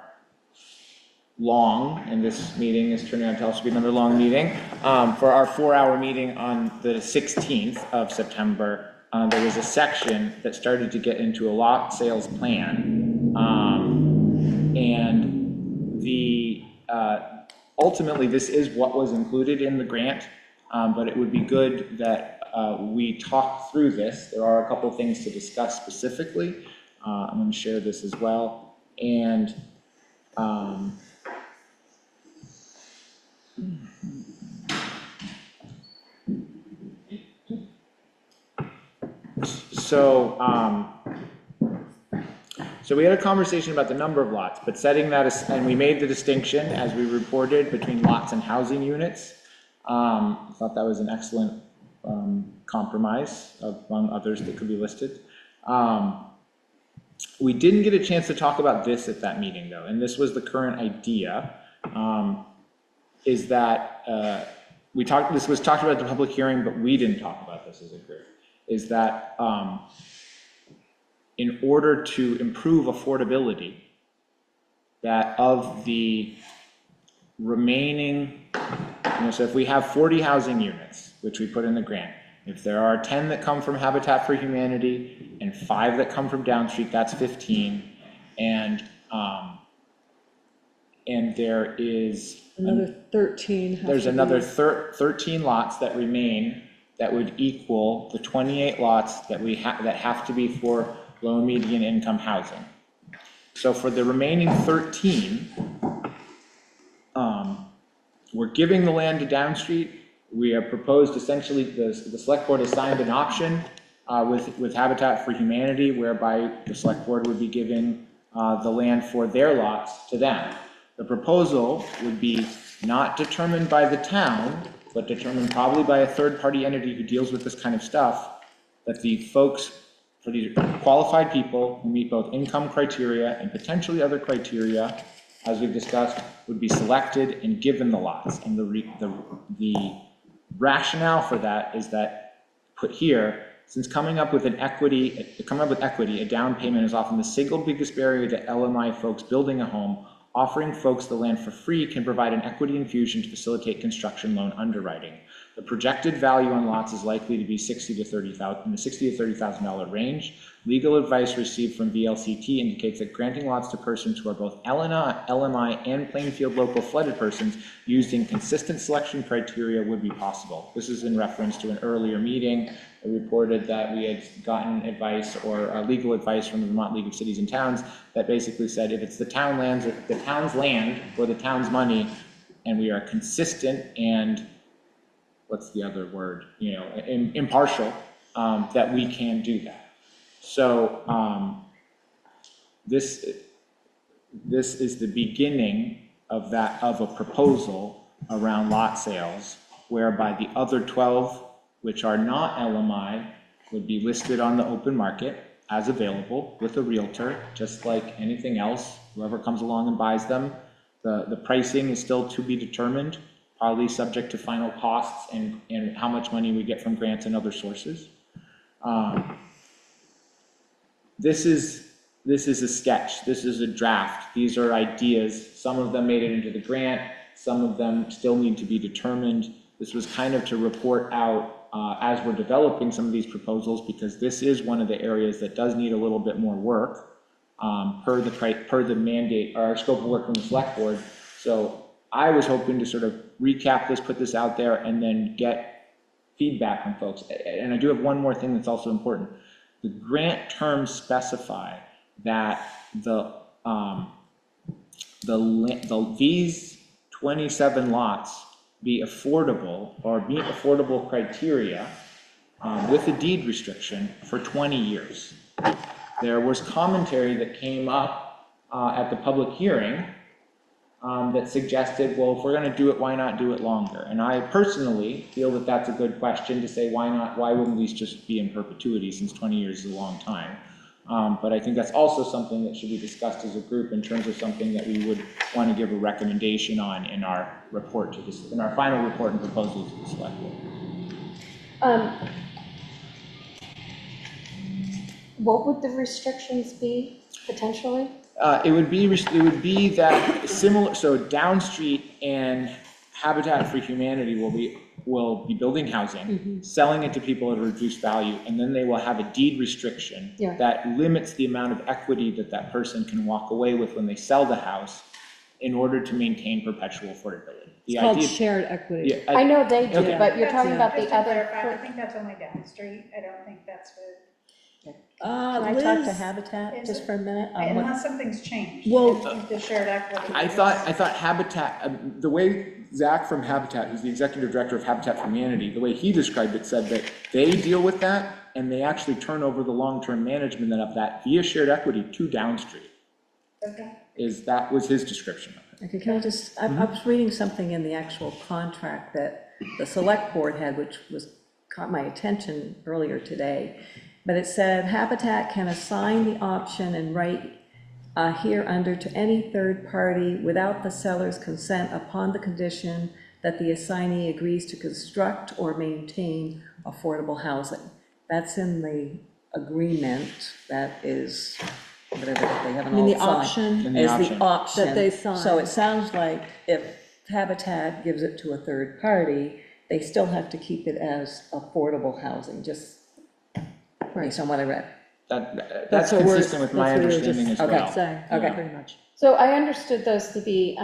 long, and this meeting is turning out to also be another long meeting, for our 4-hour meeting on the 16th of September, there was a section that started to get into a lot sales plan. And ultimately, this is what was included in the grant, but it would be good that we talk through this. There are a couple of things to discuss specifically. I'm going to share this as well. And so we had a conversation about the number of lots, but setting that, and we made the distinction, as we reported, between lots and housing units. I thought that was an excellent compromise among others that could be listed. We didn't get a chance to talk about this at that meeting, though, and this was the current idea, is that this was talked about at the public hearing, but we didn't talk about this as a group, is that in order to improve affordability, that of the remaining, so if we have 40 housing units, which we put in the grant, if there are 10 that come from Habitat for Humanity and 5 that come from Downstreet, that's 15. And there is Another 13. There's another 13 lots that remain that would equal the 28 lots that that have to be for low and median income housing. So for the remaining 13, we're giving the land to Downstreet. We have proposed essentially, the select board has signed an option with Habitat for Humanity, whereby the select board would be giving the land for their lots to them. The proposal would be not determined by the town, but determined probably by a third-party entity who deals with this kind of stuff, that the folks, for these qualified people who meet both income criteria and potentially other criteria, as we've discussed, would be selected and given the lots. And the rationale for that is that, put here, since coming up with equity, a down payment is often the single biggest barrier to LMI folks building a home. Offering folks the land for free can provide an equity infusion to facilitate construction loan underwriting. The projected value on lots is likely to be $60,000 to $30,000 range. Legal advice received from VLCT indicates that granting lots to persons who are both LMI and Plainfield local flooded persons using consistent selection criteria would be possible. This is in reference to an earlier meeting. I reported that we had gotten advice or legal advice from the Vermont League of Cities and Towns that basically said if it's the town's land or the town's money, and we are consistent and what's the other word? Impartial, that we can do that. So this is the beginning of a proposal around lot sales, whereby the other 12, which are not LMI, would be listed on the open market as available with a realtor, just like anything else. Whoever comes along and buys them, the pricing is still to be determined, probably subject to final costs and how much money we get from grants and other sources. This is a sketch. This is a draft. These are ideas. Some of them made it into the grant. Some of them still need to be determined. This was kind of to report out as we're developing some of these proposals, because this is one of the areas that does need a little bit more work per the mandate or our scope of work from the select board. So I was hoping to sort of recap this, put this out there, and then get feedback from folks. And I do have one more thing that's also important. The grant terms specify that these 27 lots be affordable or meet affordable criteria with a deed restriction for 20 years. There was commentary that came up at the public hearing that suggested, well, if we're going to do it, why not do it longer? And I personally feel that that's a good question to say, why not? Why wouldn't these just be in perpetuity, since 20 years is a long time? But I think that's also something that should be discussed as a group in terms of something that we would want to give a recommendation on in our report in our final report and proposal to the select board. What would the restrictions be, potentially? It would be that similar, so Down Street and Habitat for Humanity will be building housing, selling it to people at a reduced value, and then they will have a deed restriction Yeah. that limits the amount of equity that person can walk away with when they sell the house in order to maintain perpetual affordability. The It's called idea- shared equity. Yeah, I know they do, Okay. but you're talking That's- about the just to other. clarify, I think that's only Down Street, I don't think that's with, Can I talk to Liz- Habitat Is just it? for a minute? on what- unless something's changed. Well- in the shared equity. I thought Habitat, the way Zach from Habitat, who's the executive director of Habitat for Humanity, the way he described it, said that they deal with that and they actually turn over the long-term management of that via shared equity to Down Street. Okay. That was his description of it. Okay, can I just, I was reading something in the actual contract that the select board had, which caught my attention earlier today. But it said Habitat can assign the option and right here under to any third party without the seller's consent upon the condition that the assignee agrees to construct or maintain affordable housing. That's in the agreement, that is, whatever, they haven't I mean, all the signed. option, And the Is option. the option. That they sign. So it sounds like if Habitat gives it to a third party, they still have to keep it as affordable housing, just based on what I read. That's what we're- consistent with my that's what we were understanding as just well. saying, Okay. pretty much. So I understood those to be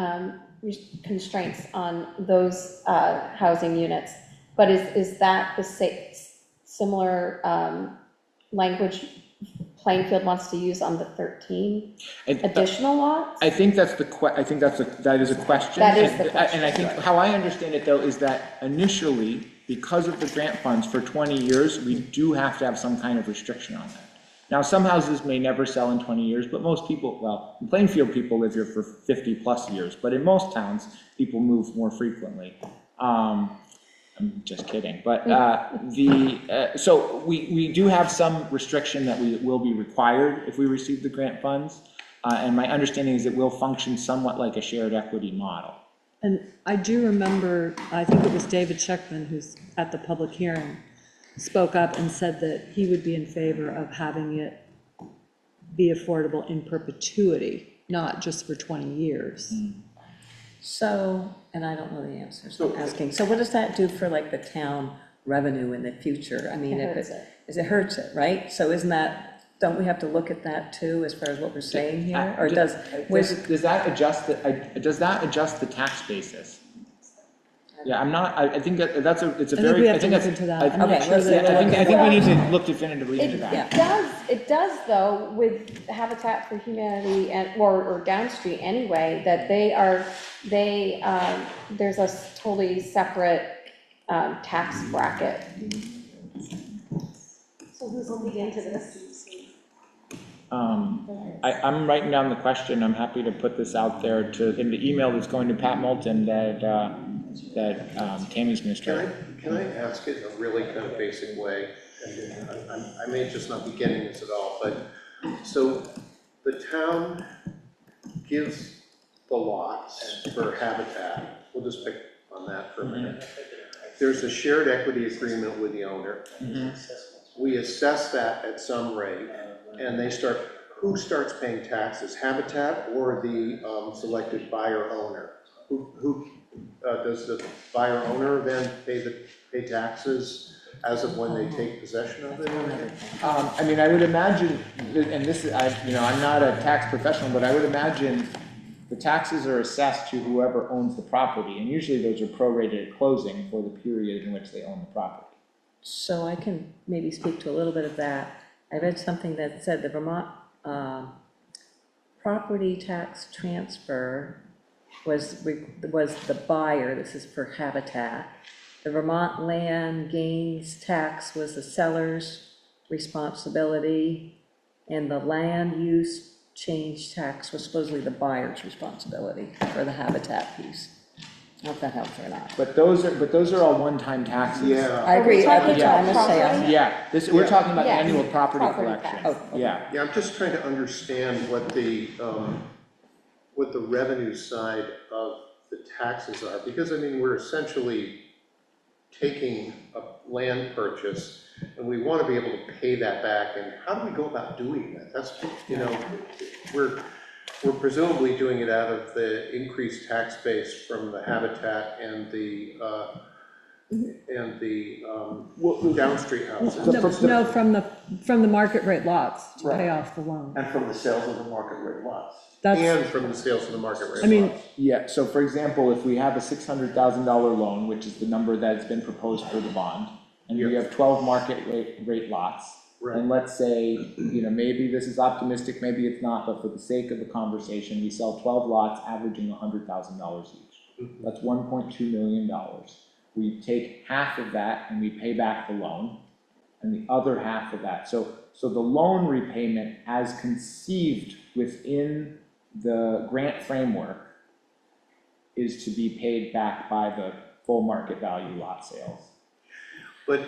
constraints on those housing units, but is that the similar language Plainfield wants to use on the 13 additional lots? I think that is a question. That is the And I think how I understand it though is that initially, because of the grant funds for 20 years, we do have to have some kind of restriction on that. Now, some houses may never sell in 20 years, but most people, well, in Plainfield, people live here for 50 plus years, but in most towns, people move more frequently. I'm just kidding, but so we do have some restriction that will be required if we receive the grant funds. And my understanding is it will function somewhat like a shared equity model. And I do remember, I think it was David Scheckman, who's at the public hearing, spoke up and said that he would be in favor of having it be affordable in perpetuity, not just for 20 years. So, and I don't know the answer, so I'm asking, so what does that do for like the town revenue in the future? I mean, It if hurts it hurts it, right? So isn't that, don't we have to look at that too, as far as what we're saying here? Or does that adjust the tax basis? Yeah, I'm not, I think it's a I think very, we I have to think look that's. into that. I- I'm not sure that- I think we need to look definitively into that. It does though, with Habitat for Humanity or Down Street anyway, that there's a totally separate tax bracket. So who's looking into this? I'm writing down the question, I'm happy to put this out there in the email that's going to Pat Moulton that Tammy's gonna start. Can I ask it in a really kind of basic way? And I may just not be getting this at all, but, so the town gives the lots for Habitat, we'll just pick on that for a minute. There's a shared equity agreement with the owner. We assess that at some rate, and who starts paying taxes, Habitat or the selected buyer owner? Who does the buyer owner then pay taxes as of when they take possession of it? I mean, I would imagine, and this is, I'm not a tax professional, but I would imagine the taxes are assessed to whoever owns the property, and usually those are prorated at closing for the period in which they own the property. So I can maybe speak to a little bit of that. I read something that said the Vermont property tax transfer was the buyer, this is for Habitat. The Vermont land gains tax was the seller's responsibility, and the land use change tax was supposedly the buyer's responsibility for the Habitat piece. I don't know if that helps or not. But those are all one-time taxes. Yeah. I agree, Are we talking I about must say, property? Yeah, we're talking about Yeah. annual property Property collection. tax. Oh, okay. Yeah. Yeah, I'm just trying to understand what the revenue side of the taxes are, because I mean, we're essentially taking a land purchase and we want to be able to pay that back, and how do we go about doing that? That's, we're presumably doing it out of the increased tax base from the habitat and the downstreet houses. No, from the market rate lots to pay off the loan. And from the sales of the market rate lots. That's, And from the sales of the market rate I mean, lots. Yeah, so for example, if we have a $600,000 loan, which is the number that's been proposed for the bond, and we have 12 market rate lots, Right. and let's say, maybe this is optimistic, maybe it's not, but for the sake of the conversation, we sell 12 lots averaging $100,000 each. That's $1.2 million. We take half of that and we pay back the loan, and the other half of that. So the loan repayment as conceived within the grant framework is to be paid back by the full market value lot sales. But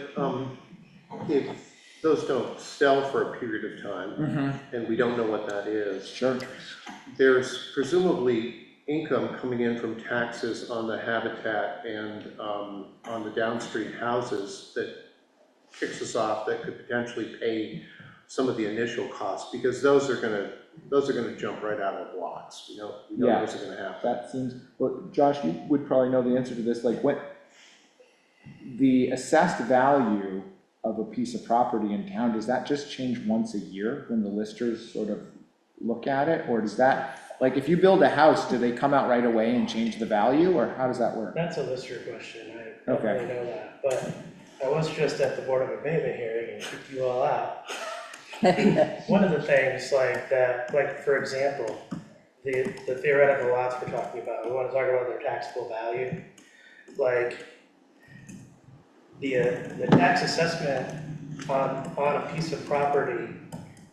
if those don't sell for a period of time, and we don't know what that is. Sure. There's presumably income coming in from taxes on the habitat and on the downstreet houses that kicks us off, that could potentially pay some of the initial costs, because those are gonna jump right out of the blocks. We know Yeah. those are gonna happen. That seems, well, Josh, you would probably know the answer to this, like what the assessed value of a piece of property in town, does that just change once a year when the listers sort of look at it? Or does that, like if you build a house, do they come out right away and change the value, or how does that work? That's a lister question, I don't really know that, but I was just at the Board of Abatement hearing and kicked you all out. One of the things like that, like for example, the theoretical lots we're talking about, we want to talk about their taxable value. Like the tax assessment on a piece of property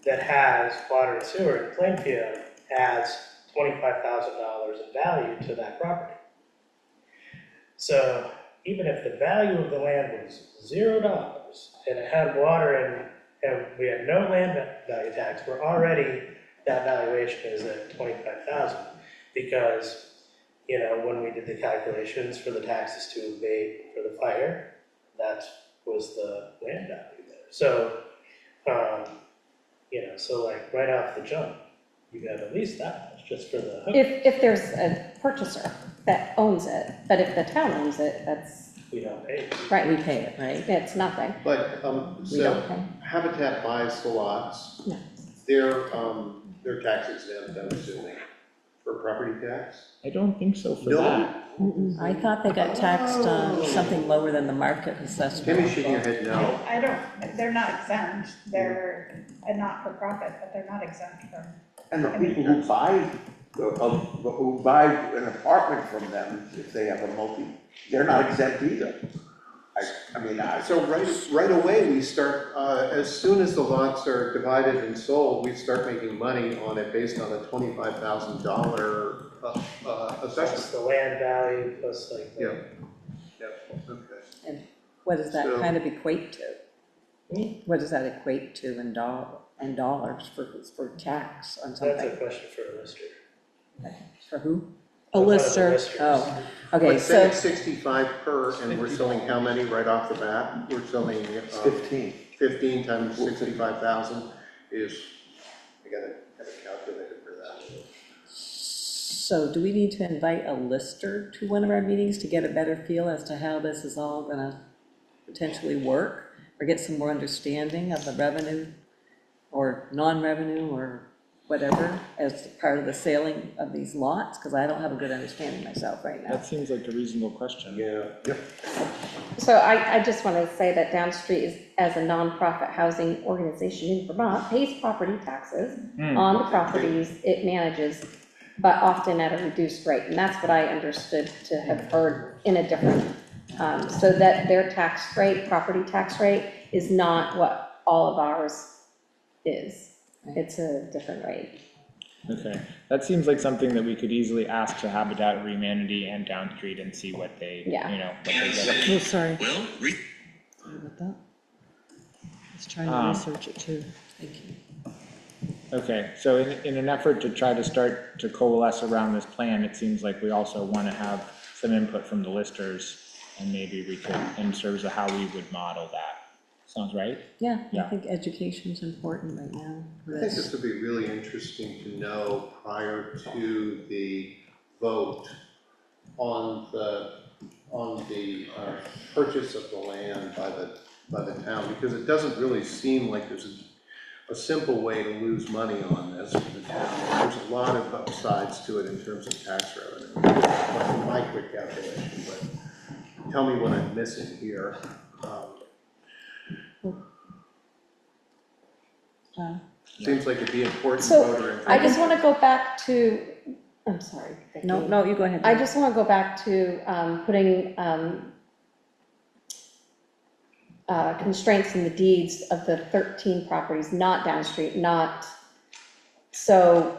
that has water and sewer in Plainfield adds $25,000 in value to that property. So even if the value of the land was $0 and it had water and we had no land value tax, we're already, that valuation is at 25,000, because, when we did the calculations for the taxes to abate for the fire, that was the land value there. So, so like right off the jump, you got at least that much just for the hook. If there's a purchaser that owns it, but if the town owns it, that's, We don't pay. right, We pay it, right? it's nothing. But, We don't so pay. Habitat buys the lots. No. They're tax exempt, I'm assuming, for property tax? I don't think so for No. that. I thought they got taxed on something lower than the market assessment. Tammy's shaking her head no. I don't, they're not exempt, they're a not-for-profit, but they're not exempt from. And the people who buy an apartment from them, if they have a they're not exempt either. So right away, we start, as soon as the lots are divided and sold, we start making money on it based on a $25,000 That's assessment. the land value plus like the. Yeah, okay. And what does that So- kind of equate to? What does that equate to in dollars for tax on That's a something? question for a lister. For who? a One of the lister. listers. Oh, okay, But say so, it's 65 per, and we're selling how many right off the bat? We're selling 15 times 65,000 is, I gotta have a calculator for that. so do we need to invite a lister to one of our meetings to get a better feel as to how this is all gonna potentially work? Or get some more understanding of the revenue or non-revenue or whatever as part of the selling of these lots? Because I don't have a good understanding myself right now. That seems like a reasonable question. Yeah. So I just want to say that Downstreet is, as a nonprofit housing organization in Vermont, pays property taxes on the properties it manages, but often at a reduced rate. And that's what I understood to have heard in a different, so that their tax rate, property tax rate, is not what all of ours is. It's a different rate. Okay, that seems like something that we could easily ask to Habitat, Rehumanity, and Downstreet and see what they, Yeah. what they get. Oh, sorry. Sorry about that. I was trying to research it too. Thank you. Okay, so in an effort to try to start to coalesce around this plan, it seems like we also want to have some input from the listers, and maybe we could, in terms of how we would model that. Sounds right? Yeah, I Yeah. think education's important right now. for I think this. this would be really interesting to know prior to the vote on the purchase of the land by the town, because it doesn't really seem like there's a simple way to lose money on this for the town. There's a lot of upsides to it in terms of tax revenue. That's my quick calculation, but tell me what I'm missing here. Seems like it'd be important So, voter information. I just want to go back to, I'm sorry, Vicki. No, you go ahead. I just want to go back to putting constraints in the deeds of the 13 properties, not downstream, not, so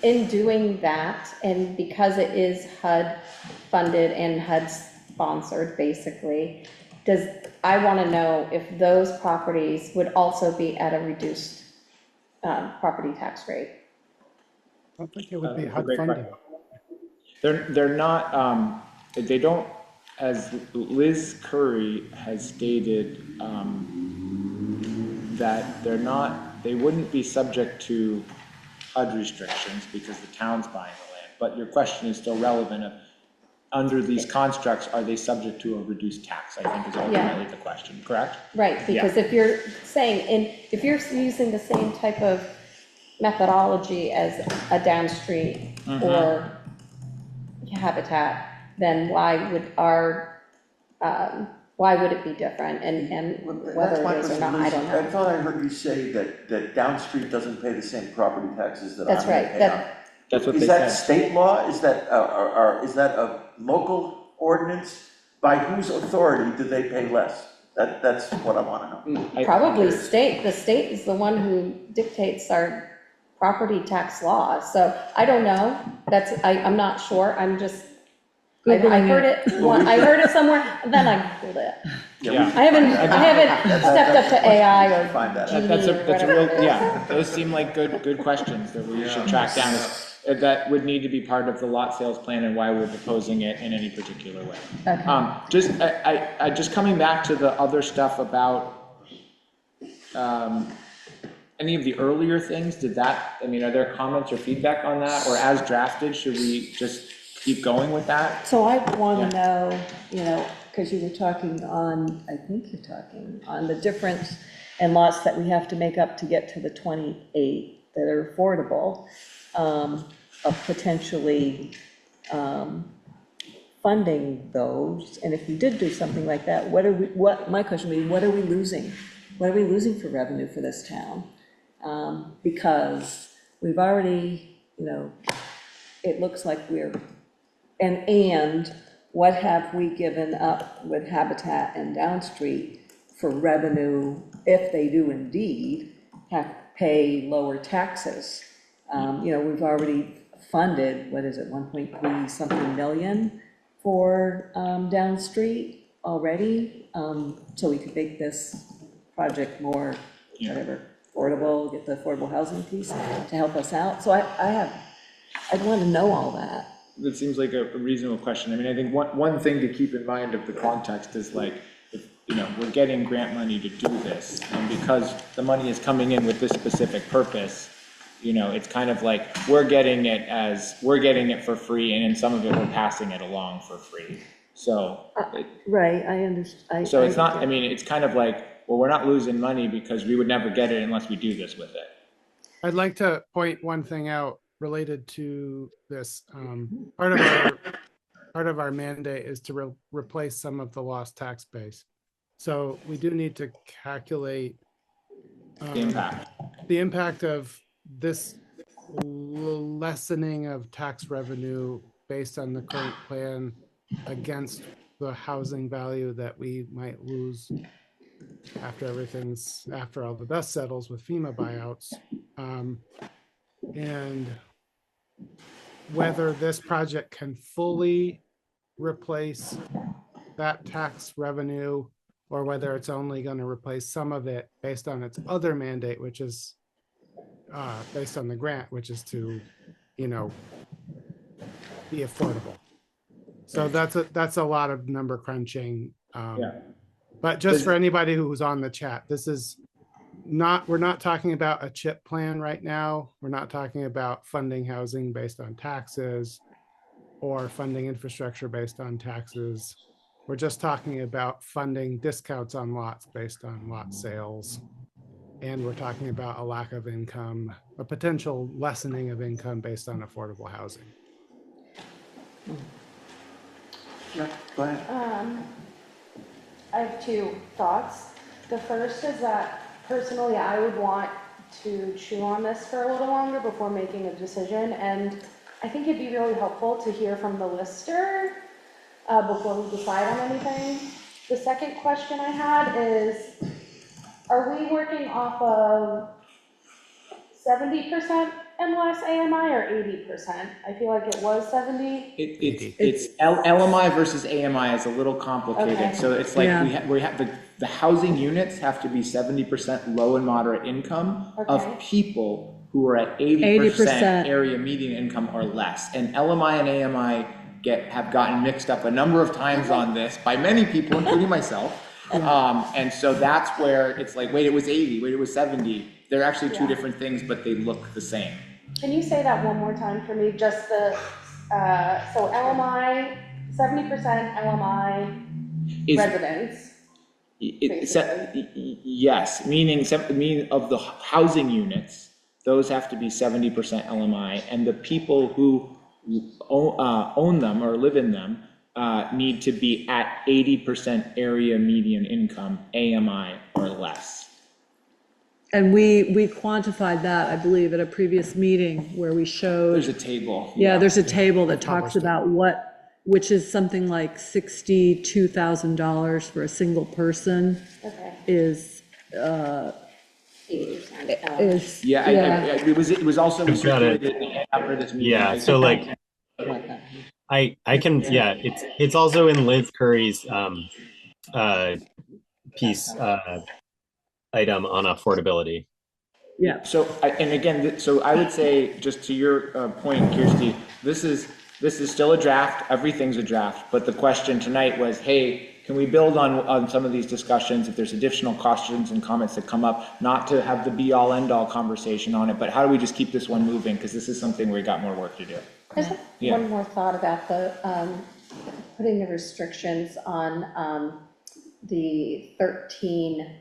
in doing that, and because it is HUD funded and HUD sponsored, basically, I want to know if those properties would also be at a reduced property tax rate. I don't think it would be That's a HUD great funded. question. They're not, they don't, as Liz Curry has stated, that they wouldn't be subject to HUD restrictions because the town's buying the land. But your question is still relevant of, under these constructs, are they subject to a reduced tax, I think is ultimately the question, correct? Right, because if you're saying, if you're using the same type of methodology as a downstream or habitat, then why would it be different, and whether it is or not, I don't know. I thought I heard you say that Down Street doesn't pay the same property taxes that That's I'm gonna right, pay on. That's what Is they that said. state law? Is that, is that a local ordinance? By whose authority do they pay less? That's what I want to know. Probably the state is the one who dictates our property tax law, so I don't know, I'm not sure, I'm just, I heard it somewhere, then I Googled it. Yeah. I haven't stepped up to AI or Find that out. Genie That's or a whatever real, it is. yeah, those seem like good questions that we should track down. That would need to be part of the lot sales plan and why we're proposing it in any particular way. Okay. I just coming back to the other stuff about, any of the earlier things, are there comments or feedback on that? Or as drafted, should we just keep going with that? So I want to know, because you were talking on, I think you're talking on the difference in lots that we have to make up to get to the 28 that are affordable, of potentially funding those. And if we did do something like that, my question would be, what are we losing? What are we losing for revenue for this town? Because we've already, it looks like and what have we given up with Habitat and Downstreet for revenue if they do indeed pay lower taxes? We've already funded, 1.3 something million for Downstreet already, so we could make this project more, affordable, get the affordable housing piece to help us out. So I'd want to know all that. That seems like a reasonable question. I think one thing to keep in mind of the context is like, if, we're getting grant money to do this, and because the money is coming in with this specific purpose, it's kind of like, we're getting it for free, and in some of it, we're passing it along for free. So. Right, I understand. So it's not, it's kind of like, well, we're not losing money because we would never get it unless we do this with it. I'd like to point one thing out related to this. Part of our mandate is to replace some of the lost tax base. So we do need to calculate the impact of this lessening of tax revenue based on the current plan against the housing value that we might lose after all the dust settles with FEMA buyouts. And whether this project can fully replace that tax revenue, or whether it's only going to replace some of it based on its other mandate, which is based on the grant, which is to, be affordable. So that's a lot of number crunching. But just for anybody who's on the chat, this is not, we're not talking about a CHIP plan right now. We're not talking about funding housing based on taxes or funding infrastructure based on taxes. We're just talking about funding discounts on lots based on lot sales. And we're talking about a lack of income, a potential lessening of income based on affordable housing. Yeah, go ahead. I have two thoughts. The first is that personally, I would want to chew on this for a little longer before making a decision. And I think it'd be really helpful to hear from the lister before we decide on anything. The second question I had is, are we working off of 70% and less AMI or 80%? I feel like it was 70. It's LMI versus AMI is a little complicated. Okay. So it's like Yeah. we have the housing units have to be 70% low and moderate income of people who are at 80% area median income or less. And LMI and AMI have gotten mixed up a number of times on this by many people, including myself. And so that's where it's like, wait, it was 80, wait, it was 70. They're actually two different things, but they look the same. Can you say that one more time for me? Just the, so LMI, 70% LMI residents. Yes, meaning of the housing units, those have to be 70% LMI, and the people who own them or live in them need to be at 80% area median income, AMI or less. And we quantified that, I believe, at a previous meeting where we showed. There's a table. Yeah, there's a table that talks about which is something like $62,000 for a single person. Okay. Is, 80%. It was also I've got it. after this meeting. Yeah, so like, I can, yeah, it's also in Liz Curry's piece item on affordability. Yeah. So, and again, so I would say, just to your point, Kirsty, this is still a draft, everything's a draft, but the question tonight was, hey, can we build on some of these discussions if there's additional questions and comments that come up, not to have the be-all, end-all conversation on it, but how do we just keep this one moving, because this is something where we got more work to do. I just have one more thought about the, putting the restrictions on the 13.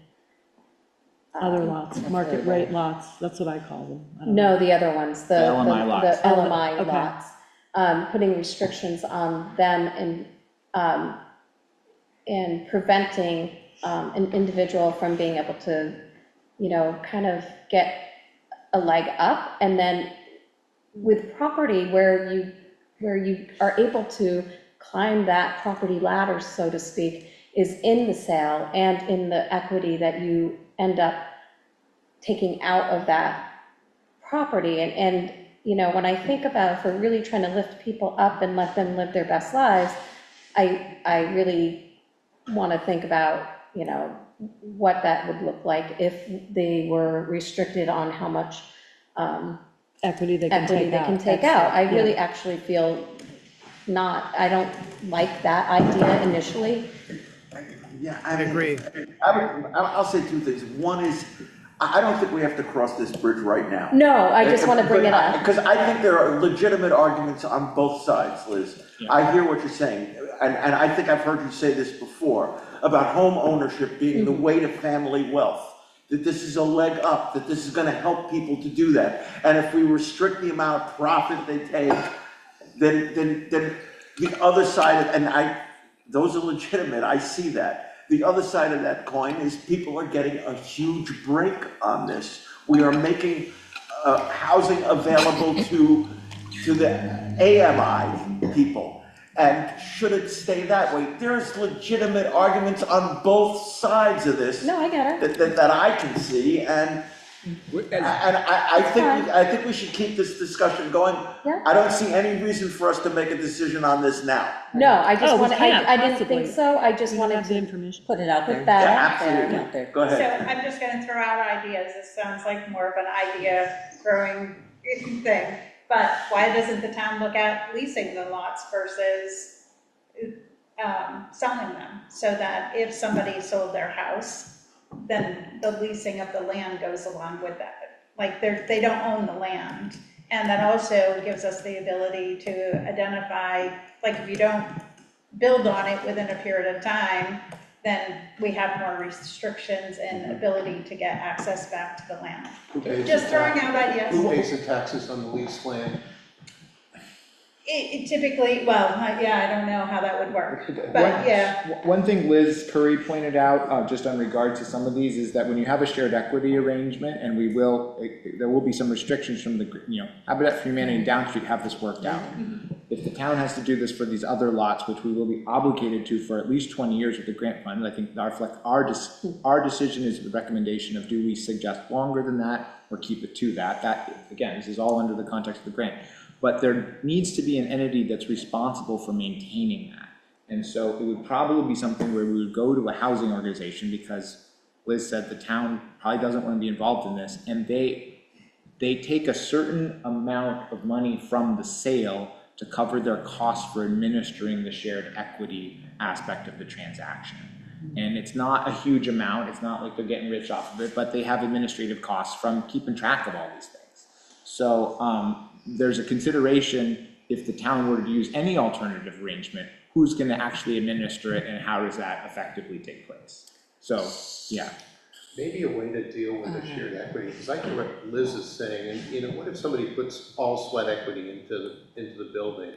Other lots, market rate lots, that's what I call them. I don't know. No, the other ones, the LMI lots. The LMI Okay. lots. Putting restrictions on them and preventing an individual from being able to, kind of get a leg up. And then with property where you are able to climb that property ladder, so to speak, is in the sale and in the equity that you end up taking out of that property. And when I think about if we're really trying to lift people up and let them live their best lives, I really want to think about, what that would look like if they were restricted on how much Equity they can take out. I really actually feel I don't like that idea initially. Yeah, I agree. I'll say two things. One is, I don't think we have to cross this bridge right now. No, I just want to bring it up. Because I think there are legitimate arguments on both sides, Liz. Yeah. I hear what you're saying, and I think I've heard you say this before, about home ownership being the way to family wealth, that this is a leg up, that this is gonna help people to do that. And if we restrict the amount of profit they take, then the other side, those are legitimate, I see that. The other side of that coin is people are getting a huge break on this. We are making housing available to the AMI people. And should it stay that way? There's legitimate arguments on both sides of this. No, I get it. That I can see, and I think we should keep this discussion going. Yeah. I don't see any reason for us to make a decision on this now. No, I just we wanted, can't I didn't possibly. think so, I just We don't wanted have the to information. Put it out there. put that Yeah, out there. absolutely. Go So ahead. I'm just gonna throw out ideas, this sounds like more of an idea throwing thing, but why doesn't the town look at leasing the lots versus, selling them, so that if somebody sold their house, then the leasing of the land goes along with that. Like they don't own the land. And that also gives us the ability to identify, like if you don't build on it within a period of time, then we have more restrictions and ability to get access back to the land. Just throwing out ideas. Who pays the taxes on the leased land? It typically, well, yeah, I don't know how that would work, but yeah. One thing Liz Curry pointed out, just on regard to some of these, is that when you have a shared equity arrangement, and there will be some restrictions from the, Habitat for Humanity and Down Street have this worked out. If the town has to do this for these other lots, which we will be obligated to for at least 20 years with the grant fund, I think our decision is the recommendation of, do we suggest longer than that or keep it to that? That, again, this is all under the context of the grant. But there needs to be an entity that's responsible for maintaining that. And so it would probably be something where we would go to a housing organization, because Liz said the town probably doesn't want to be involved in this, and they take a certain amount of money from the sale to cover their costs for administering the shared equity aspect of the transaction. And it's not a huge amount, it's not like they're getting rich off of it, but they have administrative costs from keeping track of all these things. So there's a consideration, if the town were to use any alternative arrangement, who's going to actually administer it and how does that effectively take place? So, yeah. Maybe a way to deal with the shared equity, because I hear what Liz is saying, and what if somebody puts all sweat equity into the building?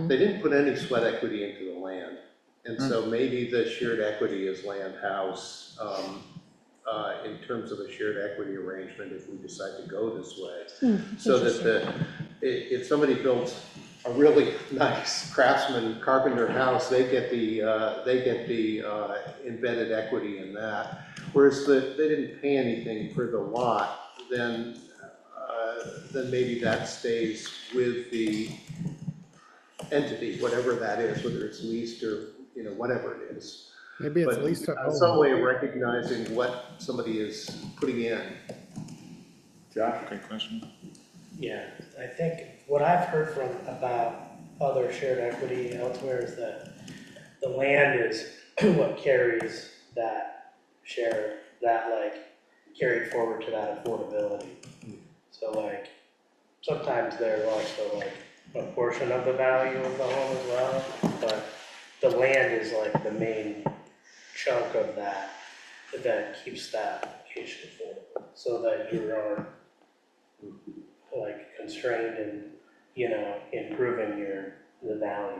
They didn't put any sweat equity into the land, and so maybe the shared equity is land house, in terms of a shared equity arrangement, if we decide to go this way. So that if somebody builds a really nice craftsman carpenter house, they get the embedded equity in that. Whereas they didn't pay anything for the lot, then maybe that stays with the entity, whatever that is, whether it's leased or whatever it is. Maybe it's But leased to own. some way of recognizing what somebody is putting in. Josh, great question. Yeah, I think what I've heard from about other shared equity elsewhere is that the land is what carries that share, that carried forward to that affordability. So sometimes there's also a portion of the value of the home as well, but the land is the main chunk of that keeps that location affordable, so that you are constrained in improving the value.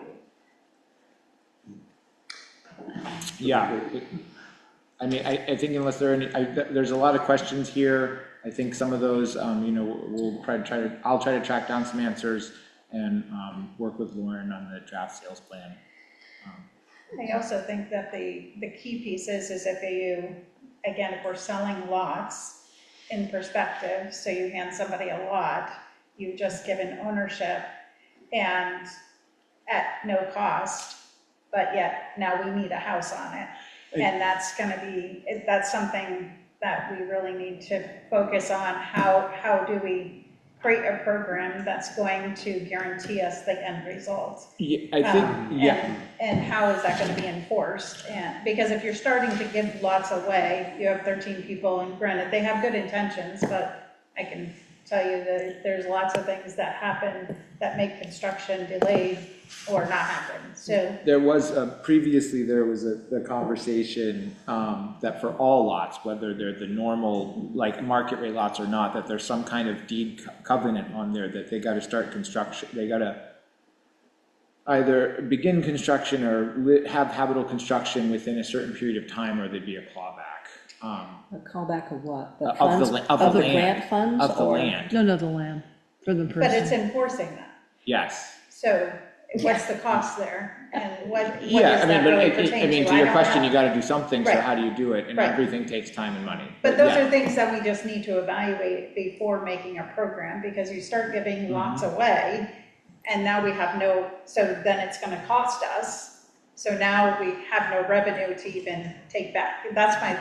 Yeah, I mean, I think unless there are any, there's a lot of questions here. I think some of those, we'll I'll try to track down some answers and work with Lauren on the draft sales plan. I also think that the key piece is if we're selling lots in perspective, so you hand somebody a lot, you've just given ownership and at no cost, but yet now we need a house on it. And that's something that we really need to focus on. How do we create a program that's going to guarantee us the end result? Yeah, I think, yeah. And how is that going to be enforced? And because if you're starting to give lots away, you have 13 people, and granted, they have good intentions, but I can tell you that there's lots of things that happen that make construction delayed or not happen. So there was previously there was a conversation that for all lots, whether they're the normal market rate lots or not, that there's some kind of deed covenant on there that they got to start construction. They got to either begin construction or have habitable construction within a certain period of time, or there'd be a clawback. A callback of what? The Of funds? the Of the land. grant funds? Of the or- land. No, the land, for the person. but it's enforcing that. Yes. So what's the cost there? And what does Yeah, I mean, that but really I pertain mean, to? to I your don't question, know. you got to do something. So Right. how do you do it? And Right. everything takes time and money. But those yeah. are things that we just need to evaluate before making a program, because you start giving lots away, and now we have so then it's gonna cost us. So now we have no revenue to even take back. That's my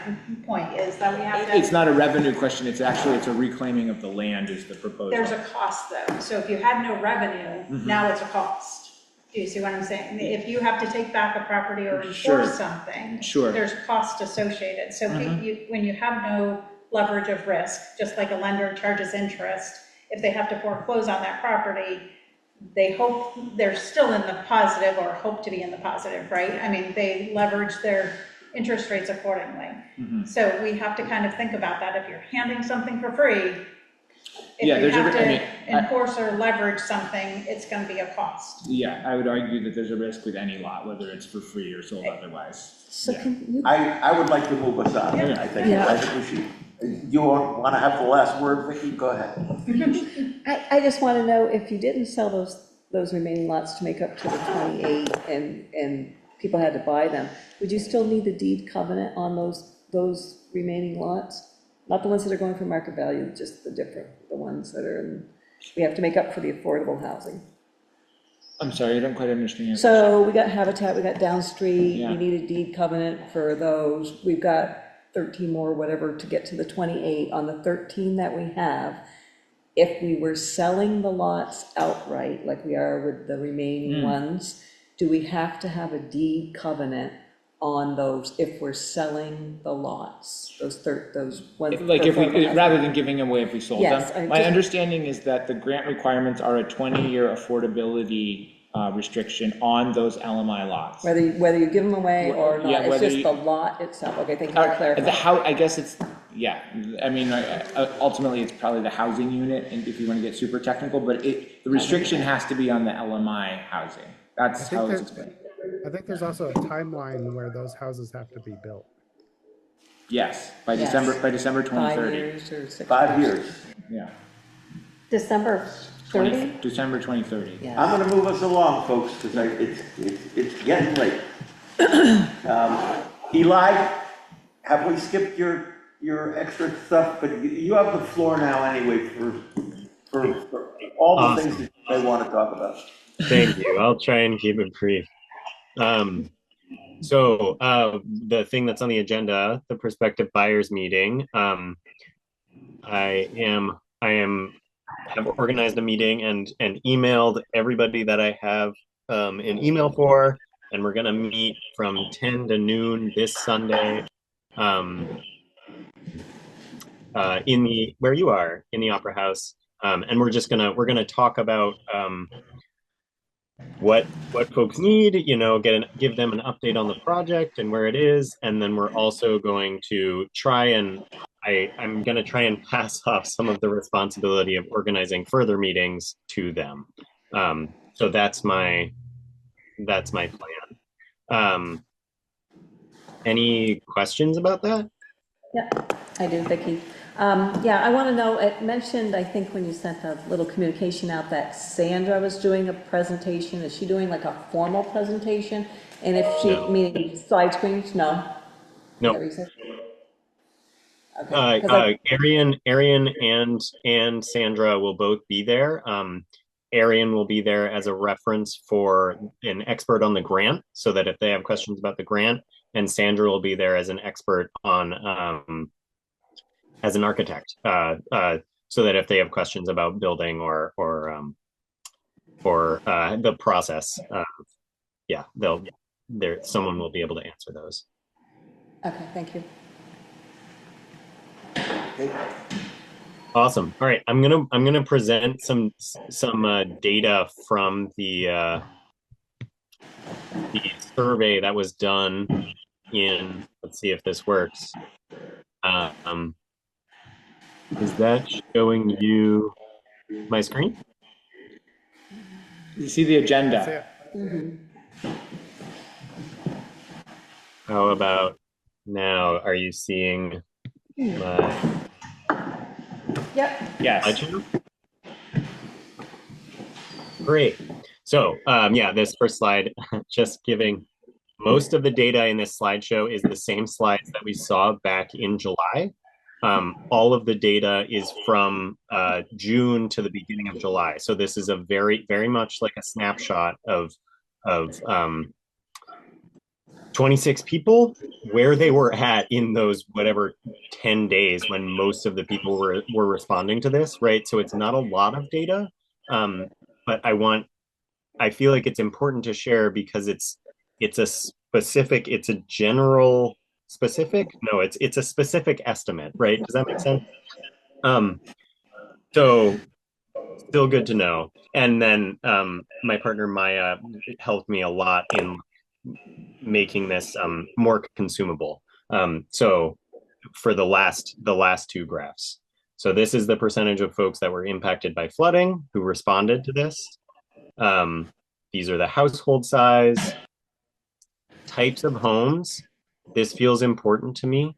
point, is that we have to. It's not a revenue question. It's a reclaiming of the land is the proposal. There's a cost though. So if you had no revenue, now it's a cost. Do you see what I'm saying? If you have to take back a property or Sure. enforce something, Sure. there's cost associated. So when you have no leverage of risk, just like a lender charges interest, if they have to foreclose on that property, they hope they're still in the positive or hope to be in the positive, right? I mean, they leverage their interest rates accordingly. So we have to kind of think about that. If you're handing something for free, if Yeah, you there's a- have I to mean, enforce or leverage something, it's gonna be a cost. Yeah, I would argue that there's a risk with any lot, whether it's for free or sold otherwise. So Yeah. can you, I would like to move us on. Yeah. I think Yeah. we should, you want to have the last word, Vicki? Go ahead. I just want to know if you didn't sell those remaining lots to make up to the 28 and people had to buy them, would you still need the deed covenant on those remaining lots? Not the ones that are going for market value, just the ones that are in, we have to make up for the affordable housing. I'm sorry, I don't quite understand your question. So we got Habitat, we got Down Street, Yeah. we need a deed covenant for those. We've got 13 more, whatever, to get to the 28. On the 13 that we have, if we were selling the lots outright, like we are with the remaining ones, do we have to have a deed covenant on those if we're selling the lots, those ones? Like if we, rather than giving them away if we sold Yes, them? I My just- understanding is that the grant requirements are a 20-year affordability restriction on those LMI lots. Whether you give them away or Yeah, not, it's whether just you- the lot itself. Okay, thank you for clarifying. The how, I guess it's, yeah, I mean, ultimately, it's probably the housing unit, and if you want to get super technical, but the restriction has to be on the LMI housing. That's how it's explained. I think there's also a timeline where those houses have to be built. Yes, by Yes. December 5 2030. years or 6 5 years. Yeah, December 30? December 2030. Yeah. I'm gonna move us along, folks, because it's getting late. Eli, have we skipped your extra stuff? But you have the floor now anyway for all the things that you may want to talk about. Thank you. I'll try and keep it brief. So the thing that's on the agenda, the prospective buyers meeting, I have organized a meeting and emailed everybody that I have an email for, and we're gonna meet from 10 to noon this Sunday in the where you are in the Opera House, and we're gonna talk about what folks need, give them an update on the project and where it is, and then we're also going to I'm going to try and pass off some of the responsibility of organizing further meetings to them. So that's my plan. Any questions about that? Yeah, I do, Vicki. Yeah, I want to know, it mentioned, I think when you sent a little communication out that Sandra was doing a presentation. Is she doing like a formal presentation? And if she, No. meaning slide screens? No? Is No. that what you said? Okay. 'Cause Arian and Sandra will both be there. Arian will be there as a reference for an expert on the grant, so that if they have questions about the grant, and Sandra will be there as an expert on as an architect, so that if they have questions about building or the process, someone will be able to answer those. Okay, thank you. Awesome. All right, I'm gonna present some data from the survey that was done in. Let's see if this works. Is that showing you my screen? You see the agenda. That's it. How about now? Are you seeing my Yep. Yes. slideshow? Great. So this first slide, just giving most of the data in this slideshow is the same slides that we saw back in July. All of the data is from June to the beginning of July. So this is a very, very much like a snapshot of 26 people, where they were at in those whatever 10 days when most of the people were responding to this, right? So it's not a lot of data, but I want I feel like it's important to share because it's a specific, it's a general specific. No, it's a specific estimate, right? Does that make sense? Um, so still good to know. And then my partner Maya helped me a lot in making this more consumable. So for the last two graphs. So this is the percentage of folks that were impacted by flooding who responded to this. These are the household size, types of homes. This feels important to me.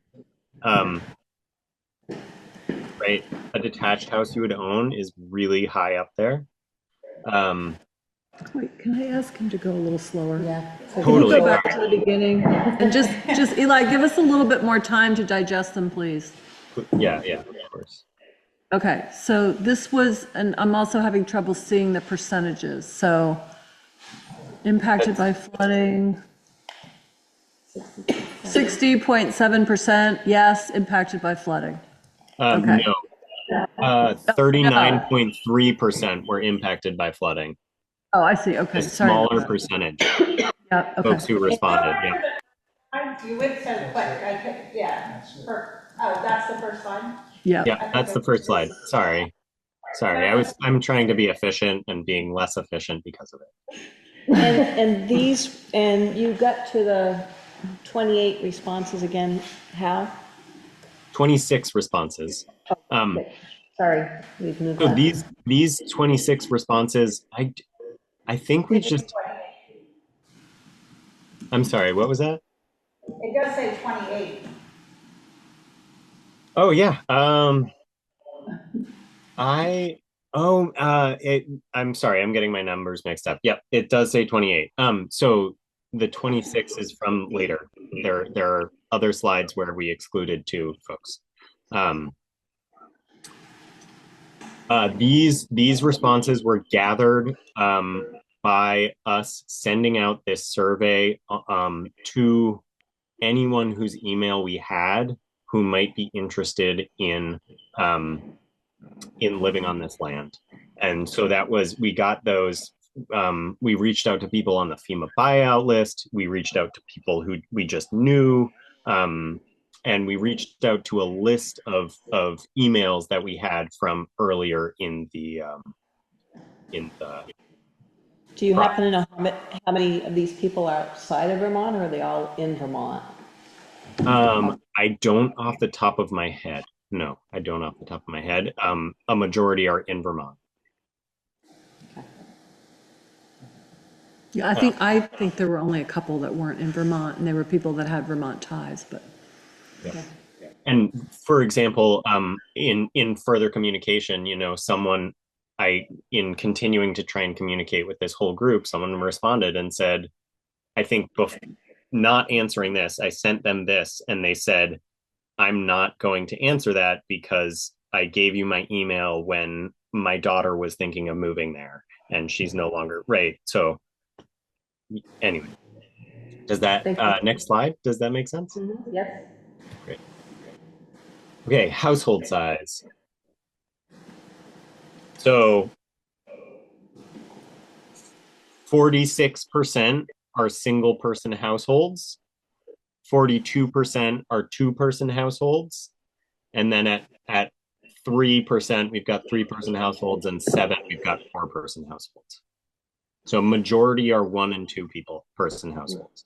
Right, a detached house you would own is really high up there. Wait, can I ask him to go a little slower? Yeah. Can you Totally. go back to the beginning? And just Eli, give us a little bit more time to digest them, please. Yeah, of course. Okay, so this was, and I'm also having trouble seeing the percentages, so impacted by flooding. 60.7%, yes, impacted by flooding. Okay. No. 39.3% were impacted by flooding. Oh, I see, okay, A sorry. smaller percentage, Yeah, okay. folks who responded, yeah. I do it so quick, I could, yeah, that's the first line? Yeah. Yeah, that's the first slide. Sorry, I'm trying to be efficient and being less efficient because of it. And these, and you got to the 28 responses again, how? 26 responses. Sorry, we've moved So on. these 26 responses, I think we just, I'm sorry, what was that? It does say 28. Oh yeah. I'm sorry, I'm getting my numbers mixed up. Yep, it does say 28. So the 26 is from later. There are other slides where we excluded two folks. These responses were gathered by us sending out this survey to anyone whose email we had who might be interested in living on this land. And so we got those. We reached out to people on the FEMA buyout list. We reached out to people who we just knew. And we reached out to a list of emails that we had from earlier in the Do you happen to know how many of these people are outside of Vermont, or are they all in Vermont? I don't off the top of my head. No, I don't off the top of my head. A majority are in Vermont. Yeah, I think there were only a couple that weren't in Vermont, and they were people that had Vermont ties, but. Yeah. And for example, in further communication, in continuing to try and communicate with this whole group, someone responded and said, I think not answering this, I sent them this, and they said, I'm not going to answer that because I gave you my email when my daughter was thinking of moving there and she's no longer right. So anyway, does that next slide, does that make sense? Yes. Great. Okay, household size. So 46% are single person households, 42% are two-person households, and then at 3%, we've got three-person households, and 7, we've got four-person households. So majority are 1 and 2 person households.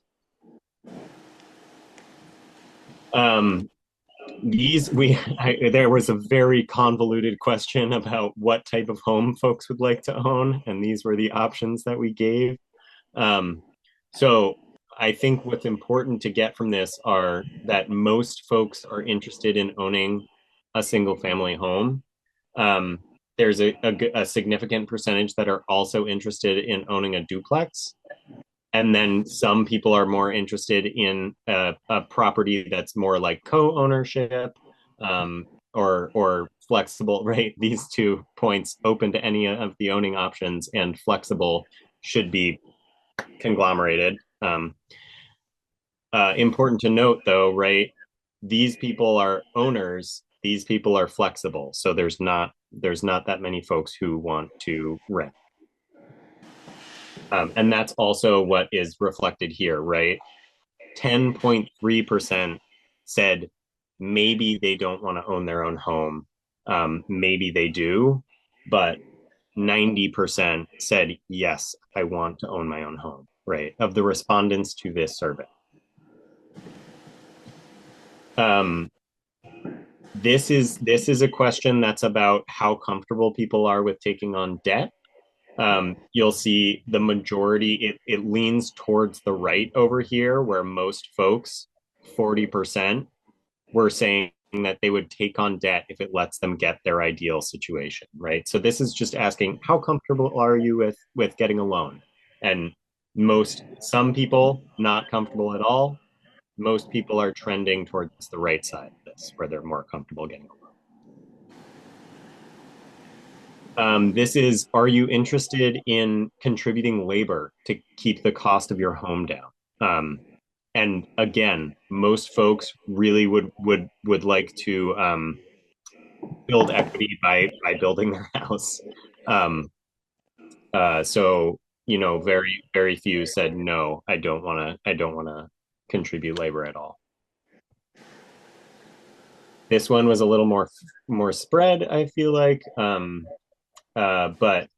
There was a very convoluted question about what type of home folks would like to own, and these were the options that we gave. So I think what's important to get from this are that most folks are interested in owning a single family home. There's a significant percentage that are also interested in owning a duplex. And then some people are more interested in a property that's more like co-ownership or flexible, right? These 2 points, open to any of the owning options, and flexible should be conglomerated. Important to note though, right? These people are owners, these people are flexible. So there's not that many folks who want to rent. And that's also what is reflected here, right? 10.3% said maybe they don't want to own their own home. Maybe they do, but 90% said, yes, I want to own my own home, right? Of the respondents to this survey. This is a question that's about how comfortable people are with taking on debt. You'll see the majority, it leans towards the right over here, where most folks, 40%, were saying that they would take on debt if it lets them get their ideal situation, right? So this is just asking, how comfortable are you with getting a loan? And some people not comfortable at all. Most people are trending towards the right side of this, where they're more comfortable getting a loan. This is, are you interested in contributing labor to keep the cost of your home down? And again, most folks really would like to build equity by building their house. So very few said no. I don't want to contribute labor at all. This one was a little more spread, I feel like. But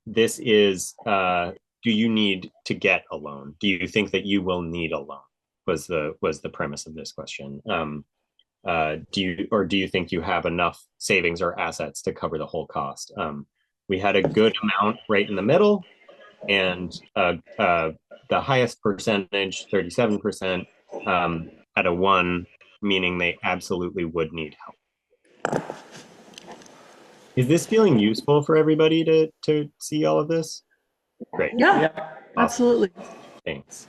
this is, do you need to get a loan? Do you think that you will need a loan? Was the premise of this question. Do you think you have enough savings or assets to cover the whole cost? We had a good amount right in the middle, and the highest percentage, 37%, at a 1, meaning they absolutely would need help. Is this feeling useful for everybody to see all of this? Great. Yeah, Awesome. absolutely. Thanks.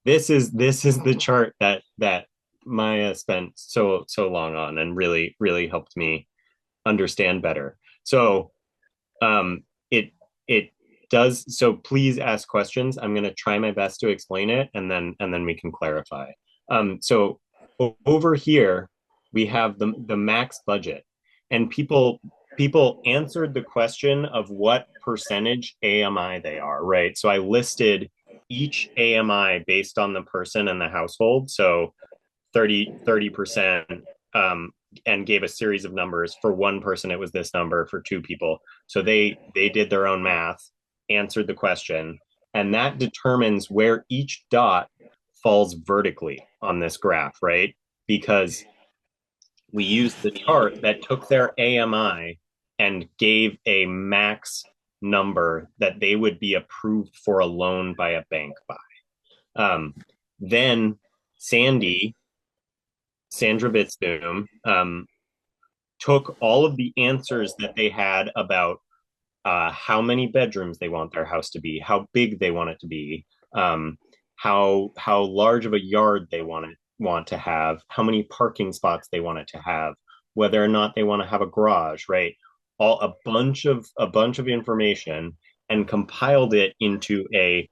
This is the chart that Maya spent so long on and really helped me understand better. So it does, so please ask questions. I'm going to try my best to explain it, and then we can clarify. So over here we have the max budget, and people answered the question of what percentage AMI they are, right? So I listed each AMI based on the person and the household. So 30%, and gave a series of numbers. For one person, it was this number. For two people, so they did their own math, answered the question, and that determines where each dot falls vertically on this graph, right? Because we used the chart that took their AMI and gave a max number that they would be approved for a loan by a bank by. Then Sandra Bitsboom, took all of the answers that they had about how many bedrooms they want their house to be, how big they want it to be, how large of a yard they want to have, how many parking spots they want it to have, whether or not they want to have a garage, right? A bunch of information, and compiled it into a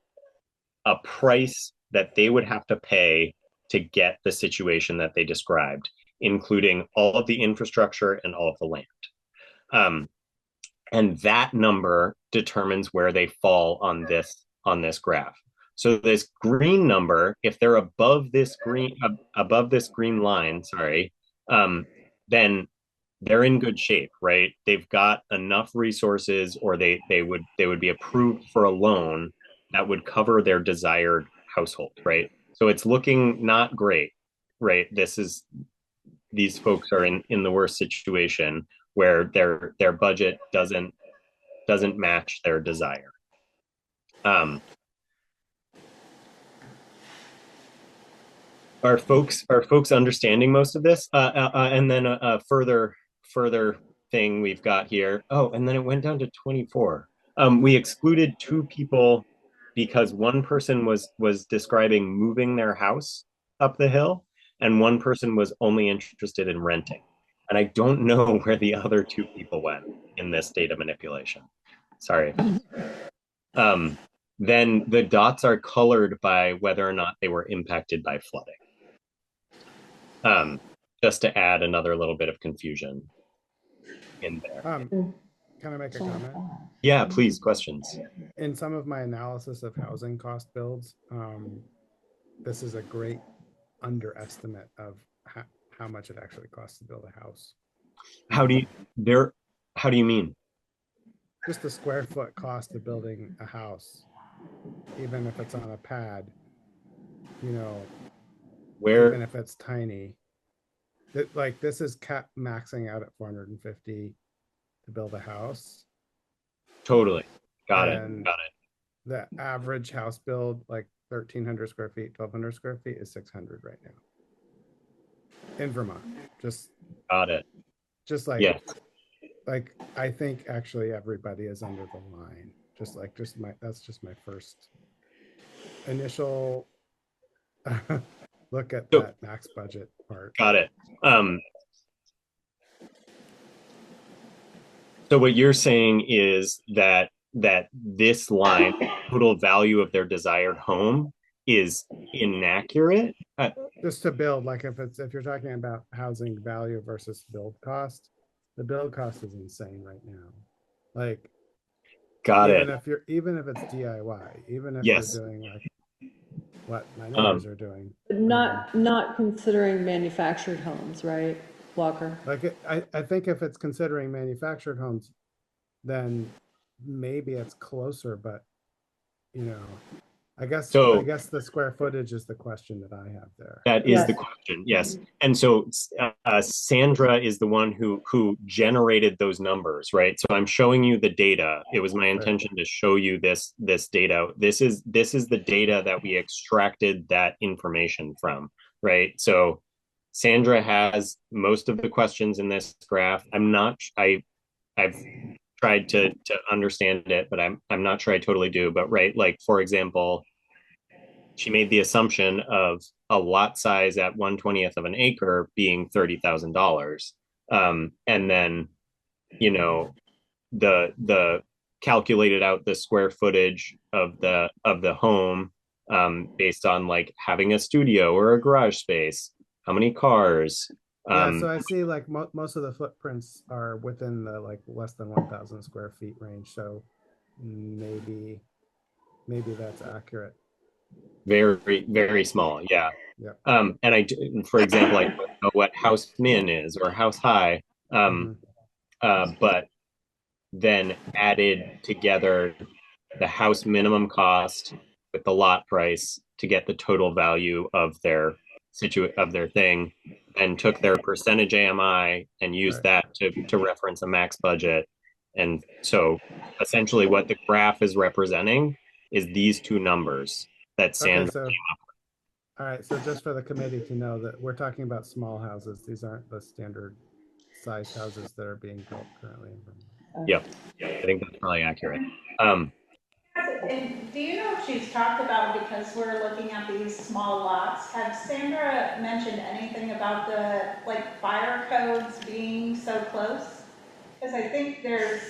price that they would have to pay to get the situation that they described, including all of the infrastructure and all of the land. And that number determines where they fall on this graph. So this green number, if they're above this green line, then they're in good shape, right? They've got enough resources, or they would be approved for a loan that would cover their desired household, right? So it's looking not great, right? These folks are in the worst situation, where their budget doesn't match their desire. Are folks understanding most of this? And then a further thing we've got here. Oh, and then it went down to 24. We excluded 2 people because one person was describing moving their house up the hill, and one person was only interested in renting. And I don't know where the other 2 people went in this data manipulation. Sorry. Then the dots are colored by whether or not they were impacted by flooding. Just to add another little bit of confusion in there. Can I make a comment? Yeah, please, questions. In some of my analysis of housing cost builds, this is a great underestimate of how much it actually costs to build a house. How do you mean? Just the square foot cost of building a house, even if it's on a pad, you know, even if it's tiny. That, like, this is maxing out at 450 to build a house. Totally. Got it. The average house build, like 1,300 square feet, 1,200 square feet, is 600 right now in Vermont. Just got it. Just like, yeah. Like, I think actually everybody is under the line. That's just my first initial look at that max budget part. Got it. So what you're saying is that this line, total value of their desired home, is inaccurate? Just to build, like, if you're talking about housing value versus build cost, the build cost is insane right now. Like, even if it's DIY, even if you're doing like what my neighbors are doing. But not considering manufactured homes, right, Walker? Like, I think if it's considering manufactured homes, then maybe it's closer, but you know, I guess the square footage is the question that I have there. That is the question, yes. And so Sandra is the one who generated those numbers, right? So I'm showing you the data. It was my intention to show you this data. This is the data that we extracted that information from, right? So Sandra has most of the questions in this graph. I've tried to understand it, but I'm not sure I totally do. But right, like, for example, she made the assumption of a lot size at 1/20th of an acre being $30,000. And then, you know, the calculated out the square footage of the home based on like having a studio or a garage space, how many cars. So I see like most of the footprints are within the like less than 1,000 square feet range. So maybe that's accurate. Very, very small. Yeah. And for example, I don't know what house min is or house high. But then added together the house minimum cost with the lot price to get the total value of their thing, and took their percentage AMI and used that to reference a max budget. And so essentially what the graph is representing is these two numbers that Sandra came up with. All right, so just for the committee to know that we're talking about small houses. These aren't the standard sized houses that are being built currently in Vermont. Yep, I think that's probably accurate. And do you know if she's talked about, because we're looking at these small lots, have Sandra mentioned anything about the like fire codes being so close? Because I think there's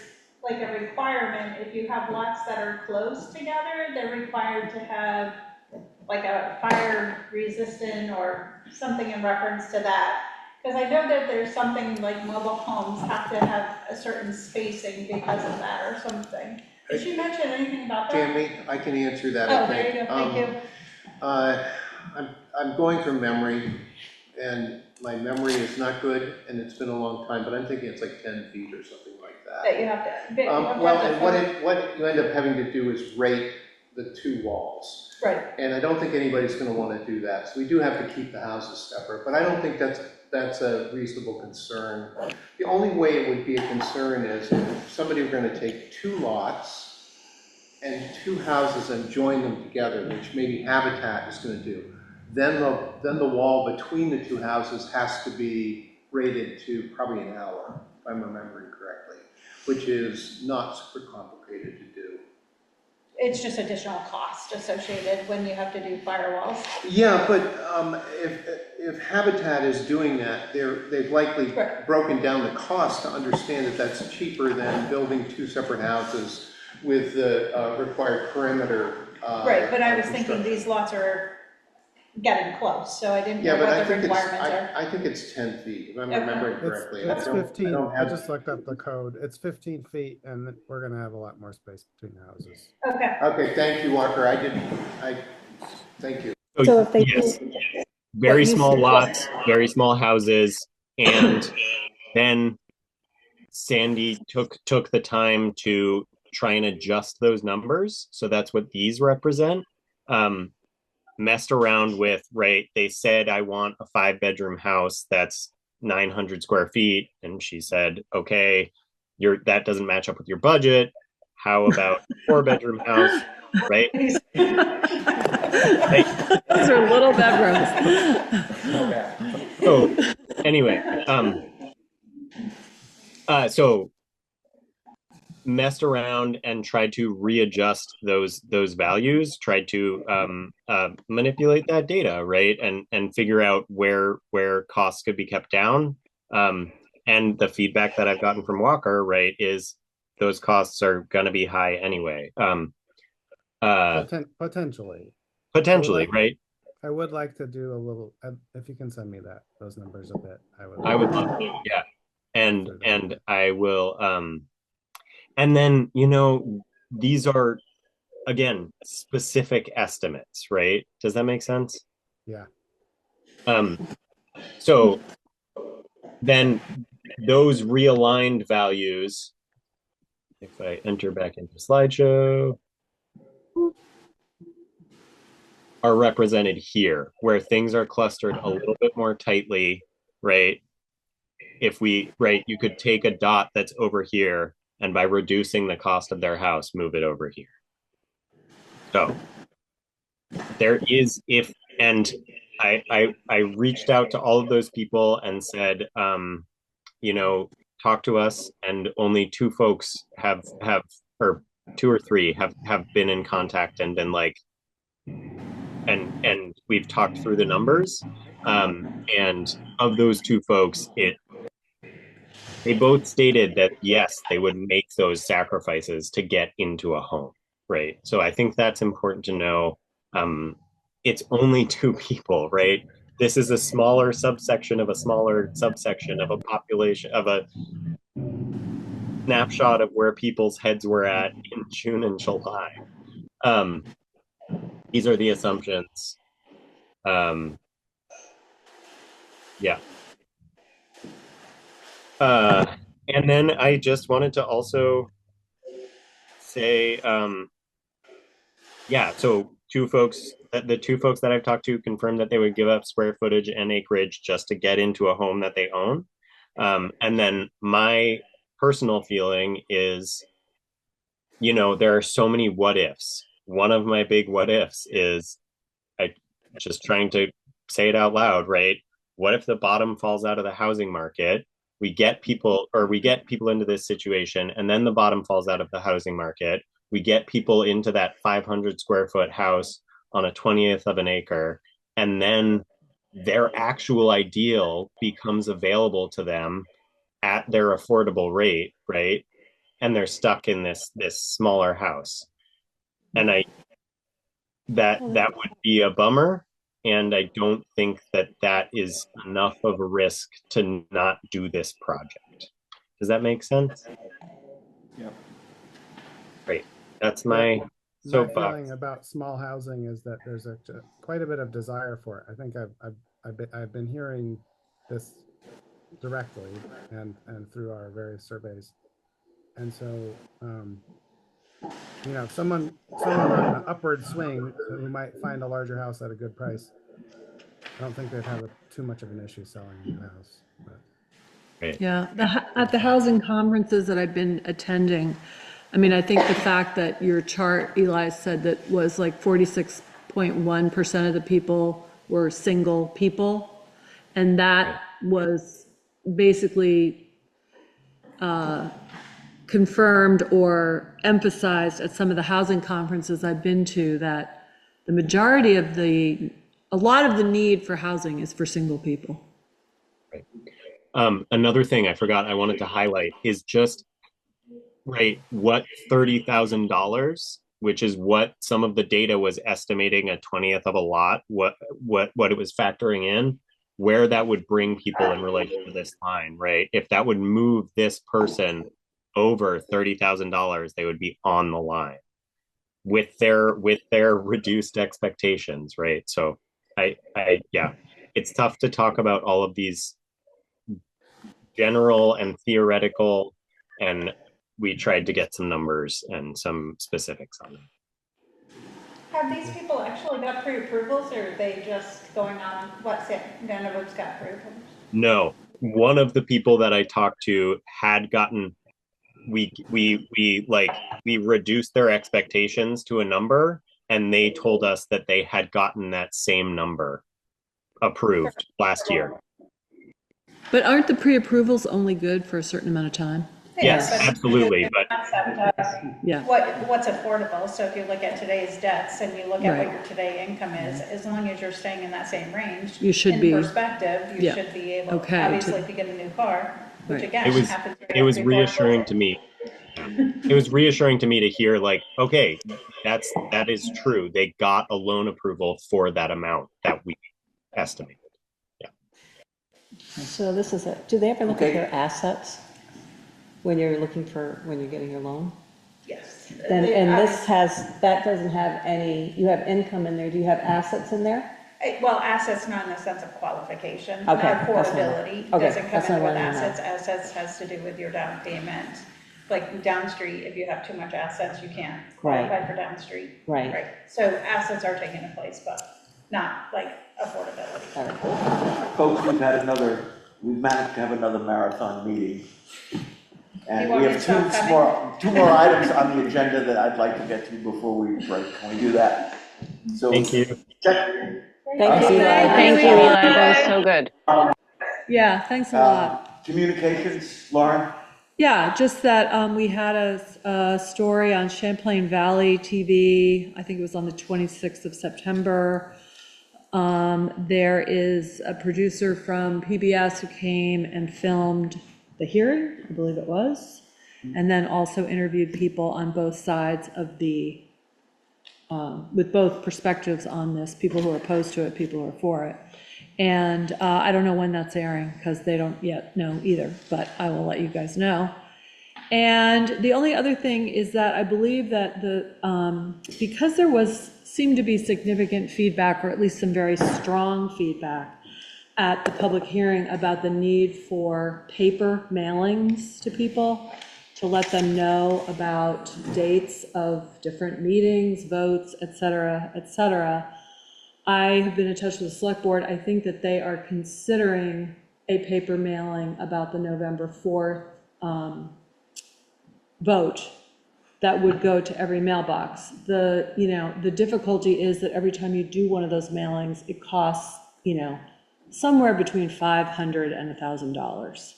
like a requirement, if you have lots that are close together, they're required to have like a fire resistant or something in reference to that. Because I know that there's something like mobile homes have to have a certain spacing because of that or something. Did she mention anything about that? Tammy, I can answer that. Oh, there you go, thank you. I'm going from memory, and my memory is not good, and it's been a long time, but I'm thinking it's like 10 feet or something like that. That you have to. Well, and what you end up having to do is rate the two walls. Right. And I don't think anybody's going to want to do that. So we do have to keep the houses separate, but I don't think that's a reasonable concern. The only way it would be a concern is if somebody were going to take two lots and two houses and join them together, which maybe Habitat is going to do. Then the wall between the two houses has to be rated to probably an hour, if I'm remembering correctly, which is not super complicated to do. It's just additional cost associated when you have to do firewalls. Yeah, but if Habitat is doing that, they've likely broken down the cost to understand that that's cheaper than building two separate houses with the required perimeter. Right, but I was thinking these lots are getting close, so I didn't know Yeah, but what I the think it's, requirements are. I think it's 10 feet, if I'm Okay. remembering It's, correctly. it's I 15, don't I have. just looked up the code. It's 15 feet and then we're gonna have a lot more space between the houses. Okay. Okay, thank you, Walker, thank you. So if they Yes, do very what you small said- lots, very small houses, and then Sandy took the time to try and adjust those numbers. So that's what these represent. Messed around with, right? They said, I want a 5-bedroom house that's 900 square feet. And she said, okay, that doesn't match up with your budget. How about a 4-bedroom house, right? Those are little bedrooms. So anyway, so messed around and tried to readjust those values, tried to manipulate that data, right, and figure out where costs could be kept down. And the feedback that I've gotten from Walker, right, is those costs are going to be high anyway. Potentially. Potentially, right? I would like to do a little, if you can send me those numbers a bit, I would love to, yeah. And I will, and then, these are, again, specific estimates, right? Does that make sense? Yeah. So then those realigned values, if I enter back into slideshow, are represented here, where things are clustered a little bit more tightly, right? You could take a dot that's over here, and by reducing the cost of their house, move it over here. So there is, and I reached out to all of those people and said, talk to us, and only 2 folks have, or 2 or 3 have been in contact and been like, and we've talked through the numbers. And of those 2 folks, they both stated that yes, they would make those sacrifices to get into a home, right? So I think that's important to know. It's only 2 people, right? This is a smaller subsection of a smaller subsection of a population, of a snapshot of where people's heads were at in June and July. These are the assumptions. Yeah. And then I just wanted to also say, yeah, so the 2 folks that I've talked to confirmed that they would give up square footage and acreage just to get into a home that they own. And then my personal feeling is, there are so many what ifs. One of my big what ifs is, I just trying to say it out loud, right? What if the bottom falls out of the housing market? We get people into this situation, and then the bottom falls out of the housing market. We get people into that 500 square foot house on a 20th of an acre, and then their actual ideal becomes available to them at their affordable rate, right? And they're stuck in this smaller house. And that would be a bummer. And I don't think that is enough of a risk to not do this project. Does that make sense? Yep. Great. That's my soapbox. Feeling about small housing is that there's quite a bit of desire for it. I think I've been hearing this directly and through our various surveys. And so, someone on an upward swing who might find a larger house at a good price, I don't think they'd have too much of an issue selling the house. But. Yeah, at the housing conferences that I've been attending, I mean, I think the fact that your chart, Eli, said that was like 46.1% of the people were single people, and that was basically confirmed or emphasized at some of the housing conferences I've been to, that the majority of a lot of the need for housing is for single people. Right. Another thing I forgot I wanted to highlight is just, right, what $30,000 which is what some of the data was estimating a 20th of a lot, what it was factoring in, where that would bring people in relation to this line, right? If that would move this person over $30,000, they would be on the line with their reduced expectations, right? So yeah, it's tough to talk about all of these general and theoretical, and we tried to get some numbers and some specifics on them. Have these people actually got pre-approvals, or are they just going on what's it, none of them's got pre-approvals? No, one of the people that I talked to had gotten, we reduced their expectations to a number, and they told us that they had gotten that same number approved last year. But aren't the pre-approvals only good for a certain amount of time? Yes, but absolutely, the but concept of Yeah. what's affordable, so if you look at today's debts and you look at Right. what your today income is, as long as you're staying in that same range. You should be- In perspective, you yeah, should be able, okay, obviously, if you get a new car, which Right. again, it was happens. reassuring to me. It was reassuring to me to hear, like, okay, that is true. They got a loan approval for that amount that we estimated. So this is do they ever look Okay. at their assets when you're getting your loan? Yes. Then, and that doesn't have any, you have income in there, do you have assets in there? Well, assets not in the sense of qualification, Okay, not that's what I- affordability, okay, doesn't come that's what in I with wanted to know. assets. Assets has to do with your down payment. Like down street, if you have too much assets, you can't qualify for down street. Right. So assets are taking a place, but not like affordability. All right. Folks, we've managed to have another marathon meeting. And You we want me have to stop coming? two more items on the agenda that I'd like to get to before we break. Can we do that? So Thank you. check. Thank you, Eli. Thank you, Eli, that was so good. Yeah, thanks a lot. Communications, Lauren? Yeah, just that we had a story on Champlain Valley TV, I think it was on the 26th of September. There is a producer from PBS who came and filmed the hearing, I believe it was, and then also interviewed people on both sides of the, with both perspectives on this, people who are opposed to it, people who are for it. And I don't know when that's airing, because they don't yet know either, but I will let you guys know. And the only other thing is that I believe that because there seemed to be significant feedback, or at least some very strong feedback at the public hearing about the need for paper mailings to people, to let them know about dates of different meetings, votes, et cetera, et cetera. I have been in touch with the select board. I think that they are considering a paper mailing about the November 4th vote that would go to every mailbox. The difficulty is that every time you do one of those mailings, it costs, somewhere between $500 and $1,000.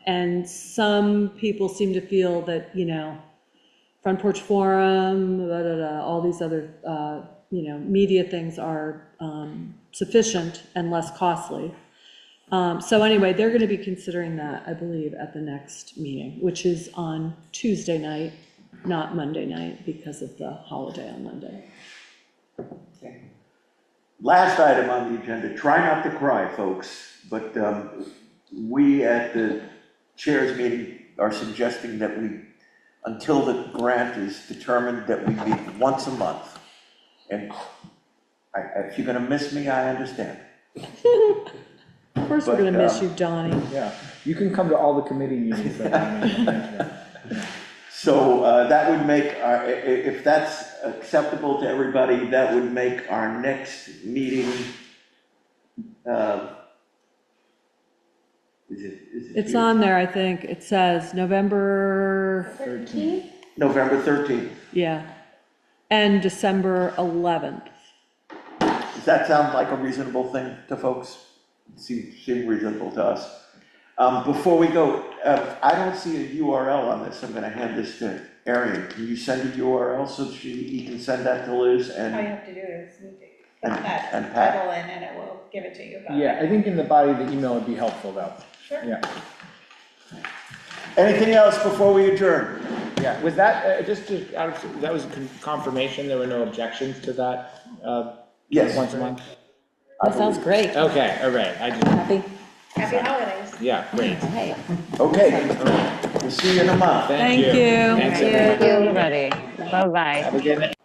And some people seem to feel that, Front Porch Forum, all these other, media things are sufficient and less costly. So anyway, they're going to be considering that, I believe, at the next meeting, which is on Tuesday night, not Monday night, because of the holiday on Monday. Okay. Last item on the agenda, try not to cry, folks, but we at the chairs meeting are suggesting that until the grant is determined, that we meet once a month. And if you're going to miss me, I understand. Of course we're going to miss you, Donnie. Yeah, you can come to all the committee meetings that I'm in. So that would make, if that's acceptable to everybody, that would make our next meeting, It's on there, I think. It says November 13th? November 13th. Yeah, and December 11th. Does that sound like a reasonable thing to folks? Seems reasonable to us. Before we go, I don't see a URL on this. I'm going to hand this to Arian. Can you send a URL so he can send that to Liz All you and have to do is put and that Pat? title in and it will give it to you. Yeah, I think in the body of the email would be helpful though. Sure. Yeah. Anything else before we adjourn? Yeah, was that, that was confirmation, there were no objections to that, Yes. once a month? That sounds great. Okay, all right, Happy? Happy holidays. yeah, great. Hey. Okay, we'll see you in a month. Thank you. Thanks, Thank everybody. you, everybody. Bye-bye. Have a good night.